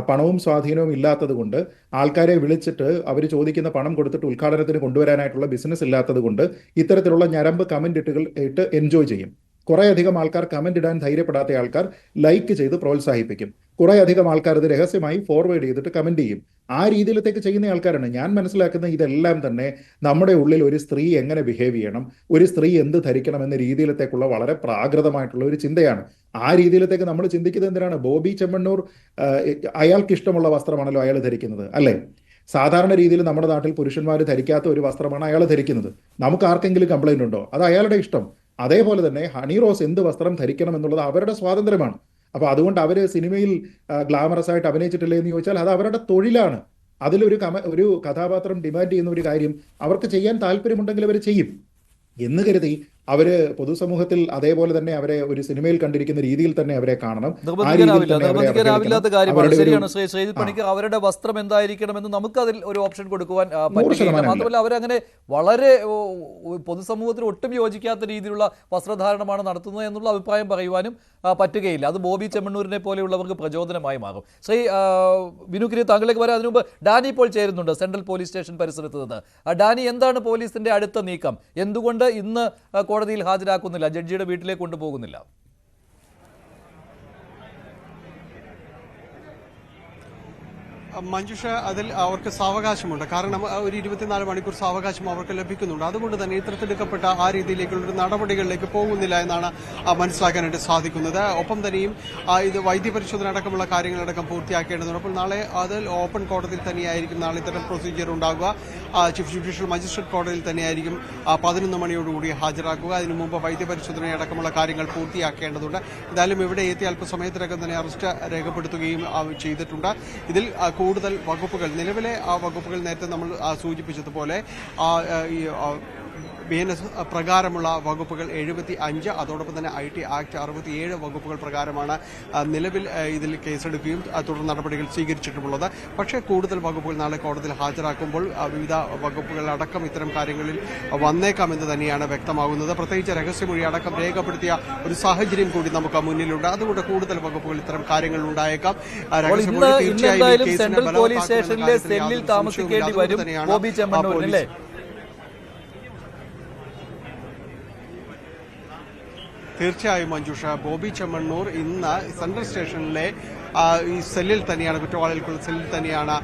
പണവും സ്വാധീനവും ഇല്ലാത്തത് കൊണ്ട്, ആൾക്കാരെ വിളിച്ചിട്ട് അവർ ചോദിക്കുന്ന പണം കൊടുത്തിട്ട് ഉദ്ഘാടനത്തിന് കൊണ്ടുവരാനായിട്ടുള്ള ബിസിനസ് ഇല്ലാത്തത് കൊണ്ട് ഇത്തരത്തിലുള്ള ഞരമ്പ് കമന്റ് ഇട്ട് എൻജോയ് ചെയ്യും. കുറേയധികം ആൾക്കാർ കമന്റ് ഇടാൻ ധൈര്യപ്പെടാത്ത ആൾക്കാർ ലൈക്ക് ചെയ്ത് പ്രോത്സാഹിപ്പിക്കും. കുറേയധികം ആൾക്കാർ ഇത് രഹസ്യമായി ഫോർവേഡ് ചെയ്തിട്ട് കമന്റ് ചെയ്യും. ആ രീതിയിലത്തേക്ക് ചെയ്യുന്ന ആൾക്കാരാണ്. ഞാൻ മനസ്സിലാക്കുന്ന ഇതെല്ലാം തന്നെ നമ്മുടെ ഉള്ളിൽ ഒരു സ്ത്രീ എങ്ങനെ ബിഹേവ് ചെയ്യണം, ഒരു സ്ത്രീ എന്ത് ധരിക്കണം എന്ന രീതിയിലത്തേക്കുള്ള വളരെ പ്രാകൃതമായിട്ടുള്ള ഒരു ചിന്തയാണ്. ആ രീതിയിലത്തേക്ക് നമ്മൾ ചിന്തിക്കുന്നത് എന്തിനാണ്? ബോബി ചെമ്മണ്ണൂർ അയാൾക്ക് ഇഷ്ടമുള്ള വസ്ത്രമാണല്ലോ അയാൾ ധരിക്കുന്നത്, അല്ലേ? സാധാരണ രീതിയിൽ നമ്മുടെ നാട്ടിൽ പുരുഷന്മാർ ധരിക്കാത്ത ഒരു വസ്ത്രമാണ് അയാൾ ധരിക്കുന്നത്. നമുക്ക് ആർക്കെങ്കിലും കംപ്ലൈന്റ് ഉണ്ടോ? അത് അയാളുടെ ഇഷ്ടം. അതേപോലെ തന്നെ ഹണി റോസ് എന്ത് വസ്ത്രം ധരിക്കണം എന്നുള്ളത് അവരുടെ സ്വാതന്ത്ര്യമാണ്. അപ്പൊ അതുകൊണ്ട് അവര് സിനിമയിൽ ഗ്ലാമറസ് ആയിട്ട് അഭിനയിച്ചിട്ടില്ലേ എന്ന് ചോദിച്ചാൽ അത് അവരുടെ തൊഴിലാണ്. ഒരു കഥാപാത്രം ഡിമാൻഡ് ചെയ്യുന്ന ഒരു കാര്യം അവർക്ക് ചെയ്യാൻ താല്പര്യമുണ്ടെങ്കിൽ അവർ ചെയ്യും എന്ന് കരുതി അവര് പൊതുസമൂഹത്തിൽ അതേപോലെ തന്നെ അവരെ ഒരു സിനിമയിൽ കണ്ടിരിക്കുന്ന രീതിയിൽ തന്നെ അവരെ കാണണം. നിർബന്ധിക്കാനാവില്ലാത്ത കാര്യമാണ്. ശരിയാണ് ശ്രീജിത്ത് പണിക്കർ. അവരുടെ വസ്ത്രം എന്തായിരിക്കണമെന്ന് നമുക്ക് അതിൽ ഒരു ഓപ്ഷൻ കൊടുക്കുവാൻ പറ്റില്ല. മാത്രമല്ല അവരങ്ങനെ വളരെ പൊതുസമൂഹത്തിന് ഒട്ടും യോജിക്കാത്ത രീതിയിലുള്ള വസ്ത്രധാരണമാണ് നടത്തുന്നത് എന്നുള്ള അഭിപ്രായം പറയുവാനും പറ്റുകയില്ല. അത് ബോബി ചെമ്മണ്ണൂരിനെ പോലെയുള്ളവർക്ക് പ്രചോദനമായി മാറും. ശ്രീ വിനുക്കിരി, താങ്കളിലേക്ക് വരാം. അതിനു മുമ്പ് ഡാനി ഇപ്പോൾ ചേരുന്നുണ്ട് സെൻട്രൽ പോലീസ് സ്റ്റേഷൻ പരിസരത്ത് നിന്ന്. ഡാനി, എന്താണ് പോലീസിന്റെ അടുത്ത നീക്കം? എന്തുകൊണ്ട് ഇന്ന് കോടതിയിൽ ഹാജരാക്കുന്നില്ല, ജഡ്ജിയുടെ വീട്ടിലേക്ക് കൊണ്ടുപോകുന്നില്ല? മഞ്ജുഷ, അതിൽ അവർക്ക് സാവകാശമുണ്ട്. കാരണം ഒരു 24 മണിക്കൂർ സാവകാശം അവർക്ക് ലഭിക്കുന്നുണ്ട്. അതുകൊണ്ട് തന്നെ ഇത്തരത്തിലെടുക്കപ്പെട്ട ആ രീതിയിലേക്കുള്ള നടപടികളിലേക്ക് പോകുന്നില്ല എന്നാണ് മനസ്സിലാക്കാനായിട്ട് സാധിക്കുന്നത്. ഒപ്പം തന്നെയും ഇത് വൈദ്യപരിശോധന അടക്കമുള്ള കാര്യങ്ങളടക്കം പൂർത്തിയാക്കേണ്ടതുണ്ട്. അപ്പോൾ നാളെ അതിൽ ഓപ്പൺ കോടതിയിൽ തന്നെയായിരിക്കും നാളെ ഇത്തരം പ്രൊസീജിയർ ഉണ്ടാകുക. ചീഫ് ജുഡീഷ്യൽ മജിസ്ട്രേറ്റ് കോടതിയിൽ തന്നെയായിരിക്കും 11 മണിയോടുകൂടി ഹാജരാക്കുക. അതിനു മുമ്പ് വൈദ്യപരിശോധന അടക്കമുള്ള കാര്യങ്ങൾ പൂർത്തിയാക്കേണ്ടതുണ്ട്. എന്തായാലും ഇവിടെ എത്തി അല്പസമയത്തിനകം തന്നെ അറസ്റ്റ് രേഖപ്പെടുത്തുകയും ചെയ്തിട്ടുണ്ട്. ഇതിൽ കൂടുതൽ വകുപ്പുകൾ, നിലവിലെ ആ വകുപ്പുകൾ നേരത്തെ നമ്മൾ സൂചിപ്പിച്ചതുപോലെ BNS പ്രകാരമുള്ള വകുപ്പുകൾ 75, അതോടൊപ്പം തന്നെ IT ആക്ട് 67 വകുപ്പുകൾ പ്രകാരമാണ് നിലവിൽ ഇതിൽ കേസെടുക്കുകയും തുടർ നടപടികൾ സ്വീകരിച്ചിട്ടുമുള്ളത്. പക്ഷേ കൂടുതൽ വകുപ്പുകൾ നാളെ കോടതിയിൽ ഹാജരാക്കുമ്പോൾ വിവിധ വകുപ്പുകളടക്കം ഇത്തരം കാര്യങ്ങളിൽ വന്നേക്കാമെന്ന് തന്നെയാണ് വ്യക്തമാകുന്നത്. പ്രത്യേകിച്ച് രഹസ്യമൊഴി അടക്കം രേഖപ്പെടുത്തിയ ഒരു സാഹചര്യം കൂടി നമുക്ക് മുന്നിലുണ്ട്. അതുകൊണ്ട് കൂടുതൽ വകുപ്പുകൾ ഇത്തരം കാര്യങ്ങൾ ഉണ്ടായേക്കാം. സെൻട്രൽ പോലീസ് സ്റ്റേഷനിലെ സെല്ലിൽ താമസിക്കേണ്ടി വരും ബോബി ചെമ്മണ്ണൂരിനല്ലേ? തീർച്ചയായും മഞ്ജുഷ, ബോബി ചെമ്മണ്ണൂർ ഇന്ന് സെൻട്രൽ സ്റ്റേഷനിലെ ഈ സെല്ലിൽ തന്നെയാണ്, കുറ്റവാളികൾക്കുള്ള സെല്ലിൽ തന്നെയാണ്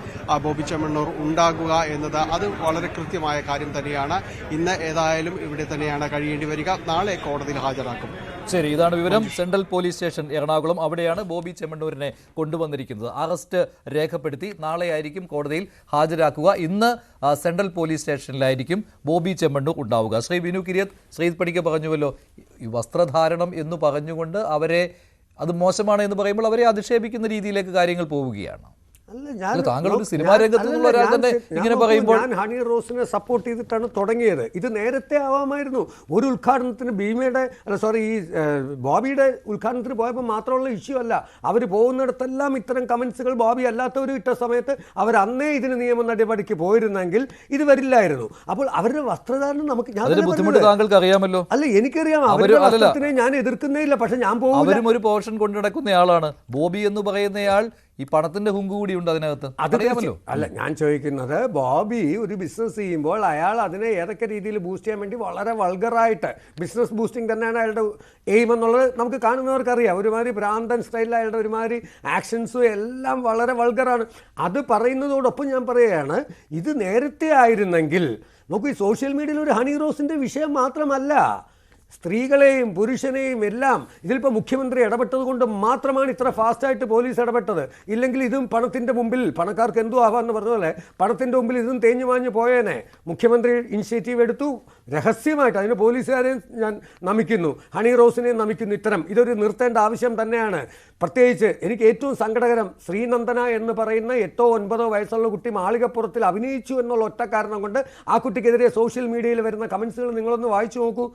ബോബി ചെമ്മണ്ണൂർ ഉണ്ടാകുക എന്നത് അത് വളരെ കൃത്യമായ കാര്യം തന്നെയാണ്. ഇന്ന് ഏതായാലും ഇവിടെ തന്നെയാണ് കഴിയേണ്ടി വരിക. നാളെ കോടതിയിൽ ഹാജരാക്കും. ശരി, ഇതാണ് വിവരം. സെൻട്രൽ പോലീസ് സ്റ്റേഷൻ എറണാകുളം, അവിടെയാണ് ബോബി ചെമ്മണ്ണൂരിനെ കൊണ്ടുവന്നിരിക്കുന്നത്. അറസ്റ്റ് രേഖപ്പെടുത്തി നാളെ ആയിരിക്കും കോടതിയിൽ ഹാജരാക്കുക. ഇന്ന് സെൻട്രൽ പോലീസ് സ്റ്റേഷനിലായിരിക്കും ബോബി ചെമ്മണ്ണൂർ ഉണ്ടാവുക. ശ്രീ വിനു കിരിയത്ത്, ശ്രീജിത്ത് പണിക്കർ പറഞ്ഞുവല്ലോ, ഈ വസ്ത്രധാരണം എന്ന് പറഞ്ഞുകൊണ്ട് അവരെ അത് മോശമാണ് എന്ന് പറയുമ്പോൾ അവരെ അധിക്ഷേപിക്കുന്ന രീതിയിലേക്ക് കാര്യങ്ങൾ പോവുകയാണ്. താങ്കൾ ഒരു സിനിമാ രംഗത്ത് നിന്നുള്ള ഒരാൾ തന്നെ ഇങ്ങനെ പറയുമ്പോൾ ഞാൻ ഹണി റോസിനെ സപ്പോർട്ട് ചെയ്തിട്ടാണ് തുടങ്ങിയത്. ഇത് നേരത്തെ ആവാമായിരുന്നു. ഒരു ഉദ്ഘാടനത്തിന് ഈ ബോബിയുടെ ഉദ്ഘാടനത്തിന് പോയപ്പോൾ മാത്രമുള്ള ഇഷ്യൂ അല്ല. അവർ പോകുന്നിടത്തെല്ലാം ഇത്തരം കമന്റ്സുകൾ ബോബി അല്ലാത്തവർ ഇട്ട സമയത്ത് അവർ അന്നേ ഇതിന് നിയമ നടപടിക്ക് പോയിരുന്നെങ്കിൽ ഇത് വരില്ലായിരുന്നു. അപ്പോൾ അവരുടെ വസ്ത്രധാരണം നമുക്ക് ബുദ്ധിമുട്ട് താങ്കൾക്ക് അറിയാമല്ലോ. അല്ല, എനിക്കറിയാം. അവരുടെ വസ്ത്രത്തിനെ ഞാൻ എതിർക്കുന്നേ ഇല്ല. പക്ഷെ ഞാൻ അവരും ഒരു പോർഷൻ കൊണ്ടു നടക്കുന്നയാളാണ്. ബോബി എന്ന് പറയുന്നയാൾ ഈ പണത്തിന്റെ ഹുങ്ക് കൂടി ഉണ്ട് അതിനകത്ത്. അല്ല, ഞാൻ ചോദിക്കുന്നത്, ബോബി ഒരു ബിസിനസ് ചെയ്യുമ്പോൾ അയാൾ അതിനെ ഏതൊക്കെ രീതിയിൽ ബൂസ്റ്റ് ചെയ്യാൻ വേണ്ടി വളരെ വൾഗറായിട്ട്, ബിസിനസ് ബൂസ്റ്റിംഗ് തന്നെയാണ് അയാളുടെ എയിം എന്നുള്ളത് നമുക്ക് കാണുന്നവർക്കറിയാം. ഒരുമാതിരി ഭ്രാന്തൻ സ്റ്റൈലിൽ അയാളുടെ ഒരുമാതിരി ആക്ഷൻസും എല്ലാം വളരെ വൾഗറാണ്. അത് പറയുന്നതോടൊപ്പം ഞാൻ പറയുകയാണ്, ഇത് നേരത്തെ ആയിരുന്നെങ്കിൽ നമുക്ക് ഈ സോഷ്യൽ മീഡിയയിൽ ഒരു ഹണി റോസിന്റെ വിഷയം മാത്രമല്ല, സ്ത്രീകളെയും പുരുഷനെയും എല്ലാം ഇതിലിപ്പോൾ മുഖ്യമന്ത്രി ഇടപെട്ടത് കൊണ്ട് മാത്രമാണ് ഇത്ര ഫാസ്റ്റായിട്ട് പോലീസ് ഇടപെട്ടത്. ഇല്ലെങ്കിൽ ഇതും പണത്തിൻ്റെ മുമ്പിൽ, പണക്കാർക്ക് എന്തോ ആവാമെന്ന് പറഞ്ഞ പോലെ പണത്തിൻ്റെ മുമ്പിൽ ഇതും തേഞ്ഞു മാഞ്ഞു പോയേനെ. മുഖ്യമന്ത്രി ഇനിഷ്യേറ്റീവ് എടുത്തു, രഹസ്യമായിട്ട്. അതിന് പോലീസുകാരെയും ഞാൻ നമിക്കുന്നു, ഹണി റോസിനെയും നമിക്കുന്നു. ഇതൊരു നിർത്തേണ്ട ആവശ്യം തന്നെയാണ്. പ്രത്യേകിച്ച് എനിക്ക് ഏറ്റവും സങ്കടകരം, ശ്രീനന്ദന എന്ന് പറയുന്ന 8 or 9 വയസ്സുള്ള കുട്ടി മാളികപ്പുറത്തിൽ അഭിനയിച്ചു എന്നുള്ള ഒറ്റ കാരണം കൊണ്ട് ആ കുട്ടിക്കെതിരെ സോഷ്യൽ മീഡിയയിൽ വരുന്ന കമൻസുകൾ നിങ്ങളൊന്ന് വായിച്ചു നോക്കൂ.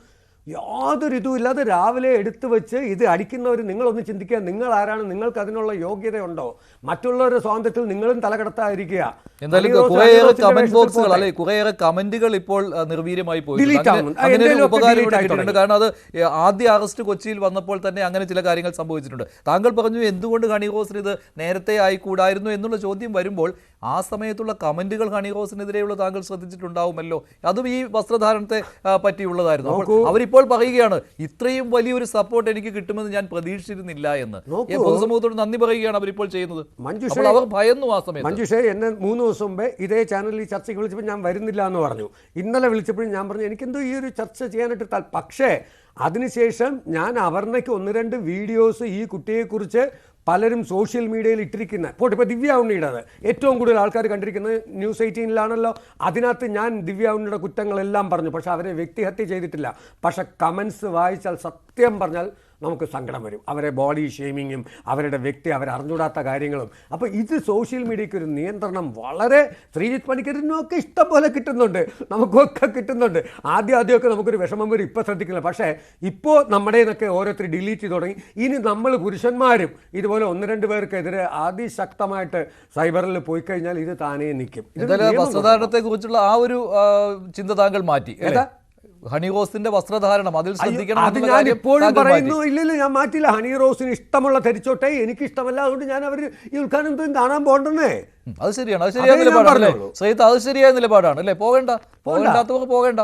യാതൊരു ഇതുമില്ലാതെ രാവിലെ എടുത്തു വെച്ച് ഇത് അടിക്കുന്നവർ നിങ്ങളൊന്ന് ചിന്തിക്കുക, നിങ്ങൾ ആരാണ്? നിങ്ങൾക്ക് അതിനുള്ള യോഗ്യതയുണ്ടോ? മറ്റുള്ളവരുടെ സ്വാതന്ത്ര്യത്തിൽ നിങ്ങളും തലകടത്താതിരിക്കുക. എന്തായാലും കുറേയേറെ കമന്റ് ബോക്സുകൾ അല്ലെ കുറേയേറെ കമന്റുകൾ ഇപ്പോൾ നിർവീര്യമായി പോയിട്ടുണ്ട്. അങ്ങനെ ഒരു ഉപകാരം ഇവിടെ കിട്ടിയിട്ടുണ്ട്. കാരണം അത് ആദ്യ അറസ്റ്റ് കൊച്ചിയിൽ വന്നപ്പോൾ തന്നെ അങ്ങനെ ചില കാര്യങ്ങൾ സംഭവിച്ചിട്ടുണ്ട്. താങ്കൾ പറഞ്ഞു എന്തുകൊണ്ട് ഹണി റോസിന് ഇത് നേരത്തെ ആയിക്കൂടായിരുന്നു എന്നുള്ള ചോദ്യം വരുമ്പോൾ ആ സമയത്തുള്ള കമന്റുകൾ ഹണി റോസിനെതിരെയുള്ള താങ്കൾ ശ്രദ്ധിച്ചിട്ടുണ്ടാവുമല്ലോ. അതും ഈ വസ്ത്രധാരണത്തെ പറ്റിയുള്ളതായിരുന്നു. അപ്പോൾ അവരിപ്പോൾ പറയുകയാണ് ഇത്രയും വലിയൊരു സപ്പോർട്ട് എനിക്ക് കിട്ടുമെന്ന് ഞാൻ പ്രതീക്ഷിച്ചിരുന്നില്ല എന്ന്. പൊതുസമൂഹത്തോട് നന്ദി പറയുകയാണ് അവരിപ്പോൾ ചെയ്യുന്നത്. അവർ ഭയന്നു ആ സമയത്ത്. മഞ്ജുഷേ, എന്നെ 3 ദിവസം മുമ്പേ ഇതേ ചാനലിൽ ചർച്ചയ്ക്ക് വിളിച്ചപ്പോൾ ഞാൻ വരുന്നില്ല എന്ന് പറഞ്ഞു. ഇന്നലെ വിളിച്ചപ്പോഴും ഞാൻ പറഞ്ഞു എനിക്കെന്തോ ഈ ഒരു ചർച്ച ചെയ്യാനായിട്ട് പക്ഷേ അതിനുശേഷം ഞാൻ അവർണയ്ക്ക് 1-2 വീഡിയോസ് ഈ കുട്ടിയെക്കുറിച്ച് പലരും സോഷ്യൽ മീഡിയയിൽ ഇട്ടിരിക്കുന്ന ഇപ്പോൾ ദിവ്യ ഉണ്ണിയുടെ ഏറ്റവും കൂടുതൽ ആൾക്കാർ കണ്ടിരിക്കുന്നത് ന്യൂസ് 18-ലാണല്ലോ. അതിനകത്ത് ഞാൻ ദിവ്യ ഉണ്ണിയുടെ കുറ്റങ്ങളെല്ലാം പറഞ്ഞു. പക്ഷെ അവരെ വ്യക്തിഹത്യ ചെയ്തിട്ടില്ല. പക്ഷെ കമൻസ് വായിച്ചാൽ സത്യം പറഞ്ഞാൽ നമുക്ക് സങ്കടം വരും. അവരെ ബോഡി ഷെയ്മിങ്ങും അവരുടെ വ്യക്തി അവരറിഞ്ഞൂടാത്ത കാര്യങ്ങളും. അപ്പോൾ ഇത് സോഷ്യൽ മീഡിയയ്ക്ക് ഒരു നിയന്ത്രണം വളരെ ശ്രീജിത്ത് പണിക്കരിനൊക്കെ ഇഷ്ടം പോലെ കിട്ടുന്നുണ്ട്, നമുക്കൊക്കെ കിട്ടുന്നുണ്ട്. ആദ്യമൊക്കെ നമുക്കൊരു വിഷമം വരും, ഇപ്പോൾ ശ്രദ്ധിക്കില്ല. പക്ഷേ ഇപ്പോൾ നമ്മുടെ നിന്നൊക്കെ ഓരോരുത്തർ ഡിലീറ്റ് ചെയ്ത് തുടങ്ങി. ഇനി നമ്മൾ പുരുഷന്മാരും ഇതുപോലെ 1-2 പേർക്കെതിരെ അതിശക്തമായിട്ട് സൈബറിൽ പോയി കഴിഞ്ഞാൽ ഇത് താനേ നിൽക്കും. വസ്ത്രധാരണത്തെ കുറിച്ചുള്ള ആ ഒരു ചിന്ത താങ്കൾ മാറ്റി. ഹണി റോസിന്റെ വസ്ത്രധാരണം അതിൽ ശ്രദ്ധിക്കണം. അത് ഞാൻ ഇപ്പോഴും പറയുന്നു. ഇല്ലല്ലോ, ഞാൻ മാറ്റില്ല. ഹണി റോസിന് ഇഷ്ടമുള്ള ധരിച്ചോട്ടെ, എനിക്ക് ഇഷ്ടമല്ല, അതുകൊണ്ട് ഞാൻ അവർ ഈ ഉദ്ഘാടനം കാണാൻ പോകണ്ടെന്നേ. അത് ശരിയാണ്, അത് ശരിയായ നിലപാടാണ് ശ്രീത്ത്, അത് ശരിയായ നിലപാടാണ് അല്ലേ. പോകേണ്ടാത്തവർ പോകേണ്ട,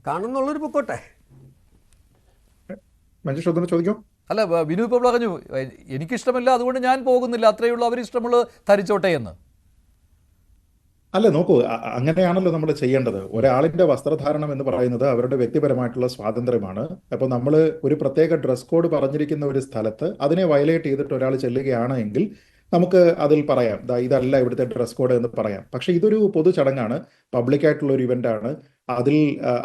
കാണുന്നുള്ളൊരു പൊക്കോട്ടെ. ചോദിക്കോ? അല്ല, വിനു ഇപ്പോൾ പറഞ്ഞു എനിക്കിഷ്ടമില്ല അതുകൊണ്ട് ഞാൻ പോകുന്നില്ല, അത്രയുള്ളൂ, അവർ ഇഷ്ടമുള്ളത് ധരിച്ചോട്ടെ എന്ന്. അല്ല, നോക്കൂ, അങ്ങനെയാണല്ലോ നമ്മൾ ചെയ്യേണ്ടത്. ഒരാളിന്റെ വസ്ത്രധാരണം എന്ന് പറയുന്നത് അവരുടെ വ്യക്തിപരമായിട്ടുള്ള സ്വാതന്ത്ര്യമാണ്. അപ്പോൾ നമ്മൾ ഒരു പ്രത്യേക ഡ്രസ് കോഡ് പറഞ്ഞിരിക്കുന്ന ഒരു സ്ഥലത്ത് അതിനെ വയലേറ്റ് ചെയ്തിട്ട് ഒരാൾ ചെല്ലുകയാണ് എങ്കിൽ നമുക്ക് അതിൽ പറയാം ഇതല്ല ഇവിടുത്തെ ഡ്രസ് കോഡ് എന്ന് പറയാം. പക്ഷെ ഇതൊരു പൊതു ചടങ്ങാണ്, പബ്ലിക്കായിട്ടുള്ള ഒരു ഇവന്റ് ആണ്. അതിൽ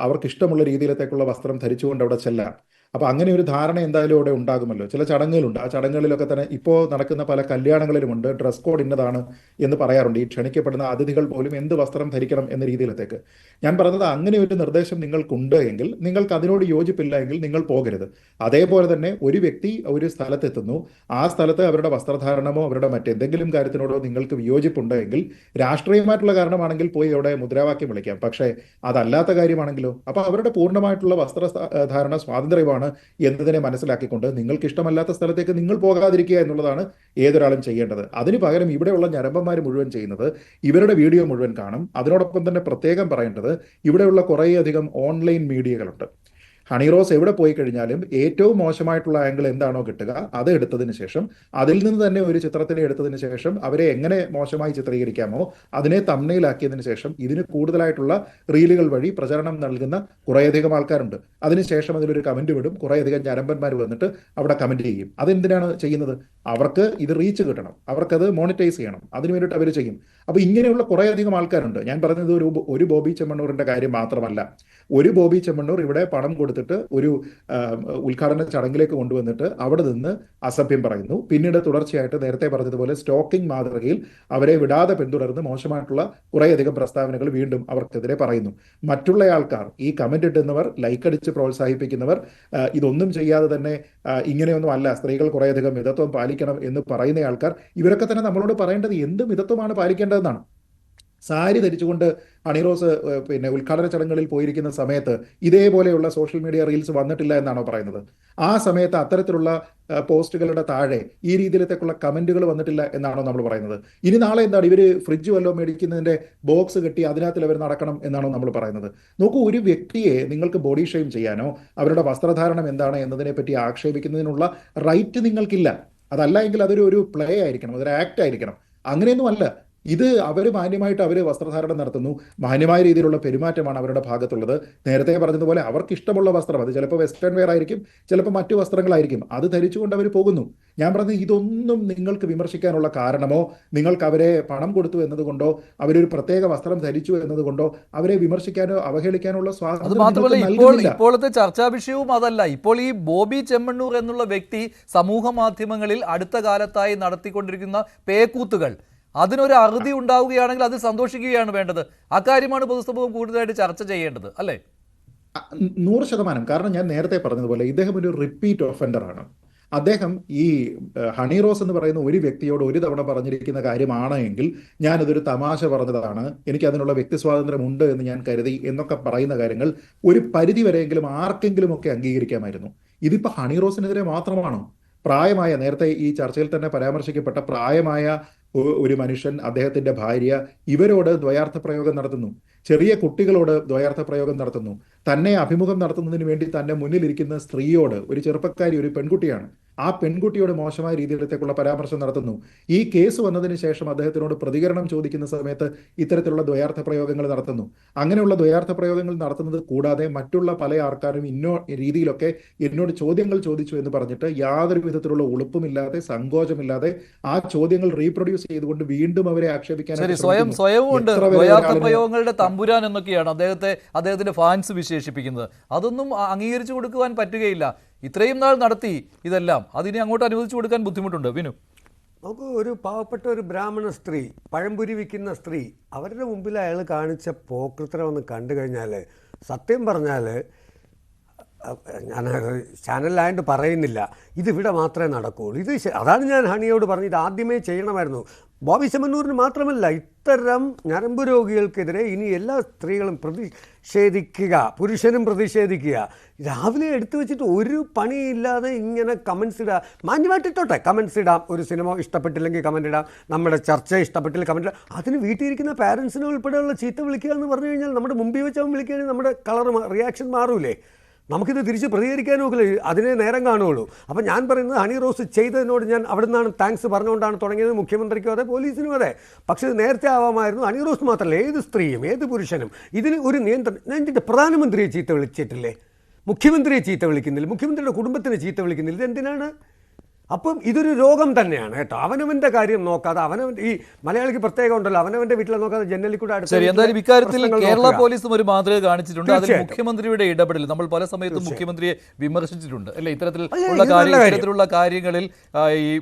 അവർക്ക് ഇഷ്ടമുള്ള രീതിയിലത്തേക്കുള്ള വസ്ത്രം ധരിച്ചുകൊണ്ട് അവിടെ ചെല്ലാം. അപ്പോൾ അങ്ങനെ ഒരു ധാരണ എന്തായാലും ഇവിടെ ഉണ്ടാകുമല്ലോ. ചില ചടങ്ങുകളുണ്ട്, ആ ചടങ്ങുകളിലൊക്കെ തന്നെ ഇപ്പോൾ നടക്കുന്ന പല കല്യാണങ്ങളിലുമുണ്ട് ഡ്രസ് കോഡ് ഇന്നതാണ് എന്ന് പറയാറുണ്ട്. ഈ ക്ഷണിക്കപ്പെടുന്ന അതിഥികൾ പോലും എന്ത് വസ്ത്രം ധരിക്കണം എന്ന രീതിയിലത്തേക്ക്. ഞാൻ പറഞ്ഞത് അങ്ങനെ ഒരു നിർദ്ദേശം നിങ്ങൾക്കുണ്ട് എങ്കിൽ, നിങ്ങൾക്ക് അതിനോട് യോജിപ്പില്ല എങ്കിൽ നിങ്ങൾ പോകരുത്. അതേപോലെ തന്നെ ഒരു വ്യക്തി ഒരു സ്ഥലത്തെത്തുന്നു, ആ സ്ഥലത്ത് അവരുടെ വസ്ത്രധാരണമോ അവരുടെ മറ്റെന്തെങ്കിലും കാര്യത്തിനോടോ നിങ്ങൾക്ക് വിയോജിപ്പുണ്ട് എങ്കിൽ, രാഷ്ട്രീയമായിട്ടുള്ള കാരണമാണെങ്കിൽ പോയി അവിടെ മുദ്രാവാക്യം വിളിക്കാം. പക്ഷേ അതല്ലാത്ത കാര്യമാണെങ്കിലോ, അപ്പോൾ അവരുടെ പൂർണ്ണമായിട്ടുള്ള വസ്ത്രധാരണ സ്വാതന്ത്ര്യമാണ് എന്നതിനെ മനസ്സിലാക്കിക്കൊണ്ട് നിങ്ങൾക്ക് ഇഷ്ടമല്ലാത്ത സ്ഥലത്തേക്ക് നിങ്ങൾ പോകാതിരിക്കുക എന്നുള്ളതാണ് ഏതൊരാളും ചെയ്യേണ്ടത്. അതിന് പകരം ഇവിടെയുള്ള ഞരമ്പന്മാർ മുഴുവൻ ചെയ്യുന്നത് ഇവരുടെ വീഡിയോ മുഴുവൻ കാണും. അതിനോടൊപ്പം തന്നെ പ്രത്യേകം പറയേണ്ടത് ഇവിടെയുള്ള കുറേയധികം ഓൺലൈൻ മീഡിയകളുണ്ട്. ഹണി റോസ് എവിടെ പോയി കഴിഞ്ഞാലും ഏറ്റവും മോശമായിട്ടുള്ള ആംഗിൾ എന്താണോ കിട്ടുക അത് എടുത്തതിന് ശേഷം, അതിൽ നിന്ന് തന്നെ ഒരു ചിത്രത്തിനെ എടുത്തതിന് ശേഷം അവരെ എങ്ങനെ മോശമായി ചിത്രീകരിക്കാമോ അതിനെ തംബ്നെയിലാക്കിയതിനു ശേഷം ഇതിന് കൂടുതലായിട്ടുള്ള റീലുകൾ വഴി പ്രചരണം നൽകുന്ന കുറേയധികം ആൾക്കാരുണ്ട്. അതിനുശേഷം അതിലൊരു കമന്റ് വിടും, കുറേയധികം ഞരമ്പന്മാർ വന്നിട്ട് അവിടെ കമന്റ് ചെയ്യും. അതെന്തിനാണ് ചെയ്യുന്നത്? അവർക്ക് ഇത് റീച്ച് കിട്ടണം, അവർക്കത് മോണിറ്റൈസ് ചെയ്യണം, അതിനു വേണ്ടിയിട്ട് അവർ ചെയ്യും. അപ്പോൾ ഇങ്ങനെയുള്ള കുറേയധികം ആൾക്കാരുണ്ട്. ഞാൻ പറഞ്ഞത് ഒരു ബോബി ചെമ്മണ്ണൂരിന്റെ കാര്യം മാത്രമല്ല. ഒരു ബോബി ചെമ്മണ്ണൂർ ഇവിടെ പണം കൊടുത്തിട്ട് ഒരു ഉദ്ഘാടന ചടങ്ങിലേക്ക് കൊണ്ടുവന്നിട്ട് അവിടെ നിന്ന് അസഭ്യം പറയുന്നു. പിന്നീട് തുടർച്ചയായിട്ട് നേരത്തെ പറഞ്ഞതുപോലെ സ്റ്റോക്കിംഗ് മാതൃകയിൽ അവരെ വിടാതെ പിന്തുടർന്ന് മോശമായിട്ടുള്ള കുറേയധികം പ്രസ്താവനകൾ വീണ്ടും അവർക്കെതിരെ പറയുന്നു. മറ്റുള്ള ആൾക്കാർ, ഈ കമന്റ് ഇടുന്നവർ, ലൈക്ക് അടിച്ച് പ്രോത്സാഹിപ്പിക്കുന്നവർ, ഇതൊന്നും ചെയ്യാതെ തന്നെ ഇങ്ങനെയൊന്നും അല്ല, സ്ത്രീകൾ കുറേയധികം മിതത്വം പാലിക്കണം എന്ന് പറയുന്ന ആൾക്കാർ, ഇവരൊക്കെ തന്നെ നമ്മളോട് പറയേണ്ടത് എന്ത് മിതത്വമാണ് പാലിക്കേണ്ടതെന്നാണ്. സാരി ധരിച്ചുകൊണ്ട് ഹണി റോസ് ഉദ്ഘാടന ചടങ്ങുകളിൽ പോയിരിക്കുന്ന സമയത്ത് ഇതേപോലെയുള്ള സോഷ്യൽ മീഡിയ റീൽസ് വന്നിട്ടില്ല എന്നാണോ പറയുന്നത്? ആ സമയത്ത് അത്തരത്തിലുള്ള പോസ്റ്റുകളുടെ താഴെ ഈ രീതിയിലത്തേക്കുള്ള കമന്റുകൾ വന്നിട്ടില്ല എന്നാണോ നമ്മൾ പറയുന്നത്? ഇനി നാളെ എന്താണ് ഇവർ ഫ്രിഡ്ജ് വല്ലതും മേടിക്കുന്നതിന്റെ ബോക്സ് കെട്ടി അതിനകത്തിൽ അവർ നടക്കണം എന്നാണോ നമ്മൾ പറയുന്നത്? നോക്കൂ, ഒരു വ്യക്തിയെ നിങ്ങൾക്ക് ബോഡി ഷെയിം ചെയ്യാനോ അവരുടെ വസ്ത്രധാരണം എന്താണ് എന്നതിനെ പറ്റി ആക്ഷേപിക്കുന്നതിനുള്ള റൈറ്റ് നിങ്ങൾക്കില്ല. അതല്ല എങ്കിൽ അതൊരു പ്ലേ ആയിരിക്കണം, അതൊരു ആക്ട് ആയിരിക്കണം. അങ്ങനെയൊന്നും അല്ല. ഇത് അവർ മാന്യമായിട്ട് അവർ വസ്ത്രധാരണം നടത്തുന്നു, മാന്യമായ രീതിയിലുള്ള പെരുമാറ്റമാണ് അവരുടെ ഭാഗത്തുള്ളത്. നേരത്തെ പറഞ്ഞതുപോലെ അവർക്ക് ഇഷ്ടമുള്ള വസ്ത്രം, അത് ചിലപ്പോൾ വെസ്റ്റേൺ വെയർ ആയിരിക്കും, ചിലപ്പോൾ മറ്റു വസ്ത്രങ്ങളായിരിക്കും, അത് ധരിച്ചുകൊണ്ട് അവർ പോകുന്നു. ഞാൻ പറഞ്ഞത് ഇതൊന്നും നിങ്ങൾക്ക് വിമർശിക്കാനുള്ള കാരണമോ നിങ്ങൾക്ക് അവരെ പണം കൊടുത്തു എന്നതുകൊണ്ടോ അവരൊരു പ്രത്യേക വസ്ത്രം ധരിച്ചു എന്നതുകൊണ്ടോ അവരെ വിമർശിക്കാനോ അവഹേളിക്കാനുള്ള സ്വാതന്ത്ര്യം. ഇപ്പോഴത്തെ ചർച്ചാ വിഷയവും അതല്ല. ഇപ്പോൾ ഈ ബോബി ചെമ്മണ്ണൂർ എന്നുള്ള വ്യക്തി സമൂഹ മാധ്യമങ്ങളിൽ അടുത്ത കാലത്തായി നടത്തിക്കൊണ്ടിരിക്കുന്ന പേക്കൂത്തുകൾ, അതിനൊരു അറുതി ഉണ്ടാവുകയാണെങ്കിൽ അത് സന്തോഷിക്കുകയാണ് വേണ്ടത്. അക്കാര്യമാണ് പൊതുസമൂഹം കൂടുതലായിട്ട് ചർച്ച ചെയ്യേണ്ടത്, അല്ലേ? 100%. കാരണം ഞാൻ നേരത്തെ പറഞ്ഞതുപോലെ ഇദ്ദേഹം ഒരു റിപ്പീറ്റ് ഒഫൻഡറാണ്. അദ്ദേഹം ഈ ഹണി റോസ് എന്ന് പറയുന്ന ഒരു വ്യക്തിയോട് ഒരു തവണ പറഞ്ഞിരിക്കുന്ന കാര്യമാണ് എങ്കിൽ ഞാനതൊരു തമാശ പറഞ്ഞതാണ്, എനിക്ക് അതിനുള്ള വ്യക്തി സ്വാതന്ത്ര്യമുണ്ട് എന്ന് ഞാൻ കരുതി എന്നൊക്കെ പറയുന്ന കാര്യങ്ങൾ ഒരു പരിധി വരെയെങ്കിലും ആർക്കെങ്കിലും ഒക്കെ അംഗീകരിക്കാമായിരുന്നു. ഇതിപ്പോ ഹണി റോസിനെതിരെ മാത്രമാണോ? പ്രായമായ, നേരത്തെ ഈ ചർച്ചയിൽ തന്നെ പരാമർശിക്കപ്പെട്ട പ്രായമായ ഒരു മനുഷ്യൻ, അദ്ദേഹത്തിന്റെ ഭാര്യ, ഇവരോട് ദ്വയാർത്ഥ പ്രയോഗം നടത്തുന്നു. ചെറിയ കുട്ടികളോട് ദ്വയാർത്ഥ പ്രയോഗം നടത്തുന്നു. തന്നെ അഭിമുഖം നടത്തുന്നതിന് വേണ്ടി തന്നെ മുന്നിലിരിക്കുന്ന സ്ത്രീയോട്, ഒരു ചെറുപ്പക്കാരി, ഒരു പെൺകുട്ടിയാണ്, ആ പെൺകുട്ടിയോട് മോശമായ രീതിയിലത്തേക്കുള്ള പരാമർശം നടത്തുന്നു. ഈ കേസ് വന്നതിന് ശേഷം അദ്ദേഹത്തിനോട് പ്രതികരണം ചോദിക്കുന്ന സമയത്ത് ഇത്തരത്തിലുള്ള ദ്വയാർത്ഥ പ്രയോഗങ്ങൾ നടത്തുന്നു. അങ്ങനെയുള്ള ദ്വയാർത്ഥ പ്രയോഗങ്ങൾ നടത്തുന്നത് കൂടാതെ മറ്റുള്ള പല ആൾക്കാരും രീതിയിലൊക്കെ എന്നോട് ചോദ്യങ്ങൾ ചോദിച്ചു എന്ന് പറഞ്ഞിട്ട് യാതൊരു വിധത്തിലുള്ള ഉളുപ്പുമില്ലാതെ, സങ്കോചമില്ലാതെ ആ ചോദ്യങ്ങൾ റീപ്രൊഡ്യൂസ് ചെയ്തുകൊണ്ട് വീണ്ടും അവരെ ആക്ഷേപിക്കാൻ പ്രയോഗങ്ങളുടെ തമ്പുരാൻ എന്നൊക്കെയാണ് അദ്ദേഹത്തിന്റെ ഫാൻസ് വിശേഷിപ്പിക്കുന്നത്. അതൊന്നും അംഗീകരിച്ചു കൊടുക്കുവാൻ പറ്റുകയില്ല. ഇത്രയും നാൾ നടത്തി ഇതെല്ലാം, അതിനെ അങ്ങോട്ട് അനുവദിച്ചു കൊടുക്കാൻ ബുദ്ധിമുട്ടുണ്ട്. വിനു, നമുക്ക് ഒരു പാവപ്പെട്ട ഒരു ബ്രാഹ്മണ സ്ത്രീ, പഴംപൊരി വിൽക്കുന്ന സ്ത്രീ, അവരുടെ മുമ്പിൽ അയാൾ കാണിച്ച പോക്രിത്തരം ഒന്ന് കണ്ടു കഴിഞ്ഞാൽ, സത്യം പറഞ്ഞാൽ, ഞാൻ ചാനലിലായതുകൊണ്ട് പറയുന്നില്ല, ഇതിവിടെ മാത്രമേ നടക്കുകയുള്ളൂ. അതാണ് ഞാൻ ഹണിയോട് പറഞ്ഞത്, ഇത് ആദ്യമേ ചെയ്യണമായിരുന്നു. ബോബി ചെമ്മണ്ണൂരിന് മാത്രമല്ല, ഇത്തരം ഞരമ്പ് രോഗികൾക്കെതിരെ ഇനി എല്ലാ സ്ത്രീകളും പ്രതിഷേധിക്കുക, പുരുഷനും പ്രതിഷേധിക്കുക. രാവിലെ എടുത്തു വെച്ചിട്ട് ഒരു പണിയില്ലാതെ ഇങ്ങനെ കമൻസ് ഇടുക. മാന്യമായിട്ടിട്ടോട്ടെ, കമൻസ് ഇടാം. ഒരു സിനിമ ഇഷ്ടപ്പെട്ടില്ലെങ്കിൽ കമൻറ്റ് ഇടാം, നമ്മുടെ ചർച്ച ഇഷ്ടപ്പെട്ടില്ലെങ്കിൽ കമൻറ്റ് ഇടാം. അതിന് വീട്ടിലിരിക്കുന്ന പാരൻസിനെ ഉൾപ്പെടെയുള്ള ചീത്ത വിളിക്കുക എന്ന് പറഞ്ഞു കഴിഞ്ഞാൽ, നമ്മുടെ മുമ്പിൽ വെച്ചവൻ വിളിക്കുകയാണെങ്കിൽ നമ്മുടെ റിയാക്ഷൻ മാറൂലേ? നമുക്കിത് തിരിച്ച് പ്രതികരിക്കാനും ഒക്കെ അതിനെ നേരം കാണുകയുള്ളൂ. അപ്പം ഞാൻ പറയുന്നത്, ഹണി റോസ് ചെയ്തതിനോട് ഞാൻ അവിടെ നിന്നാണ് താങ്ക്സ് പറഞ്ഞുകൊണ്ടാണ് തുടങ്ങിയത്. മുഖ്യമന്ത്രിക്കും അതെ, പോലീസിനും അതെ. പക്ഷേ ഇത് നേരത്തെ ആവാമായിരുന്നു. ഹണി റോസ് മാത്രമല്ല, ഏത് സ്ത്രീയും ഏത് പുരുഷനും ഇതിന് ഒരു നിയന്ത്രണം. ഞാൻ ഇതിൻ്റെ പ്രധാനമന്ത്രിയെ ചീത്ത വിളിച്ചിട്ടില്ലേ? മുഖ്യമന്ത്രിയെ ചീത്ത വിളിക്കുന്നില്ല, മുഖ്യമന്ത്രിയുടെ കുടുംബത്തിനെ ചീത്ത വിളിക്കുന്നില്ല. ഇതെന്തിനാണ്? അപ്പം ഇതൊരു രോഗം തന്നെയാണ് കേട്ടോ. അവനവൻ്റെ കാര്യം നോക്കാതെ, അവനവൻ്റെ, ഈ മലയാളിക്ക് പ്രത്യേകം ഉണ്ടല്ലോ, അവനവൻ്റെ വീട്ടിലെ നോക്കാതെ ജനലിൽ കൂടെ അടുത്ത്. എന്തായാലും ഇക്കാര്യത്തിൽ കേരള പോലീസും ഒരു മാതൃക കാണിച്ചിട്ടുണ്ട്. അതിൽ മുഖ്യമന്ത്രിയുടെ ഇടപെടൽ, നമ്മൾ പല സമയത്തും മുഖ്യമന്ത്രിയെ വിമർശിച്ചിട്ടുണ്ട് അല്ലെ, ഇത്തരത്തിലുള്ള കാര്യങ്ങളിൽ ഈ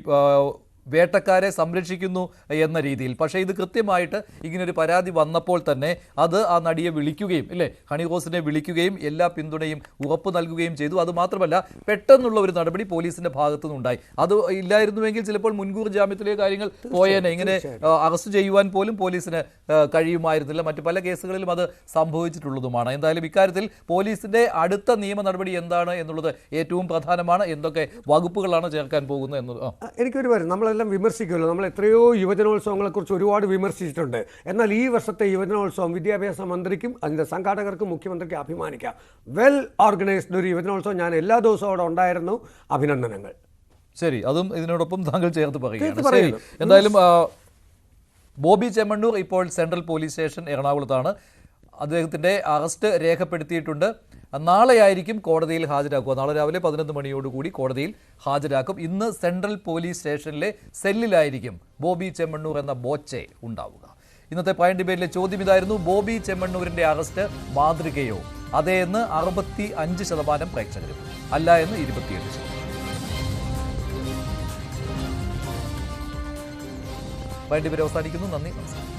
വേട്ടക്കാരെ സംരക്ഷിക്കുന്നു എന്ന രീതിയിൽ. പക്ഷേ ഇത് കൃത്യമായിട്ട് ഇങ്ങനൊരു പരാതി വന്നപ്പോൾ തന്നെ അത് ആ നടിയെ വിളിക്കുകയും അല്ലേ, ഹണി റോസിനെ വിളിക്കുകയും എല്ലാ പിന്തുണയും ഉറപ്പ് നൽകുകയും ചെയ്തു. അതുമാത്രമല്ല, പെട്ടെന്നുള്ള ഒരു നടപടി പോലീസിന്റെ ഭാഗത്തു നിന്നുണ്ടായി. അത് ഇല്ലായിരുന്നുവെങ്കിൽ ചിലപ്പോൾ മുൻകൂർ ജാമ്യത്തിലെ കാര്യങ്ങൾ പോയേനെ. ഇങ്ങനെ അറസ്റ്റ് ചെയ്യുവാൻ പോലും പോലീസിന് കഴിയുമായിരുന്നില്ല. മറ്റു പല കേസുകളിലും അത് സംഭവിച്ചിട്ടുള്ളതുമാണ്. എന്തായാലും ഇക്കാര്യത്തിൽ പോലീസിന്റെ അടുത്ത നിയമ നടപടി എന്താണ് എന്നുള്ളത് ഏറ്റവും പ്രധാനമാണ്. എന്തൊക്കെ വകുപ്പുകളാണ് ചേർക്കാൻ പോകുന്നത് എന്നത് എനിക്കൊരു കാര്യം, നമ്മളെല്ലാം വിമർശിക്കുമല്ലോ, നമ്മൾ എത്രയോ യുവജനോത്സവങ്ങളെക്കുറിച്ച് ഒരുപാട് വിമർശിച്ചിട്ടുണ്ട്. എന്നാൽ ഈ വർഷത്തെ യുവജനോത്സവം വിദ്യാഭ്യാസ മന്ത്രിക്കും അതിൻ്റെ സംഘാടകർക്കും മുഖ്യമന്ത്രിക്ക് അഭിമാനിക്കാം. വെൽ ഓർഗനൈസ്ഡ് ഒരു യുവജനോത്സവം. ഞാൻ എല്ലാ ദിവസവും അവിടെ ഉണ്ടായിരുന്നു. അഭിനന്ദനങ്ങൾ. ശരി, അതും ഇതിനോടൊപ്പം താങ്കൾ ചേർത്ത് പറയുകയാണ്. എന്തായാലും ബോബി ചെമ്മണ്ണൂർ ഇപ്പോൾ സെൻട്രൽ പോലീസ് സ്റ്റേഷൻ എറണാകുളത്താണ്. അദ്ദേഹത്തിൻ്റെ അറസ്റ്റ് രേഖപ്പെടുത്തിയിട്ടുണ്ട്. നാളെയായിരിക്കും കോടതിയിൽ ഹാജരാക്കുക. നാളെ രാവിലെ 11 മണിയോടുകൂടി കോടതിയിൽ ഹാജരാക്കും. ഇന്ന് സെൻട്രൽ പോലീസ് സ്റ്റേഷനിലെ സെല്ലിലായിരിക്കും ബോബി ചെമ്മണ്ണൂർ എന്ന ബോച്ചെ ഉണ്ടാവുക. ഇന്നത്തെ പോയിന്റ് ഡിബേറ്റിലെ ചോദ്യം ഇതായിരുന്നു: ബോബി ചെമ്മണ്ണൂരിന്റെ അറസ്റ്റ് മാതൃകയോ? അതേ എന്ന് 65% പ്രേക്ഷകരും, അല്ല എന്ന് 27%. പോയിന്റ് ഡിബേറ്റ് അവസാനിക്കുന്നു. നന്ദി, നമസ്കാരം.